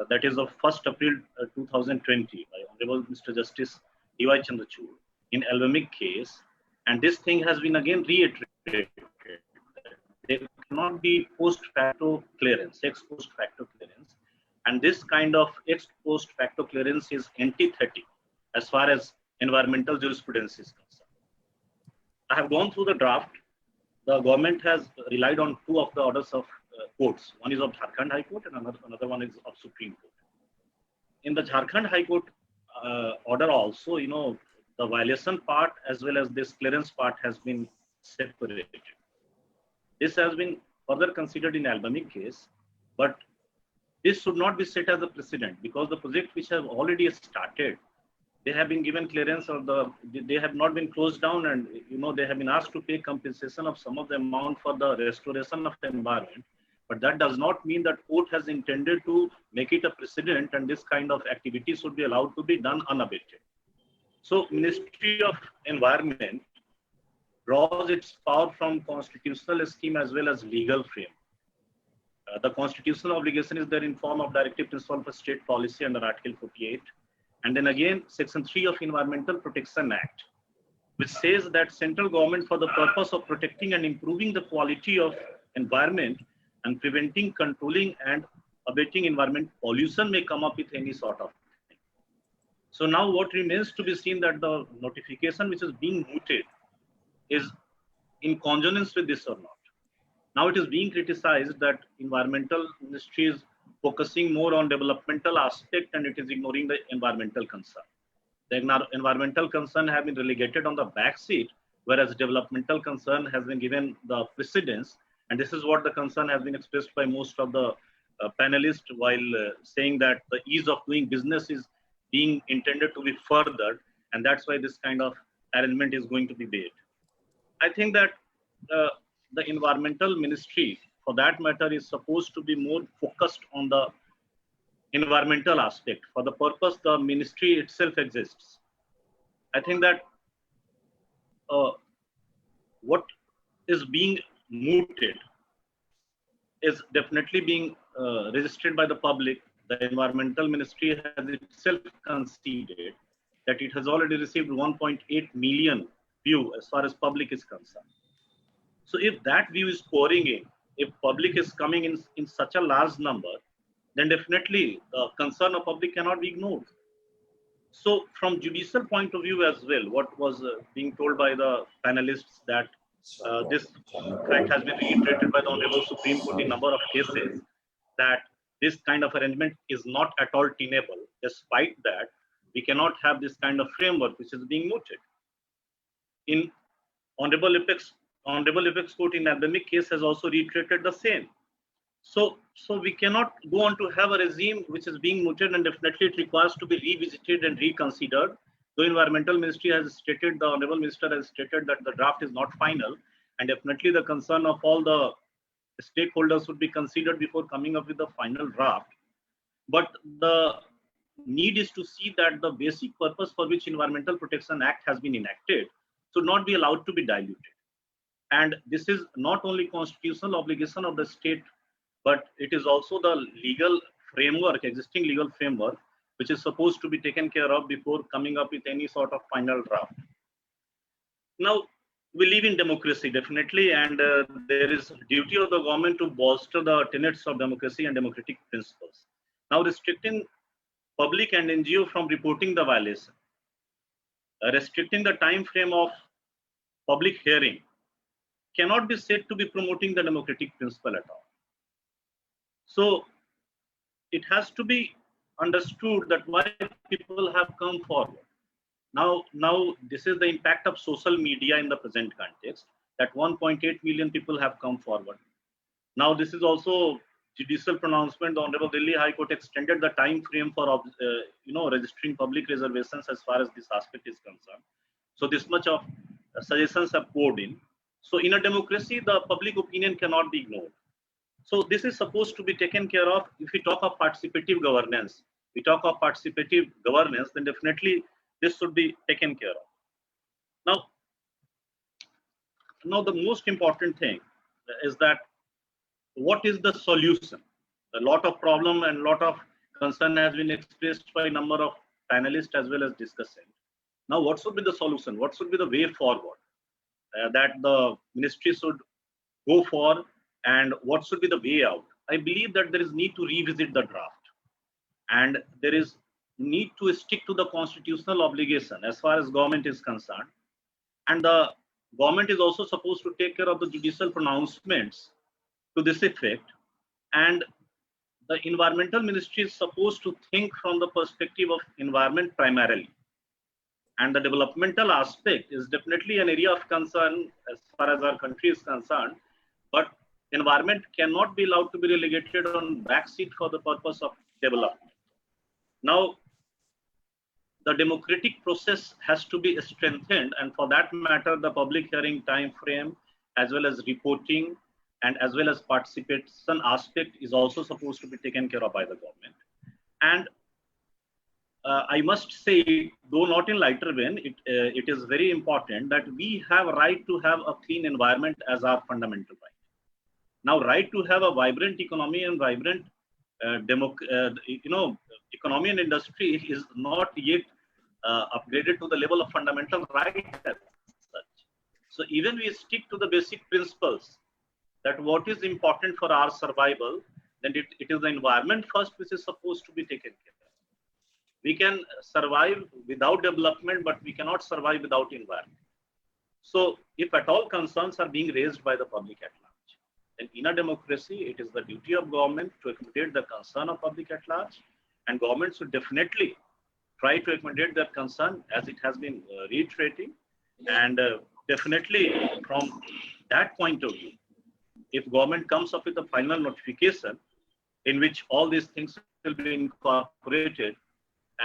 Speaker 10: that is of 1st April 2020 by Honorable Mr. Justice D.Y. Chandrachud in Albamic case, and this thing has been again reiterated. There cannot be post facto clearance, ex post facto clearance, and this kind of ex post facto clearance is antithetic as far as environmental jurisprudence is concerned. I have gone through the draft. The government has relied on 2 of the orders of courts. One is of Jharkhand High Court and another one is of Supreme Court. In the Jharkhand High Court order also, the violation part as well as this clearance part has been separated. This has been further considered in Albamic case, but this should not be set as a precedent because the project which have already started, they have been given clearance or they have not been closed down, and they have been asked to pay compensation of some of the amount for the restoration of the environment. But that does not mean that court has intended to make it a precedent and this kind of activity should be allowed to be done unabated. So Ministry of Environment draws its power from constitutional scheme as well as legal frame. The constitutional obligation is there in form of directive principle of state policy under Article 48. And then again, Section 3 of Environmental Protection Act, which says that central government for the purpose of protecting and improving the quality of environment and preventing, controlling and abating environment pollution may come up with any sort of thing. So now what remains to be seen that the notification which is being mooted is in consonance with this or not. Now it is being criticized that environmental ministry is focusing more on developmental aspect and it is ignoring the environmental concern. The environmental concern have been relegated on the back seat, whereas developmental concern has been given the precedence. And this is what the concern has been expressed by most of the panelists while saying that the ease of doing business is being intended to be furthered. And that's why this kind of arrangement is going to be made. I think that the environmental ministry, for that matter, is supposed to be more focused on the environmental aspect. For the purpose the ministry itself exists. I think that what is being mooted is definitely being registered by the public. The environmental ministry has itself conceded that it has already received 1.8 million view as far as public is concerned. So if that view is pouring in, if public is coming in such a large number, then definitely the concern of public cannot be ignored. So from judicial point of view as well, what was being told by the panelists that this fact has been reiterated by the Honorable Supreme Court in number of cases, that this kind of arrangement is not at all tenable. Despite that, we cannot have this kind of framework which is being mooted. In Honorable Apex Court in Albamic case has also reiterated the same. So we cannot go on to have a regime which is being mooted, and definitely it requires to be revisited and reconsidered. The Environmental Ministry has stated, the Honorable Minister has stated that the draft is not final, and definitely the concern of all the stakeholders would be considered before coming up with the final draft. But the need is to see that the basic purpose for which Environmental Protection Act has been enacted should not be allowed to be diluted. And this is not only constitutional obligation of the state, but it is also the legal framework, existing legal framework, which is supposed to be taken care of before coming up with any sort of final draft. Now, we live in democracy, definitely, and there is duty of the government to bolster the tenets of democracy and democratic principles. Now, restricting public and NGO from reporting the violation, restricting the time frame of public hearing cannot be said to be promoting the democratic principle at all. So it has to be understood that why people have come forward. Now this is the impact of social media in the present context, that 1.8 million people have come forward. Now this is also judicial pronouncement, the Honorable Delhi High Court extended the time frame for registering public reservations as far as this aspect is concerned. So this much of suggestions have poured in. So in a democracy, the public opinion cannot be ignored. So this is supposed to be taken care of. If we talk of participative governance, then definitely this should be taken care of. Now the most important thing is that what is the solution? A lot of problem and lot of concern has been expressed by a number of panelists as well as discussants. Now, what should be the solution? What should be the way forward that the ministry should go for, and what should be the way out? I believe that there is need to revisit the draft, and there is need to stick to the constitutional obligation as far as government is concerned. And the government is also supposed to take care of the judicial pronouncements to this effect. And the environmental ministry is supposed to think from the perspective of environment primarily. And the developmental aspect is definitely an area of concern as far as our country is concerned. But environment cannot be allowed to be relegated on backseat for the purpose of development. Now, the democratic process has to be strengthened, and for that matter, the public hearing time frame, as well as reporting, and as well as participation aspect is also supposed to be taken care of by the government. And I must say, though not in lighter vein, it is very important that we have a right to have a clean environment as our fundamental right. Now, right to have a vibrant economy and vibrant economy and industry is not yet upgraded to the level of fundamental right as such. So even we stick to the basic principles that what is important for our survival, then it is the environment first which is supposed to be taken care of. We can survive without development, but we cannot survive without environment. So if at all concerns are being raised by the public at large, then in a democracy, it is the duty of government to accommodate the concern of public at large, and government should definitely try to accommodate that concern as it has been reiterating. And definitely from that point of view, if government comes up with a final notification in which all these things will be incorporated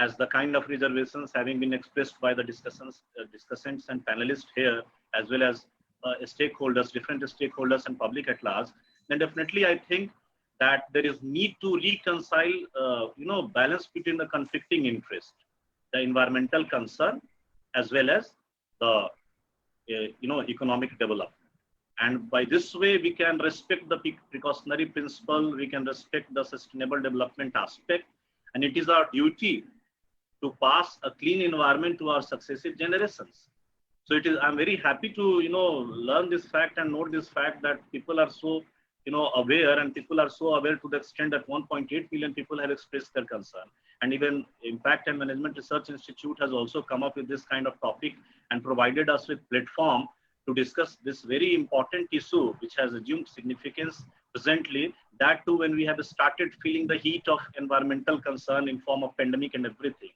Speaker 10: as the kind of reservations having been expressed by the discussants and panelists here, as well as stakeholders, different stakeholders and public at large, then definitely I think that there is need to reconcile, balance between the conflicting interest, the environmental concern, as well as the, economic development. And by this way, we can respect the precautionary principle, we can respect the sustainable development aspect, and it is our duty to pass a clean environment to our successive generations. So I'm very happy to, learn this fact and note this fact that people are so, aware, and people are so aware to the extent that 1.8 million people have expressed their concern. And even Impact and Management Research Institute has also come up with this kind of topic and provided us with platform to discuss this very important issue, which has assumed significance presently, that too when we have started feeling the heat of environmental concern in form of pandemic and everything.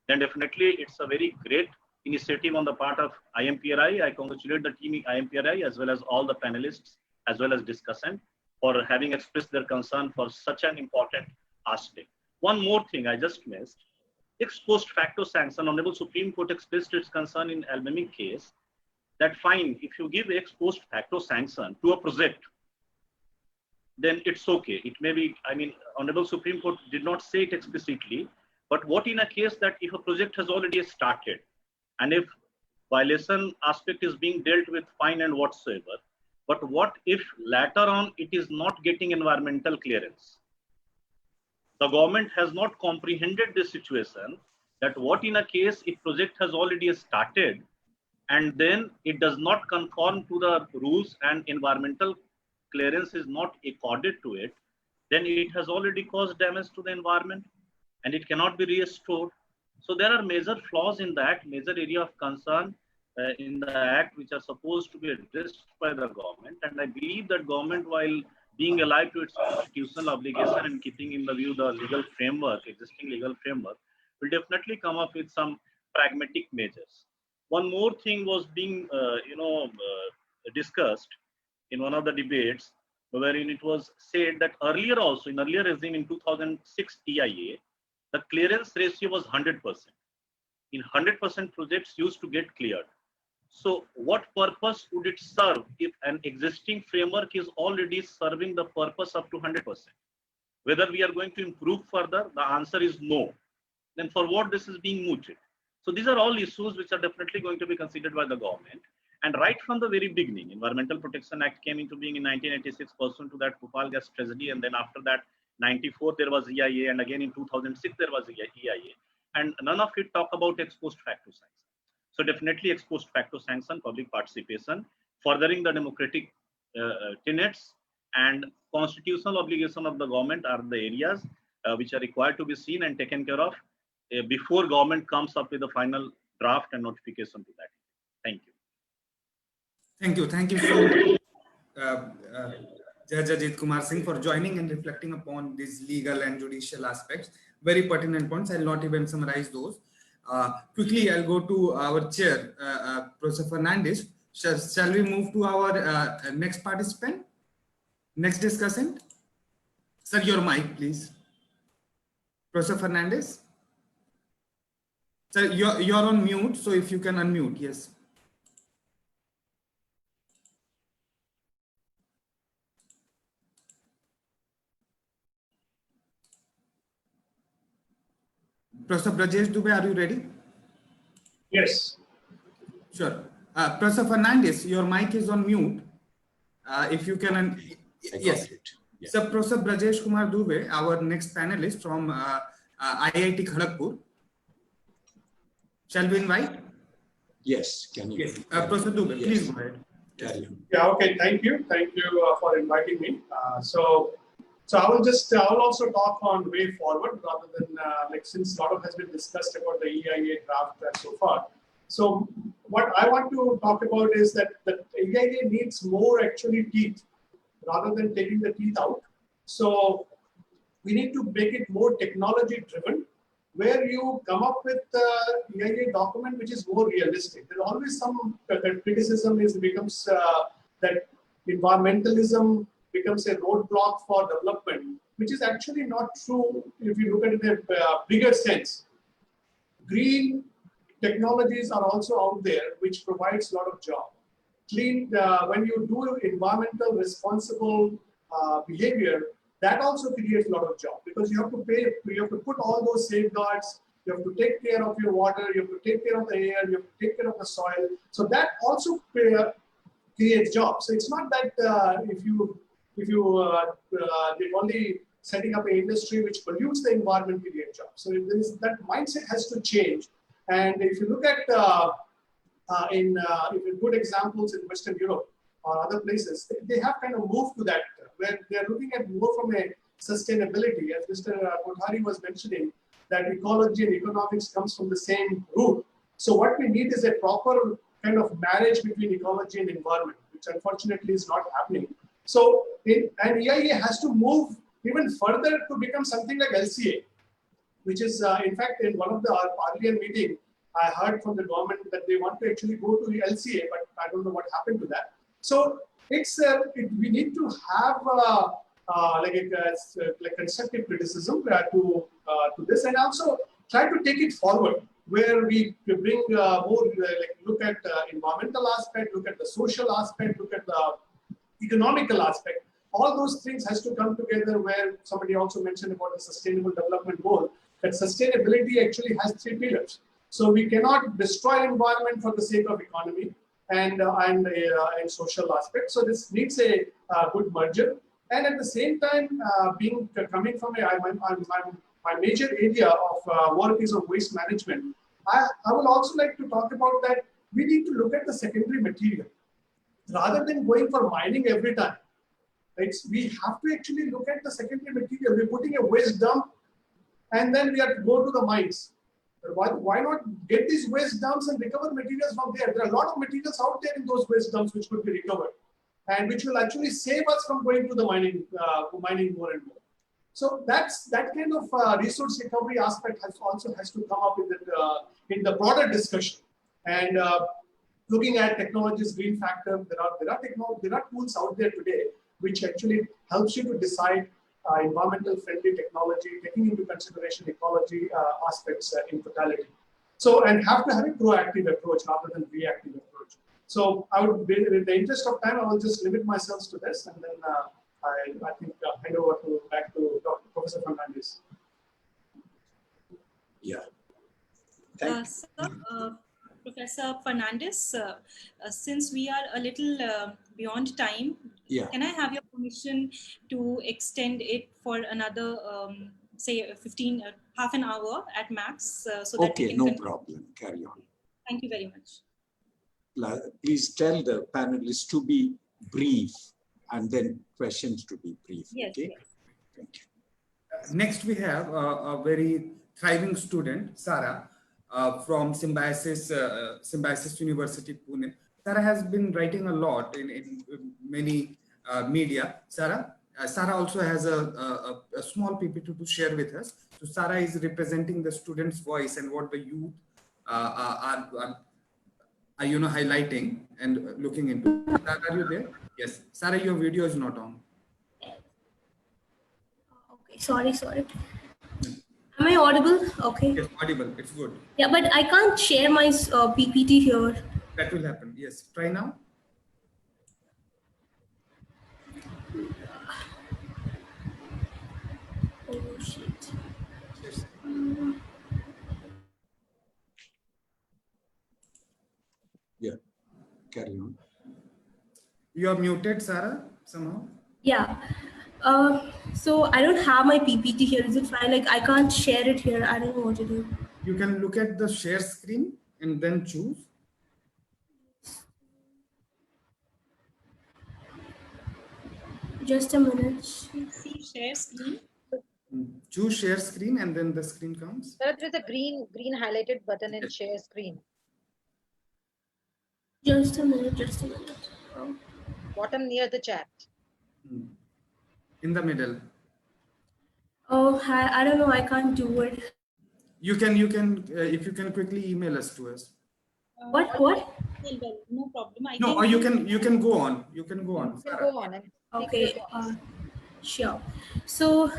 Speaker 10: Then definitely it's a very great initiative on the part of IMPRI. I congratulate the team IMPRI as well as all the panelists as well as discussants for having expressed their concern for such an important aspect. One more thing I just missed, ex post facto sanction. Honorable Supreme Court expressed its concern in Almemic case that fine, if you give ex post facto sanction to a project, then it's okay. It may be, Honorable Supreme Court did not say it explicitly, but what in a case that if a project has already started and if violation aspect is being dealt with fine and whatsoever, but what if later on it is not getting environmental clearance? The government has not comprehended this situation, that what in a case if project has already started and then it does not conform to the rules and environmental clearance is not accorded to it, then it has already caused damage to the environment and it cannot be restored. So there are major flaws in that, major area of concern in the act which are supposed to be addressed by the government. And I believe that government, while being alive to its constitutional obligation and keeping in the view the legal framework, existing legal framework, will definitely come up with some pragmatic measures. One more thing was being, discussed in one of the debates wherein it was said that earlier also, in earlier regime in 2006 TIA, the clearance ratio was 100%. In 100% projects used to get cleared. So what purpose would it serve if an existing framework is already serving the purpose up to 100%? Whether we are going to improve further, the answer is no. Then for what this is being mooted? So these are all issues which are definitely going to be considered by the government. And right from the very beginning, Environmental Protection Act came into being in 1986 pursuant to that Bhopal gas tragedy. And then after that, 94, there was EIA. And again in 2006, there was EIA. And none of it talk about ex post facto sanction. So definitely ex post facto sanction, public participation, furthering the democratic tenets and constitutional obligation of the government are the areas which are required to be seen and taken care of before government comes up with the final draft and notification to that. Thank you.
Speaker 3: Thank you. Thank you so much, Judge Ajit Kumar Singh, for joining and reflecting upon these legal and judicial aspects. Very pertinent points. I'll not even summarize those. Quickly, I'll go to our chair, Professor Fernandes. Shall we move to our next participant? Next discussant? Sir, your mic, please. Professor Fernandes? Sir, you're on mute, so if you can unmute, yes. Professor Brajesh Dubey, are you ready?
Speaker 11: Yes.
Speaker 3: Sure. Professor Fernandes, your mic is on mute. If you can, yes. Yeah. So Professor Brajesh Kumar Dubey, our next panelist from IIT Kharagpur. Shall we invite?
Speaker 1: Yes, can you?
Speaker 3: Yes. Professor Dubey, yes. Please go ahead.
Speaker 11: Yes. Yeah, okay, thank you. Thank you for inviting me. So I will also talk on way forward rather than like, since a lot of has been discussed about the EIA draft so far. So what I want to talk about is that the EIA needs more actually teeth rather than taking the teeth out. So we need to make it more technology driven, where you come up with the EIA document which is more realistic. There's always some criticism becomes that environmentalism becomes a roadblock for development, which is actually not true if you look at it in a bigger sense. Green technologies are also out there, which provides a lot of jobs. Clean, when you do environmental responsible behavior, that also creates a lot of jobs because you have to put all those safeguards, you have to take care of your water, you have to take care of the air, you have to take care of the soil. So that also creates jobs. So it's not that if you're only setting up an industry which pollutes the environment, create jobs. So that mindset has to change. And if you look at good examples in Western Europe or other places, they have kind of moved to that, where they are looking at more from a sustainability, as Mr. Guwahati was mentioning, that ecology and economics comes from the same root. So what we need is a proper kind of marriage between ecology and environment, which unfortunately is not happening. So, and EIA has to move even further to become something like LCA, which is, in fact, in one of our Parliament meeting, I heard from the government that they want to actually go to the LCA, but I don't know what happened to that. So it's we need to have like constructive criticism to this, and also try to take it forward, where we bring more look at environmental aspect, look at the social aspect, look at the economical aspect. All those things has to come together, where somebody also mentioned about the sustainable development goal, that sustainability actually has 3 pillars. So we cannot destroy environment for the sake of economy and social aspect. So this needs a good merger. And at the same time, coming from my major area of work is on waste management. I would also like to talk about that we need to look at the secondary material rather than going for mining every time. Right? We have to actually look at the secondary material. We're putting a waste dump, and then we have to go to the mines. Why not get these waste dumps and recover materials from there? There are a lot of materials out there in those waste dumps which could be recovered, and which will actually save us from going to the mining more and more. So that kind of resource recovery aspect has to come up in the broader discussion. And looking at technologies, green factor, there are tools out there today which actually helps you to decide environmental friendly technology, taking into consideration ecology aspects in totality. So, and have to have a proactive approach rather than reactive approach. So I would, in the interest of time, I will just limit myself to this, and then I think hand over back to Professor Fernandez.
Speaker 1: Yeah.
Speaker 2: Professor Fernandez, since we are a little beyond time, can I have your permission to extend it for another, say, half an hour at max? So that we can
Speaker 1: no problem. Carry on.
Speaker 2: Thank you very much.
Speaker 1: Please tell the panelists to be brief and then questions to be brief.
Speaker 2: Yes,
Speaker 1: okay?
Speaker 2: Yes.
Speaker 1: Thank you.
Speaker 3: Next, we have a very thriving student, Sarah, from Symbiosis University, Pune. Sarah has been writing a lot in many media. Sarah also has a small PPT to share with us. So Sarah is representing the students' voice and what the youth are highlighting and looking into. Sarah, are you there? Yes. Sarah, your video is not on.
Speaker 12: Okay, sorry. Am I audible? Okay.
Speaker 3: Yes, audible. It's good.
Speaker 12: Yeah, but I can't share my PPT here.
Speaker 3: That will happen. Yes. Try now.
Speaker 12: Oh, shit.
Speaker 3: Yes.
Speaker 1: Yeah. Carry on.
Speaker 3: You are muted, Sarah, somehow.
Speaker 12: Yeah. So I don't have my PPT here. Is it fine? Like I can't share it here. I don't know what to do.
Speaker 3: You can look at the share screen and then choose.
Speaker 12: Just a minute.
Speaker 2: See share screen.
Speaker 3: Choose share screen and then the screen comes.
Speaker 5: There is a green highlighted button in share screen.
Speaker 12: Just a minute.
Speaker 5: Bottom near the chat.
Speaker 3: In the middle.
Speaker 12: Oh, I don't know. I can't do it.
Speaker 3: You can if you can quickly email us to us.
Speaker 12: What?
Speaker 2: No problem.
Speaker 3: No, or you can go on. You can go on.
Speaker 5: Go on.
Speaker 12: Okay. Sure. So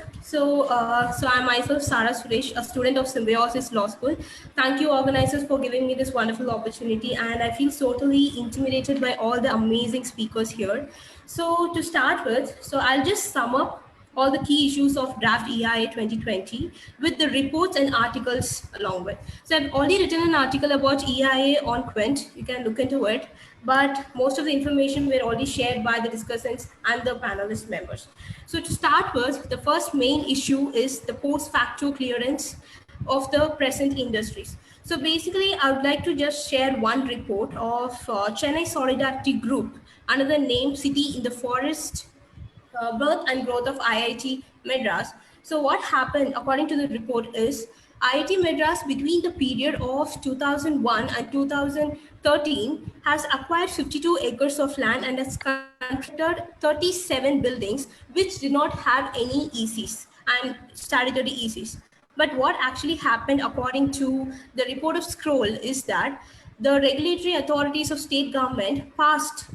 Speaker 12: I'm myself Sarah Suresh, a student of Symbiosis Law School. Thank you, organizers, for giving me this wonderful opportunity. And I feel totally intimidated by all the amazing speakers here. So to start with, I'll just sum up all the key issues of Draft EIA 2020 with the reports and articles along with. So I've already written an article about EIA on Quint. You can look into it. But most of the information were already shared by the discussants and the panelist members. So to start with, the first main issue is the post-facto clearance of the present industries. So basically, I would like to just share one report of Chennai Solidarity Group under the name City in the Forest, Birth and Growth of IIT Madras. So what happened according to the report is IIT Madras between the period of 2001 and 2013 has acquired 52 acres of land and has constructed 37 buildings which did not have any ECs and statutory ECs. But what actually happened according to the report of Scroll is that the regulatory authorities of state government passed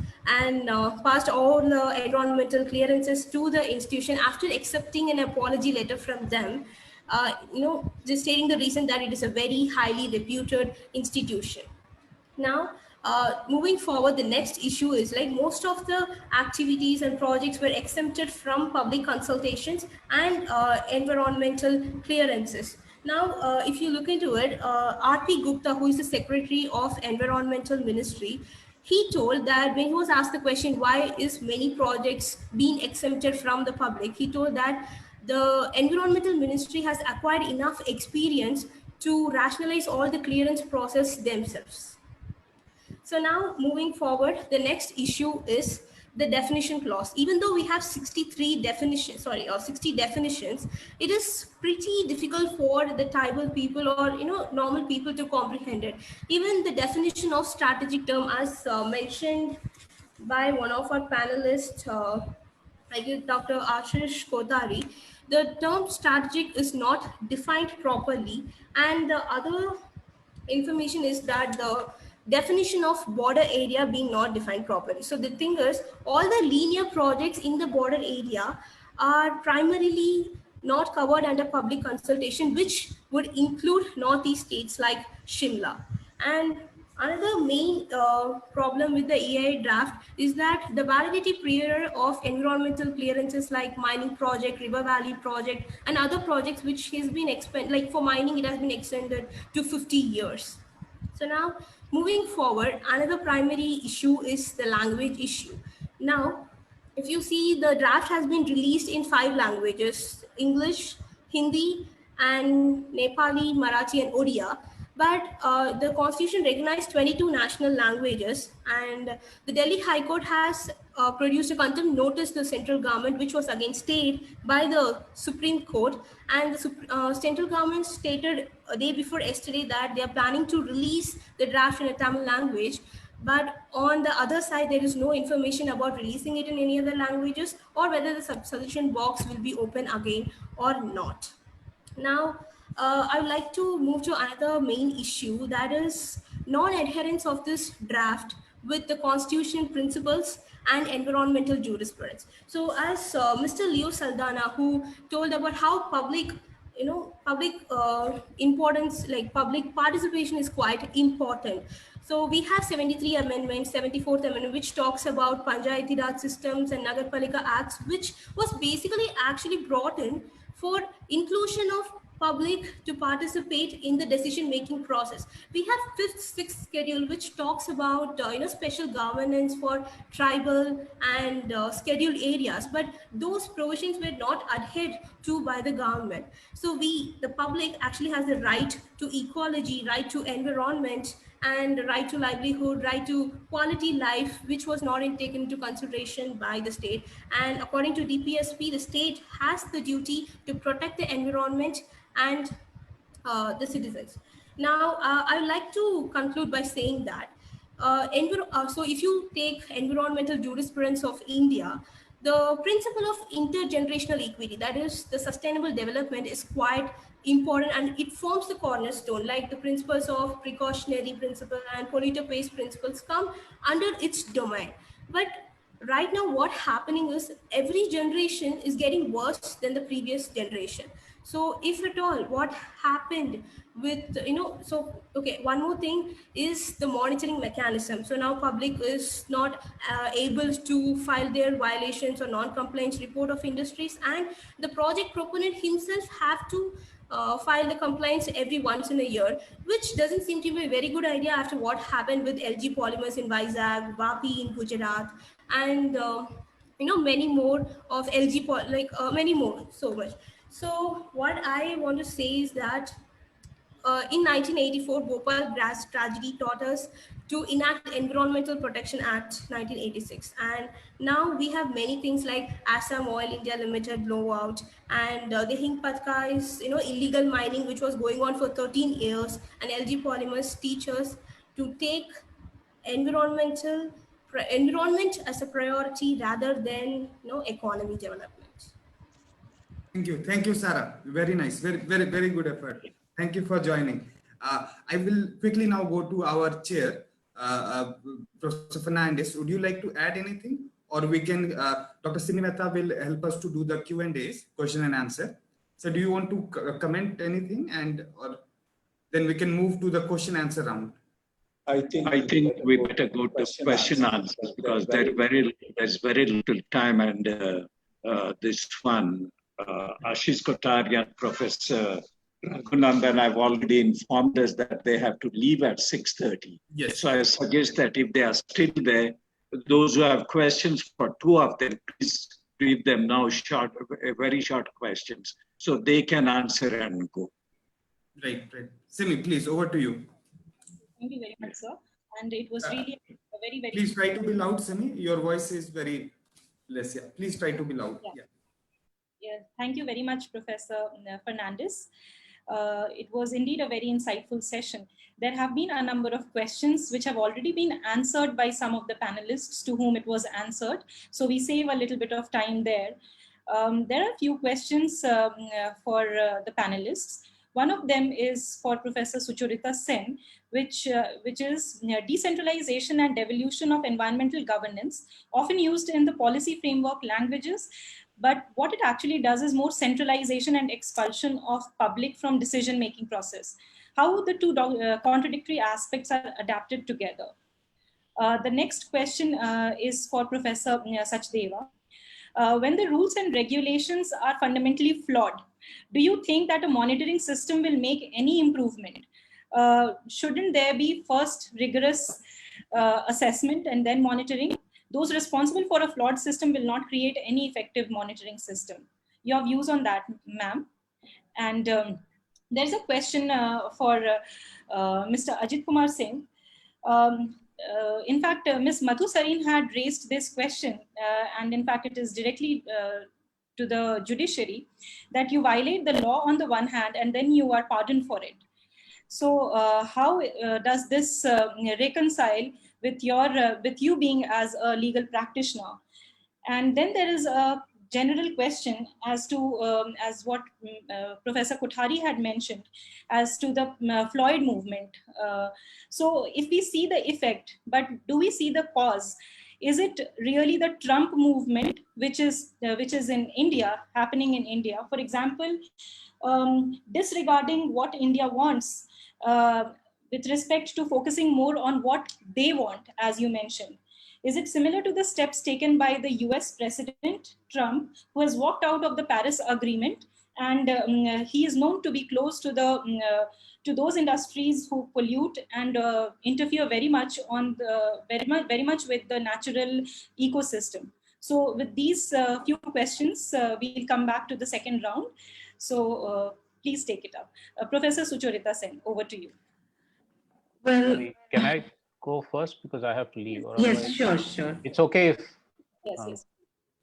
Speaker 12: all the environmental clearances to the institution after accepting an apology letter from them, just stating the reason that it is a very highly reputed institution. Now, moving forward, the next issue is like most of the activities and projects were exempted from public consultations and environmental clearances. Now, if you look into it, R.P. Gupta, who is the Secretary of Environmental Ministry, he told that when he was asked the question, why is many projects being exempted from the public? He told that the Environmental Ministry has acquired enough experience to rationalize all the clearance process themselves. So now moving forward, the next issue is the definition clause. Even though we have 60 definitions, it is pretty difficult for the tribal people or normal people to comprehend it. Even the definition of strategic term, as mentioned by one of our panelists, Dr. Ashish Kothari, the term strategic is not defined properly, and the other information is that definition of border area being not defined properly. So the thing is, all the linear projects in the border area are primarily not covered under public consultation, which would include northeast states like Shimla. And another main problem with the EIA draft is that the validity period of environmental clearances like mining project, River Valley project, and other projects which has been expanded, like for mining, it has been extended to 50 years. So now, moving forward, another primary issue is the language issue. Now, if you see, the draft has been released in 5 languages: English, Hindi, and Nepali, Marathi, and Odia. But the constitution recognized 22 national languages, and the Delhi High Court has produced a contempt notice to the central government, which was again stayed by the Supreme Court. And the central government stated a day before yesterday that they are planning to release the draft in a Tamil language. But on the other side, there is no information about releasing it in any other languages, or whether the suggestion box will be open again or not. Now, I would like to move to another main issue, that is non-adherence of this draft with the constitution principles and environmental jurisprudence. So as Mr. Leo Saldanha, who told about how public importance, like public participation is quite important. So we have 73 amendments, 74th amendment, which talks about Panchayati Raj systems and Nagarpalika acts, which was basically actually brought in for inclusion of public to participate in the decision-making process. We have 5th, 6th schedule, which talks about special governance for tribal and scheduled areas, but those provisions were not adhered to by the government. So the public actually has the right to ecology, right to environment, and right to livelihood, right to quality life, which was not taken into consideration by the state. And according to DPSP, the state has the duty to protect the environment and the citizens. Now, I would like to conclude by saying that, so if you take environmental jurisprudence of India, the principle of intergenerational equity, that is the sustainable development, is quite important, and it forms the cornerstone. Like the principles of precautionary principle and polluter pays principles come under its domain. But right now what happening is every generation is getting worse than the previous generation. So if at all, what happened with, okay, one more thing is the monitoring mechanism. So now public is not able to file their violations or non-compliance report of industries, and the project proponent himself have to file the complaints every once in a year, which doesn't seem to be a very good idea after what happened with LG Polymers in Vizag, Vapi in Gujarat, and many more of LG, many more, so much. So what I want to say is that in 1984, Bhopal gas tragedy taught us to enact Environmental Protection Act 1986. And now we have many things like Assam Oil India Limited blowout, and the Hingpatka is illegal mining, which was going on for 13 years, and LG Polymers teach us to take environment as a priority rather than economy development.
Speaker 3: Thank you, Sarah. Very nice, very good effort. Thank you for joining. I will quickly now go to our chair, Professor Fernandez. Would you like to add anything, or we can? Dr. Sinimeta will help us to do the Q&As, question and answer. So, do you want to comment anything, or then we can move to the question answer round?
Speaker 1: I think we better go to question answers because there's very little time, and this one. Ashish Kothari and Professor Raghunandan have already informed us that they have to leave at 6:30.
Speaker 3: Yes.
Speaker 1: So I suggest that if they are still there, those who have questions for 2 of them, please leave them now very short questions so they can answer and go.
Speaker 3: Right. Simi, please, over to you.
Speaker 2: Thank you very much, sir. And it was really a very, very...
Speaker 3: Please try to be loud, Simi. Your voice is very less. Yeah. Please try to be loud. Yeah.
Speaker 2: Yeah, thank you very much, Professor Fernandes. It was indeed a very insightful session. There have been a number of questions which have already been answered by some of the panelists to whom it was answered. So we save a little bit of time there. There are a few questions for the panelists. One of them is for Professor Sucharita Sen, which is decentralization and devolution of environmental governance, often used in the policy framework languages. But what it actually does is more centralization and expulsion of public from decision-making process. How the two contradictory aspects are adapted together. The next question is for Professor Sachdeva. When the rules and regulations are fundamentally flawed, do you think that a monitoring system will make any improvement? Shouldn't there be first rigorous assessment and then monitoring? Those responsible for a flawed system will not create any effective monitoring system. Your views on that, ma'am? And there's a question for Mr. Ajit Kumar Singh. In fact, Ms. Madhu Sareen had raised this question, and in fact, it is directly to the judiciary, that you violate the law on the one hand, and then you are pardoned for it. So how does this reconcile with you being as a legal practitioner? And then there is a general question as to as what Professor Kothari had mentioned as to the Floyd movement. So if we see the effect, but do we see the cause? Is it really the Trump movement, which is in India, happening in India? For example, disregarding what India wants with respect to focusing more on what they want, as you mentioned. Is it similar to the steps taken by the US President Trump, who has walked out of the Paris Agreement, and he is known to be close to to those industries who pollute and interfere very much on very much with the natural ecosystem? So with these few questions, we'll come back to the second round. So please take it up. Professor Sucharita Sen, over to you.
Speaker 7: Well, can I go first because I have to leave? Or
Speaker 8: yes, sure. It's
Speaker 7: okay if...
Speaker 2: Yes.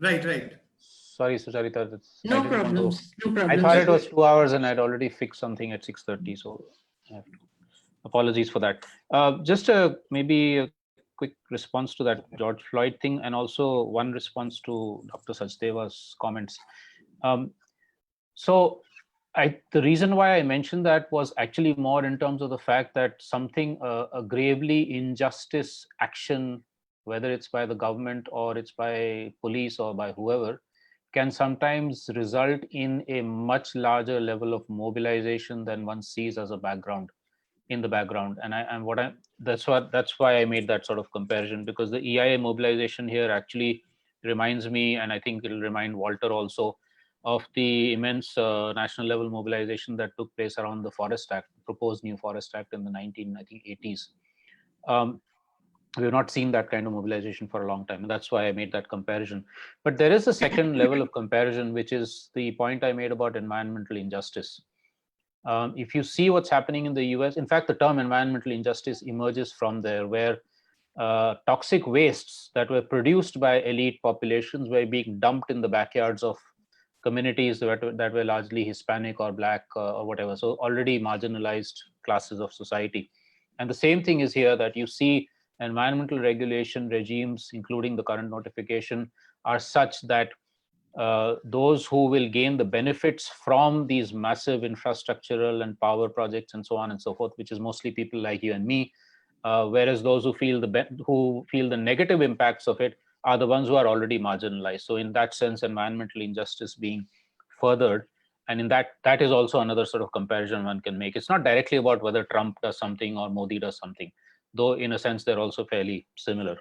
Speaker 3: Right.
Speaker 7: Sorry, Sucharita.
Speaker 8: No problem.
Speaker 7: I thought it was 2 hours and I'd already fixed something at 6:30, so I have to, apologies for that. Just maybe a quick response to that George Floyd thing, and also one response to Dr. Sachdeva's comments. The reason why I mentioned that was actually more in terms of the fact that something, a gravely injustice action, whether it's by the government or it's by police or by whoever, can sometimes result in a much larger level of mobilization than one sees as a background, in the background. And that's why I made that sort of comparison, because the EIA mobilization here actually reminds me, and I think it'll remind Walter also, of the immense national level mobilization that took place around the Forest Act, proposed new Forest Act in the 1980s. We have not seen that kind of mobilization for a long time, and that's why I made that comparison. But there is a second level of comparison, which is the point I made about environmental injustice. If you see what's happening in the US, in fact, the term environmental injustice emerges from there, where toxic wastes that were produced by elite populations were being dumped in the backyards of communities that were largely Hispanic or Black or whatever, so already marginalized classes of society. And the same thing is here, that you see environmental regulation regimes, including the current notification, are such that those who will gain the benefits from these massive infrastructural and power projects and so on and so forth, which is mostly people like you and me, whereas those who feel the negative impacts of it are the ones who are already marginalized. So in that sense, environmental injustice being furthered, and in that is also another sort of comparison one can make. It's not directly about whether Trump does something or Modi does something, though in a sense they're also fairly similar.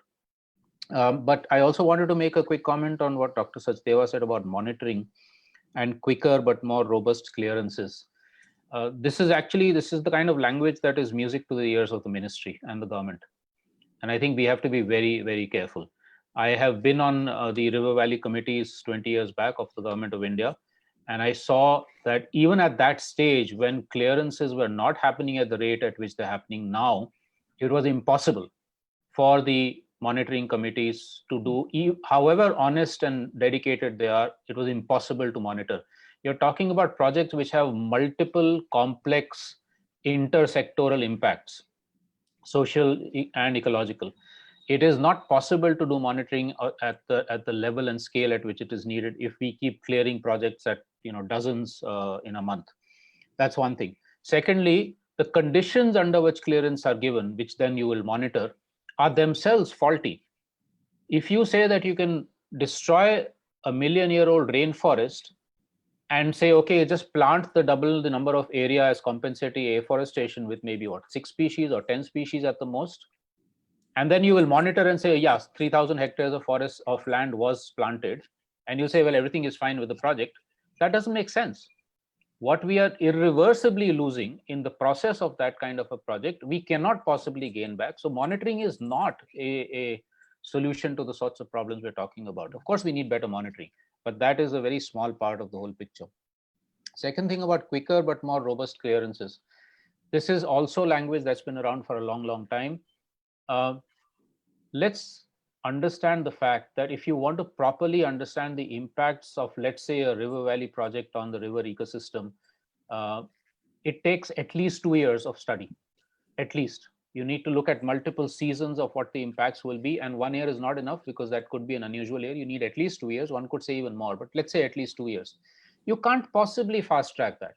Speaker 7: But I also wanted to make a quick comment on what Dr. Sachdeva said about monitoring and quicker but more robust clearances. This is the kind of language that is music to the ears of the ministry and the government. And I think we have to be very, very careful. I have been on the River Valley committees 20 years back of the Government of India, and I saw that even at that stage, when clearances were not happening at the rate at which they're happening now, it was impossible for the monitoring committees to do, however honest and dedicated they are, it was impossible to monitor. You're talking about projects which have multiple complex intersectoral impacts, social and ecological. It is not possible to do monitoring at the level and scale at which it is needed if we keep clearing projects at dozens in a month. That's one thing. Secondly, the conditions under which clearance are given, which then you will monitor, are themselves faulty. If you say that you can destroy a million-year-old rainforest and say, okay, just plant double the number of area as compensatory afforestation with maybe what, 6 species or 10 species at the most, and then you will monitor and say, yes, 3,000 hectares of forest of land was planted, and you say, well, everything is fine with the project. That doesn't make sense. What we are irreversibly losing in the process of that kind of a project, we cannot possibly gain back. So monitoring is not a solution to the sorts of problems we're talking about. Of course, we need better monitoring, but that is a very small part of the whole picture. Second thing about quicker but more robust clearances. This is also language that's been around for a long, long time. Let's understand the fact that if you want to properly understand the impacts of, let's say, a river valley project on the river ecosystem, it takes at least 2 years of study. At least. You need to look at multiple seasons of what the impacts will be, and 1 year is not enough because that could be an unusual year. You need at least 2 years. One could say even more, but let's say at least 2 years. You can't possibly fast track that.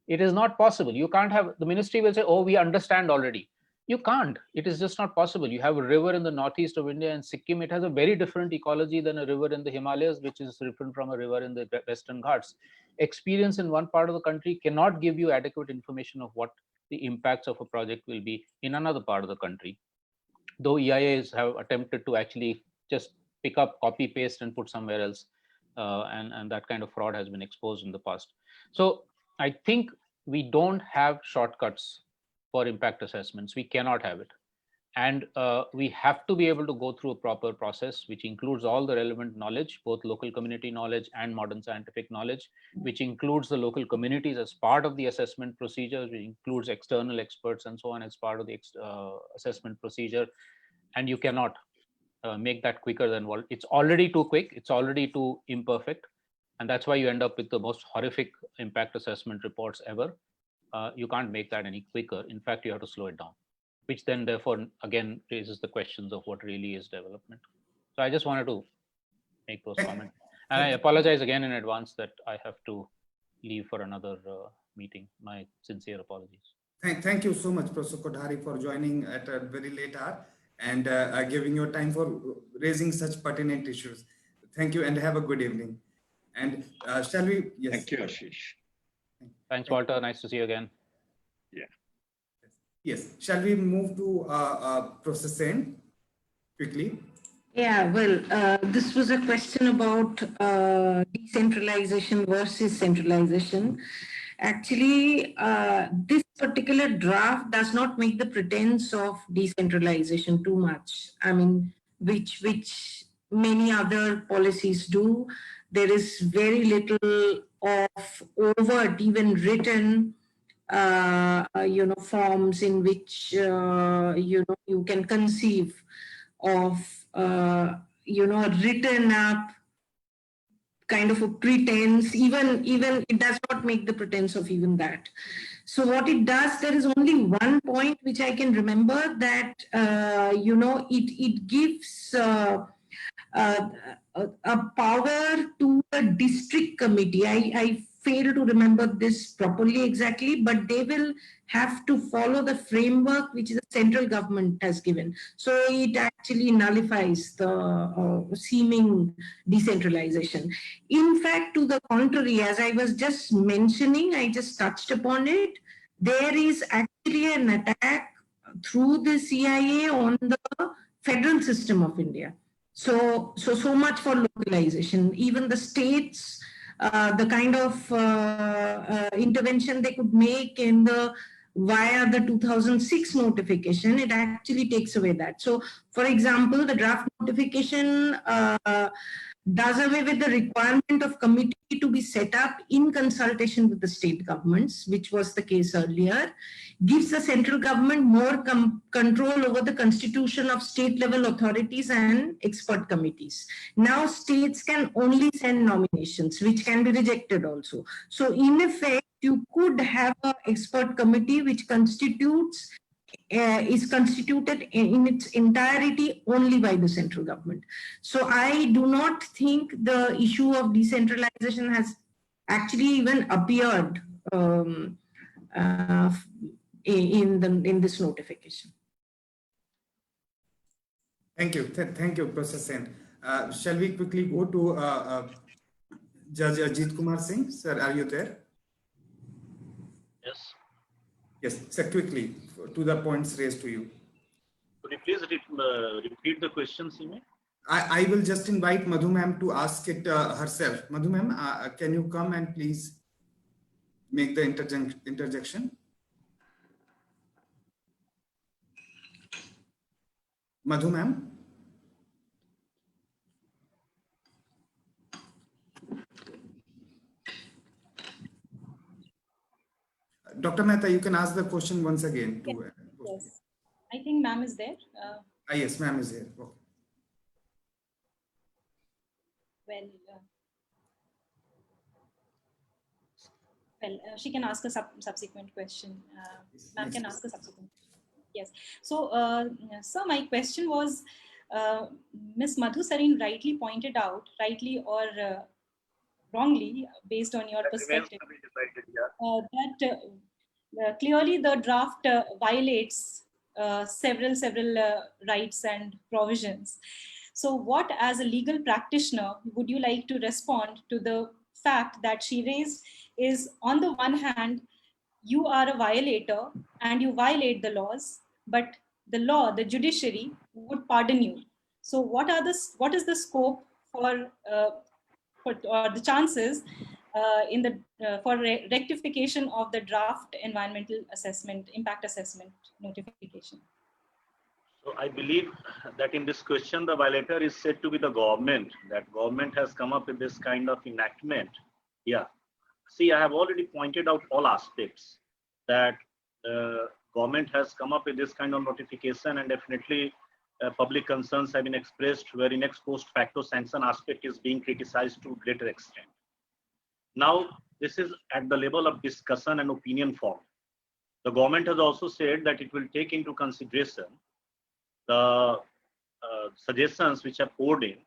Speaker 7: It is not possible. You can't have, the ministry will say, oh, we understand already. You can't. It is just not possible. You have a river in the northeast of India and Sikkim. It has a very different ecology than a river in the Himalayas, which is different from a river in the Western Ghats. Experience in one part of the country cannot give you adequate information of what the impacts of a project will be in another part of the country. Though EIAs have attempted to actually just pick up, copy, paste, and put somewhere else. And that kind of fraud has been exposed in the past. So I think we don't have shortcuts for impact assessments. We cannot have it. And we have to be able to go through a proper process, which includes all the relevant knowledge, both local community knowledge and modern scientific knowledge, which includes the local communities as part of the assessment procedure, which includes external experts and so on as part of the assessment procedure. And you cannot make that quicker than what it's already too quick. It's already too imperfect. And that's why you end up with the most horrific impact assessment reports ever. You can't make that any quicker. In fact, you have to slow it down, which then therefore again raises the questions of what really is development. So I just wanted to make those comments. And I apologize again in advance that I have to leave for another meeting. My sincere apologies.
Speaker 3: Thank you so much, Professor Kothari, for joining at a very late hour and giving your time for raising such pertinent issues. Thank you and have a good evening. And shall we? Yes.
Speaker 1: Thank you, Ashish.
Speaker 7: Thanks, Walter. Nice to see you again.
Speaker 1: Yeah.
Speaker 3: Yes. Shall we move to Professor Sen quickly?
Speaker 8: Yeah, well, this was a question about decentralization versus centralization. Actually, this particular draft does not make the pretense of decentralization too much. I mean, which many other policies do. There is very little of overt, even written, forms in which you can conceive of a written up kind of a pretense. Even it does not make the pretense of even that. So what it does, there is only one point which I can remember, that it gives a power to a district committee. I fail to remember this properly exactly, but they will have to follow the framework which the central government has given. So it actually nullifies the seeming decentralization. In fact, to the contrary, as I was just mentioning, I just touched upon it, there is actually an attack through the CIA on the federal system of India. So much for localization. Even the states, the kind of intervention they could make in via the 2006 notification, it actually takes away that. So, for example, the draft notification does away with the requirement of committee to be set up in consultation with the state governments, which was the case earlier, gives the central government more control over the constitution of state-level authorities and expert committees. Now states can only send nominations, which can be rejected also. So in effect, you could have an expert committee which is constituted in its entirety only by the central government. So I do not think the issue of decentralization has actually even appeared in this notification.
Speaker 3: Thank you. Thank you, Professor Sen. Shall we quickly go to Judge Ajit Kumar Singh? Sir, are you there?
Speaker 10: Yes.
Speaker 3: Yes, sir, quickly to the points raised to you.
Speaker 10: Could you please repeat the question, Sime?
Speaker 3: I will just invite Madhu ma'am to ask it herself. Madhu ma'am, can you come and please make the interjection? Madhu ma'am. Dr. Mehta, you can ask the question once again.
Speaker 2: Yes. I think ma'am is there.
Speaker 3: Yes, ma'am is here. Okay.
Speaker 2: She can ask a subsequent question. Ma'am can ask a subsequent. Yes. So, sir, my question was, Ms. Madhu Sareen rightly pointed out, rightly or wrongly, based on your perspective, that clearly the draft violates several rights and provisions. So what, as a legal practitioner, would you like to respond to the fact that she raised is, on the one hand, you are a violator and you violate the laws, but the law, the judiciary, would pardon you. So what is the scope for the chances for rectification of the draft environmental assessment, impact assessment notification?
Speaker 10: So I believe that in this question, the violator is said to be the government. That government has come up with this kind of enactment. Yeah. See, I have already pointed out all aspects that government has come up with this kind of notification, and definitely public concerns have been expressed wherein ex post facto sanction aspect is being criticized to greater extent. Now, this is at the level of discussion and opinion form. The government has also said that it will take into consideration the suggestions which are poured in,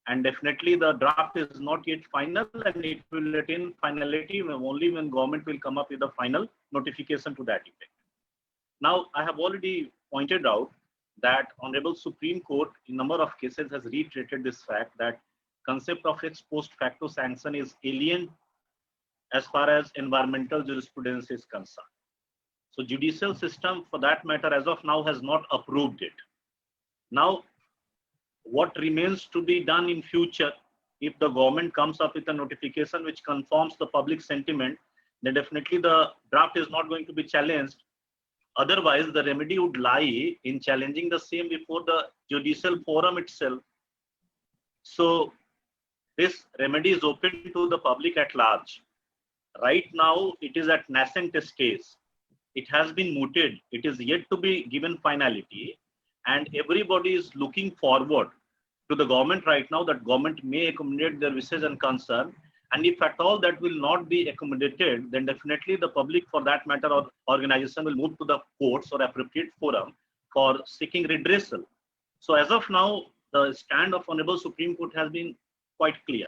Speaker 10: and definitely the draft is not yet final, and it will attain finality only when government will come up with a final notification to that effect. Now, I have already pointed out that Honorable Supreme Court in number of cases has reiterated this fact that concept of ex post facto sanction is alien as far as environmental jurisprudence is concerned. So judicial system, for that matter, as of now has not approved it. Now, what remains to be done in future, if the government comes up with a notification which conforms the public sentiment, then definitely the draft is not going to be challenged. Otherwise, the remedy would lie in challenging the same before the judicial forum itself. So this remedy is open to the public at large. Right now, it is at nascent stage. It has been mooted. It is yet to be given finality. And everybody is looking forward to the government right now that government may accommodate their wishes and concern. And if at all that will not be accommodated, then definitely the public, for that matter, or organization will move to the courts or appropriate forum for seeking redressal. So as of now, the stand of Honorable Supreme Court has been quite clear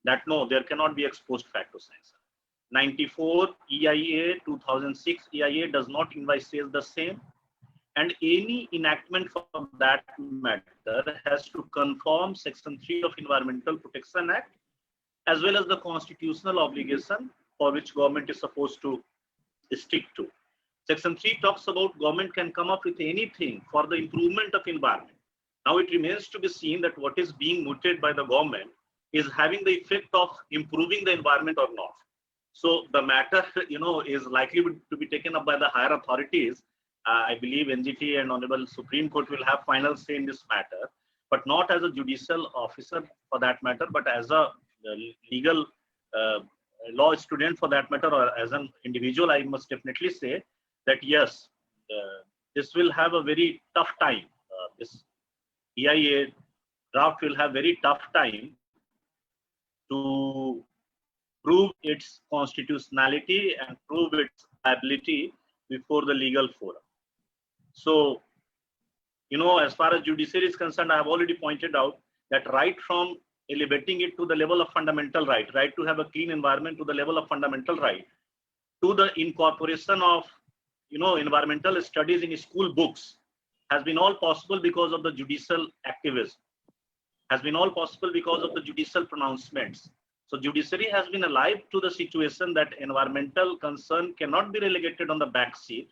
Speaker 10: that no, there cannot be ex post facto sanction. 94 EIA, 2006 EIA does not envisage the same. And any enactment for that matter has to conform Section 3 of Environmental Protection Act, as well as the constitutional obligation for which government is supposed to stick to. Section 3 talks about government can come up with anything for the improvement of environment. Now it remains to be seen that what is being mooted by the government is having the effect of improving the environment or not. So the matter, is likely to be taken up by the higher authorities. I believe NGT and Honorable Supreme Court will have final say in this matter, but not as a judicial officer for that matter, but as a legal law student for that matter, or as an individual, I must definitely say that yes, this will have a very tough time. This EIA draft will have very tough time to prove its constitutionality and prove its ability before the legal forum. So, as far as judiciary is concerned, I have already pointed out that right from elevating it to the level of fundamental right to have a clean environment to the level of fundamental right, to the incorporation of, environmental studies in school books has been all possible because of the judicial activism, has been all possible because of the judicial pronouncements. So judiciary has been alive to the situation that environmental concern cannot be relegated on the back seat.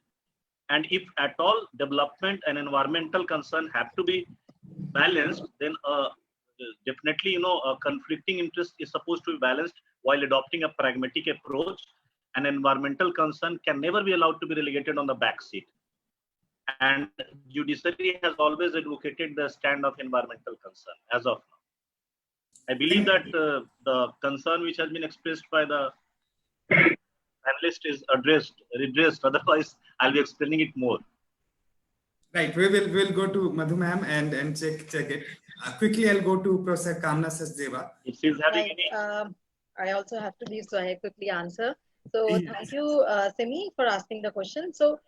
Speaker 10: And if at all development and environmental concern have to be balanced, then definitely, a conflicting interest is supposed to be balanced while adopting a pragmatic approach. And environmental concern can never be allowed to be relegated on the back seat. And judiciary has always advocated the stand of environmental concern as of now. I believe that the concern which has been expressed by the panelist is redressed. Otherwise, I'll be explaining it more.
Speaker 3: Right. We'll go to Madhu ma'am and check it. Quickly, I'll go to Professor Kamna Sachdeva.
Speaker 10: If she's having
Speaker 5: Right.
Speaker 10: any.
Speaker 5: I also have to leave, so I quickly answer. So thank you, Semi, for asking the question. So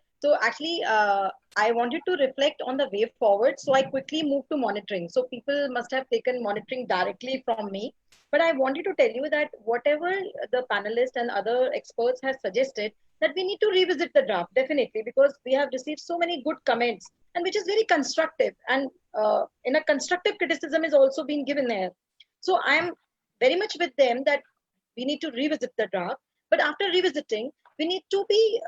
Speaker 5: actually, I wanted to reflect on the way forward. So I quickly moved to monitoring. So people must have taken monitoring directly from me. But I wanted to tell you that whatever the panelists and other experts have suggested, that we need to revisit the draft, definitely, because we have received so many good comments, and which is very constructive. And in a constructive criticism is also being given there. So I'm very much with them that we need to revisit the draft. But after revisiting, we need to be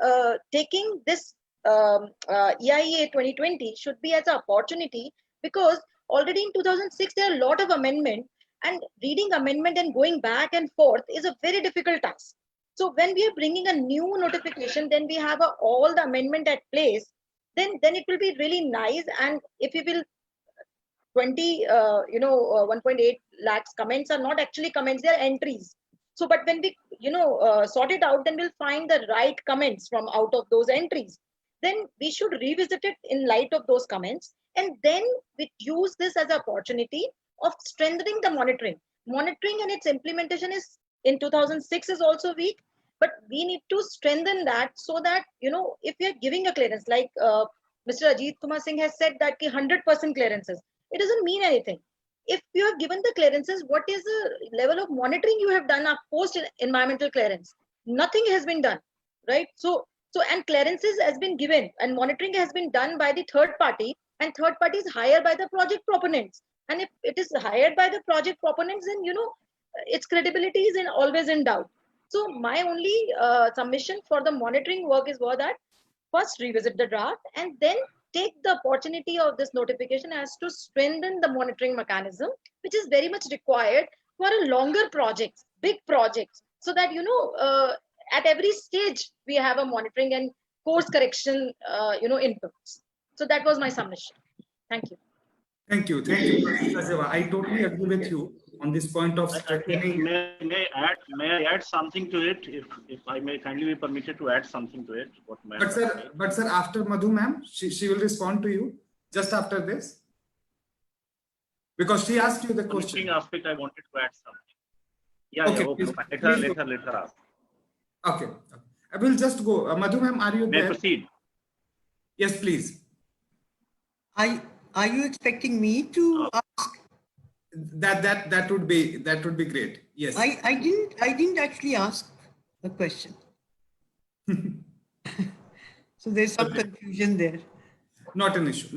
Speaker 5: taking this EIA 2020 should be as an opportunity, because already in 2006, there are a lot of amendments, and reading amendment and going back and forth is a very difficult task. So when we are bringing a new notification, then we have all the amendment at place, then it will be really nice. And if we will 1.8 lakhs comments are not actually comments, they are entries. So, but when we, sort it out, then we'll find the right comments from out of those entries. Then we should revisit it in light of those comments. And then we use this as an opportunity of strengthening the monitoring. Monitoring and its implementation is in 2006 is also weak, but we need to strengthen that so that, if we are giving a clearance, like Mr. Ajit Kumar Singh has said that 100% clearances, it doesn't mean anything. If you have given the clearances, what is the level of monitoring you have done post environmental clearance? Nothing has been done, right? So and clearances has been given and monitoring has been done by the third party, and third party is hired by the project proponents. And if it is hired by the project proponents, then its credibility is always in doubt. So my only submission for the monitoring work is that first revisit the draft and then take the opportunity of this notification as to strengthen the monitoring mechanism, which is very much required for a longer projects, big projects, so that at every stage we have a monitoring and course correction inputs. So that was my submission. Thank you.
Speaker 3: Thank you, Professor Sachdeva. I totally agree with you on this point of strengthening.
Speaker 10: May I add something to it? If I may kindly be permitted to add something to it.
Speaker 3: But sir, after Madhu ma'am, she will respond to you just after this, because she asked you the question.
Speaker 10: Aspect I wanted to add something. Yeah,
Speaker 3: okay.
Speaker 10: Let her ask.
Speaker 3: Okay. I will just go. Madhu ma'am, are you there?
Speaker 10: May proceed?
Speaker 3: Yes, please.
Speaker 9: Are you expecting me to ask?
Speaker 3: That would be great. Yes.
Speaker 9: I didn't actually ask a question. So there's some confusion there.
Speaker 3: Not an issue.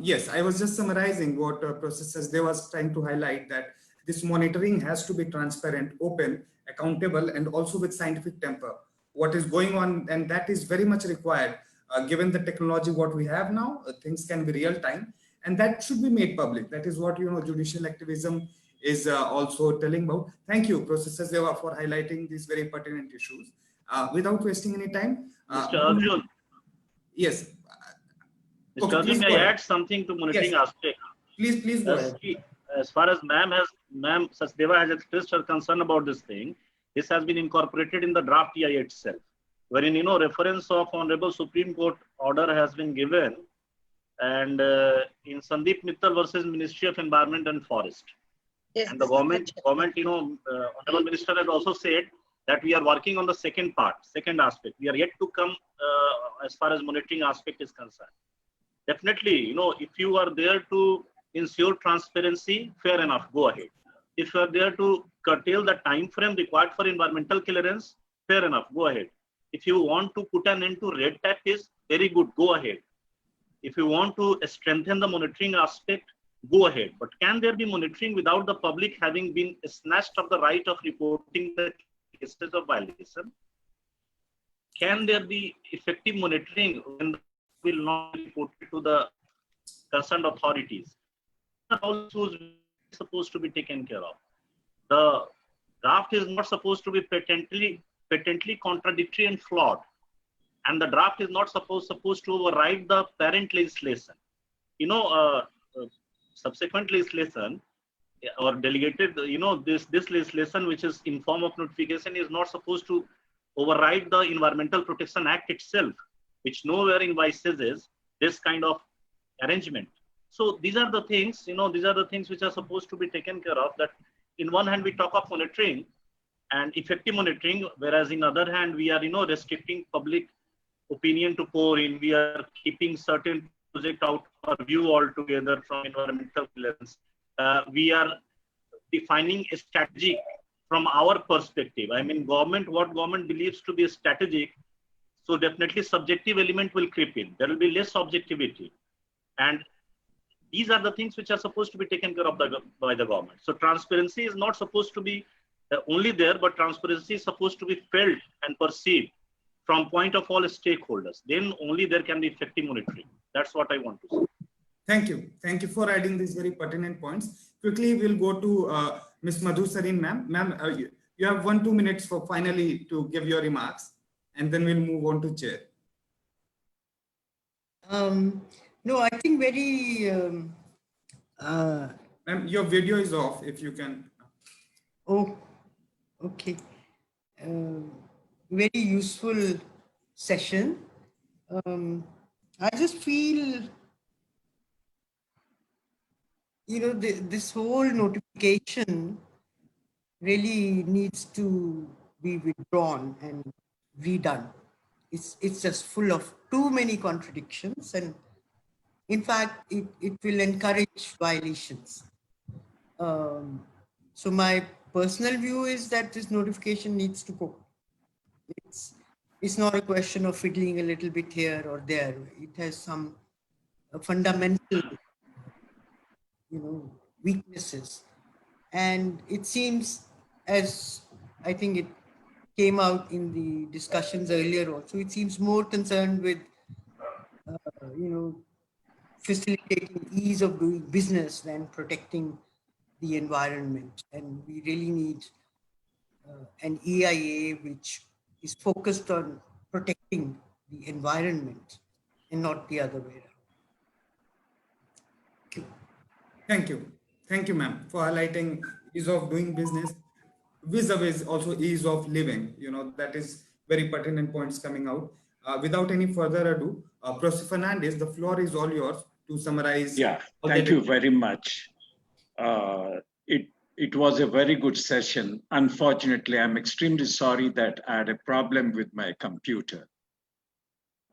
Speaker 3: Yes, I was just summarizing what Professor Sachdeva was trying to highlight, that this monitoring has to be transparent, open, accountable, and also with scientific temper. What is going on, and that is very much required. Given the technology what we have now, things can be real time, and that should be made public. That is what judicial activism is also telling about. Thank you, Professor Sachdeva, for highlighting these very pertinent issues. Without wasting any time,
Speaker 10: Mr. Arjun.
Speaker 3: Yes.
Speaker 10: Mr. Arjun, may I add something to monitoring aspect?
Speaker 3: Please go ahead.
Speaker 10: As far as Ma'am Sachdeva has expressed her concern about this thing, this has been incorporated in the draft EIA itself, wherein reference of Honorable Supreme Court order has been given, and in Sandeep Mittal versus Ministry of Environment and Forest.
Speaker 5: Yes,
Speaker 10: and the government, Honorable Minister has also said that we are working on the second aspect. We are yet to come as far as monitoring aspect is concerned. Definitely, if you are there to ensure transparency, fair enough, go ahead. If you are there to curtail the time frame required for environmental clearance, fair enough, go ahead. If you want to put an end to red tape, very good, go ahead. If you want to strengthen the monitoring aspect, go ahead. But can there be monitoring without the public having been snatched of the right of reporting the cases of violation? Can there be effective monitoring when will not be reported to the concerned authorities? Also supposed to be taken care of. The draft is not supposed to be patently contradictory and flawed, and the draft is not supposed to override the parent legislation. You know, subsequent legislation or delegated, you know, this legislation which is in form of notification is not supposed to override the Environmental Protection Act itself, which nowhere envisages this kind of arrangement. So these are the things, you know, these are the things which are supposed to be taken care of. That in one hand we talk of monitoring and effective monitoring, whereas in other hand we are, you know, restricting public opinion to pour in. We are keeping certain project out of view altogether from environmental clearance. We are defining a strategic from our perspective. I mean, what government believes to be strategic, so definitely subjective element will creep in. There will be less objectivity. And these are the things which are supposed to be taken care of by the government. So transparency is not supposed to be only there, but transparency is supposed to be felt and perceived from point of all stakeholders. Then only there can be effective monitoring. That's what I want to say.
Speaker 3: Thank you. Thank you for adding these very pertinent points. Quickly, we'll go to Ms. Madhusarin, ma'am. Ma'am, you have 1-2 minutes for finally to give your remarks, and then we'll move on to chair.
Speaker 9: No, I think very...
Speaker 3: Ma'am, your video is off, if you can.
Speaker 9: Oh, okay. Very useful session. I just feel, you know, this whole notification really needs to be withdrawn and redone. It's just full of too many contradictions, and in fact, it will encourage violations. So my personal view is that this notification needs to go. It's not a question of fiddling a little bit here or there. It has some fundamental, you know, weaknesses. And it seems, as I think it came out in the discussions earlier also, it seems more concerned with, you know, facilitating ease of doing business than protecting the environment. And we really need an EIA which is focused on protecting the environment and not the other way around. Okay.
Speaker 3: Thank you. Thank you, ma'am, for highlighting ease of doing business vis-a-vis also ease of living. You know, that is very pertinent points coming out. Without any further ado, Prof Fernandez, the floor is all yours to summarize.
Speaker 1: Yeah, thank you very much. It was a very good session. Unfortunately, I'm extremely sorry that I had a problem with my computer.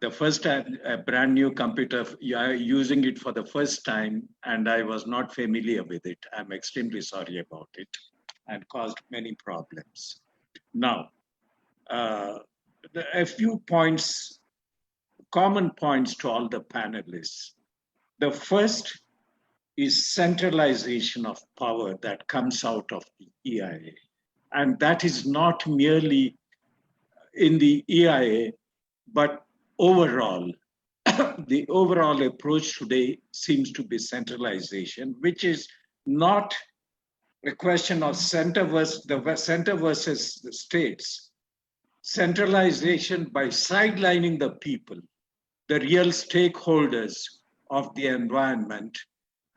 Speaker 1: The first time, a brand new computer, using it for the first time, and I was not familiar with it. I'm extremely sorry about it and caused many problems. Now, a few points, common points to all the panelists. The first is centralization of power that comes out of the EIA. And that is not merely in the EIA, but overall, the overall approach today seems to be centralization, which is not a question of center versus the states. Centralization by sidelining the people, the real stakeholders of the environment,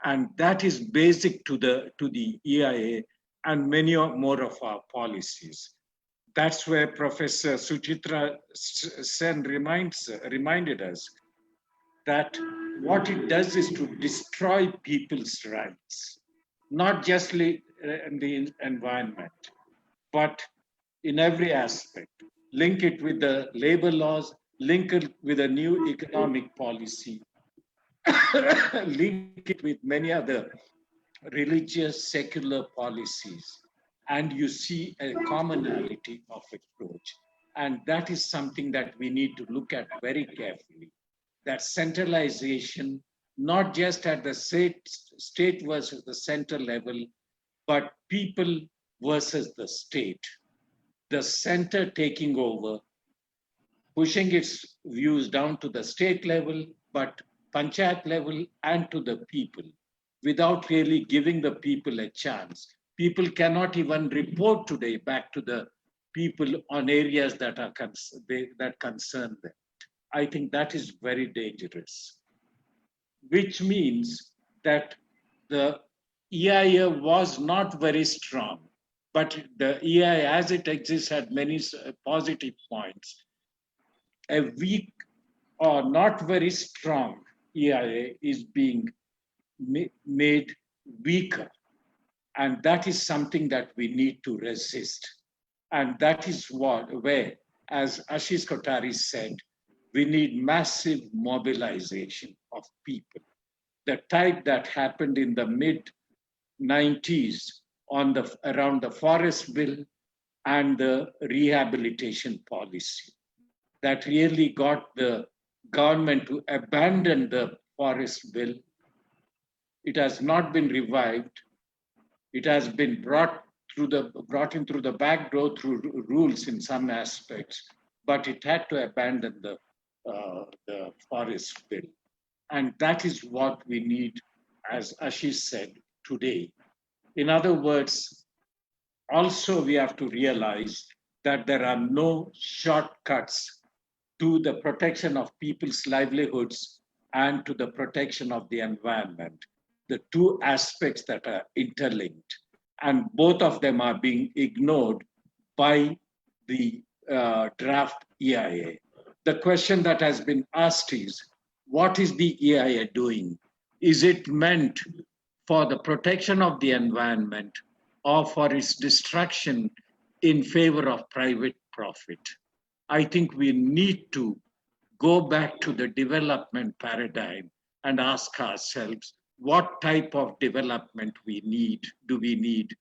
Speaker 1: and that is basic to the EIA and many more of our policies. That's where Professor Sucharita Sen reminded us that what it does is to destroy people's rights, not just in the environment, but in every aspect. Link it with the labor laws, link it with a new economic policy, link it with many other religious, secular policies, and you see a commonality of approach. And that is something that we need to look at very carefully. That centralization, not just at the state versus the center level, but people versus the state. The center taking over, pushing its views down to the state level, but panchayat level and to the people, without really giving the people a chance. People cannot even report today back to the people on areas that are that concern them. I think that is very dangerous, which means that the EIA was not very strong, but the EIA as it exists had many positive points. A weak or not very strong EIA is being made weaker. And that is something that we need to resist. And that is where, as Ashish Kothari said, we need massive mobilization of people. The type that happened in the mid-90s around the forest bill and the rehabilitation policy that really got the government to abandon the forest bill. It has not been revived. It has been brought in through the back door through rules in some aspects, but it had to abandon the forest bill. And that is what we need, as Ashish said, today. In other words, also we have to realize that there are no shortcuts to the protection of people's livelihoods and to the protection of the environment. The two aspects that are interlinked, and both of them are being ignored by the draft EIA. The question that has been asked is, what is the EIA doing? Is it meant for the protection of the environment or for its destruction in favor of private profit? I think we need to go back to the development paradigm and ask ourselves, what type of development do we need?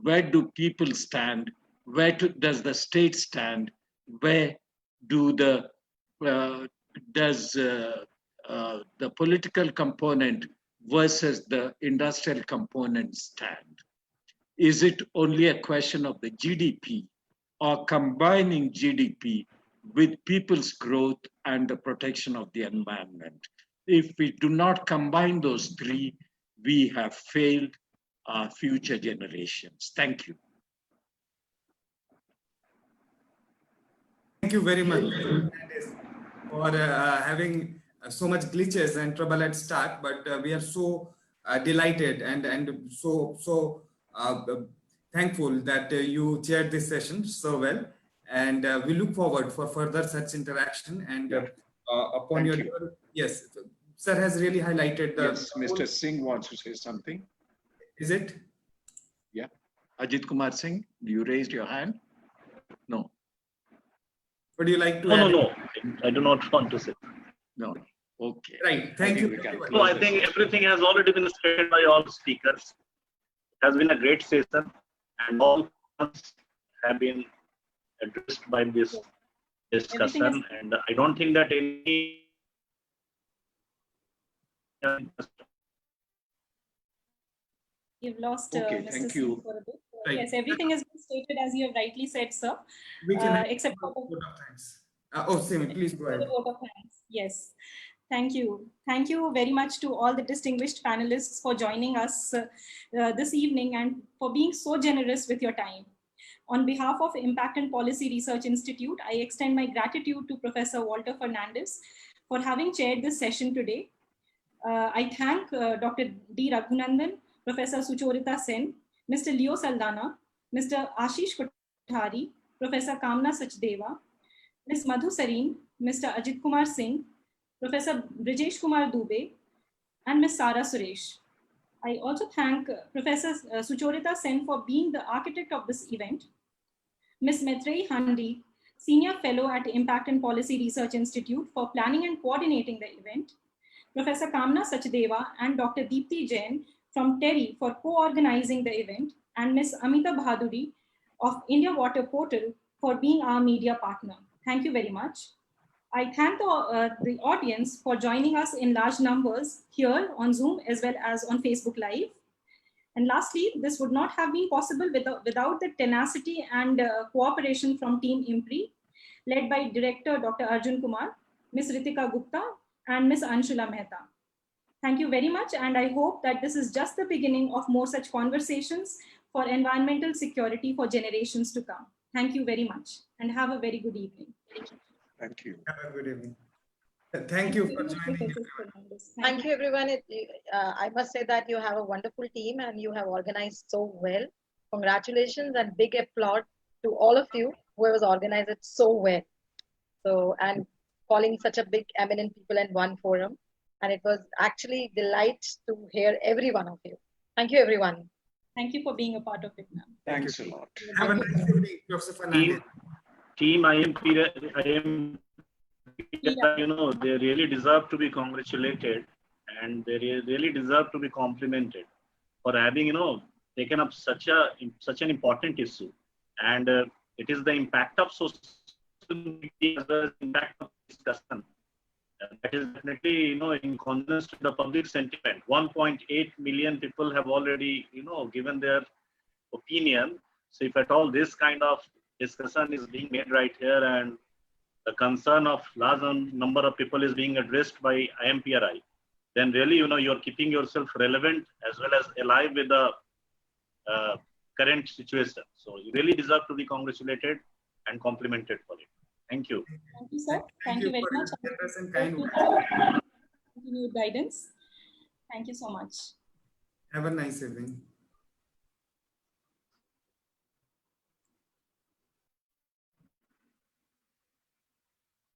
Speaker 1: Where do people stand? Where does the state stand? Where do does the political component versus the industrial component stand? Is it only a question of the GDP or combining GDP with people's growth and the protection of the environment? If we do not combine those three, we have failed our future generations. Thank you.
Speaker 3: Thank you very much for having so much glitches and trouble at start, but we are so delighted and so thankful that you chaired this session so well. And we look forward for further such interaction and upon
Speaker 1: Thank
Speaker 3: your,
Speaker 1: you.
Speaker 3: yes, sir has really highlighted the—
Speaker 1: Yes, Mr. Singh wants to say something.
Speaker 3: Is it?
Speaker 1: Yeah. Ajit Kumar Singh, you raised your hand? No.
Speaker 3: Would you like to
Speaker 10: add? No. I do not want to say.
Speaker 1: No. Okay.
Speaker 3: Right. Thank you.
Speaker 10: No, I think everything has already been said by all speakers. It has been a great session, and all points have been addressed by this discussion. And I don't think that any
Speaker 2: You've lost
Speaker 1: okay,
Speaker 2: Mr.
Speaker 1: thank
Speaker 2: Singh
Speaker 1: you.
Speaker 2: for a bit.
Speaker 3: Right.
Speaker 2: Yes, everything has been stated as you have rightly said, sir.
Speaker 3: We can
Speaker 2: except for
Speaker 3: vote of thanks. Simi, please go ahead.
Speaker 2: The vote of thanks. Yes. Thank you. Thank you very much to all the distinguished panelists for joining us this evening and for being so generous with your time. On behalf of Impact and Policy Research Institute, I extend my gratitude to Professor Walter Fernandes for having chaired this session today. I thank Dr. D Raghunandan, Professor Sucharita Sen, Mr. Leo Saldanha, Mr. Ashish Kothari, Professor Kamna Sachdeva, Ms. Madhu Sareen, Mr. Ajit Kumar Singh, Professor Brijesh Kumar Dubey, and Ms. Sara Suresh. I also thank Professor Sucharita Sen for being the architect of this event, Ms. Maitreyi Handi, Senior Fellow at Impact and Policy Research Institute for planning and coordinating the event, Professor Kamna Sachdeva and Dr. Deepti Jain from TERI for co-organizing the event, and Ms. Amita Bhaduri of India Water Portal for being our media partner. Thank you very much. I thank the audience for joining us in large numbers here on Zoom as well as on Facebook Live. And lastly, this would not have been possible without the tenacity and cooperation from Team IMPRI, led by Director Dr. Arjun Kumar, Ms. Ritika Gupta, and Ms. Anshula Mehta. Thank you very much, and I hope that this is just the beginning of more such conversations for environmental security for generations to come. Thank you very much, and have a very good evening.
Speaker 4: Thank you.
Speaker 3: Have a good evening. Thank you for joining.
Speaker 5: Thank you, everyone. I must say that you have a wonderful team and you have organized so well. Congratulations and big applaud to all of you who has organized it so well. So, and calling such a big eminent people in one forum. And it was actually a delight to hear every one of you. Thank you, everyone.
Speaker 2: Thank you for being a part of it, ma'am.
Speaker 4: Thanks a lot.
Speaker 3: Have a nice evening, Professor Fernandez.
Speaker 10: Team IMPRI, you know, they really deserve to be congratulated, and they really deserve to be complimented for having, you know, taken up such an important issue. And it is the impact of social media as well as impact of discussion that is definitely, you know, in consonance to the public sentiment. 1.8 million people have already, you know, given their opinion. So if at all this kind of discussion is being made right here, and the concern of large number of people is being addressed by IMPRI, then really, you know, you're keeping yourself relevant as well as alive with the current situation. So you really deserve to be congratulated and complimented for it. Thank you.
Speaker 2: Thank you, sir. Thank you very much. Continued guidance. Thank you so much.
Speaker 3: Have a nice evening.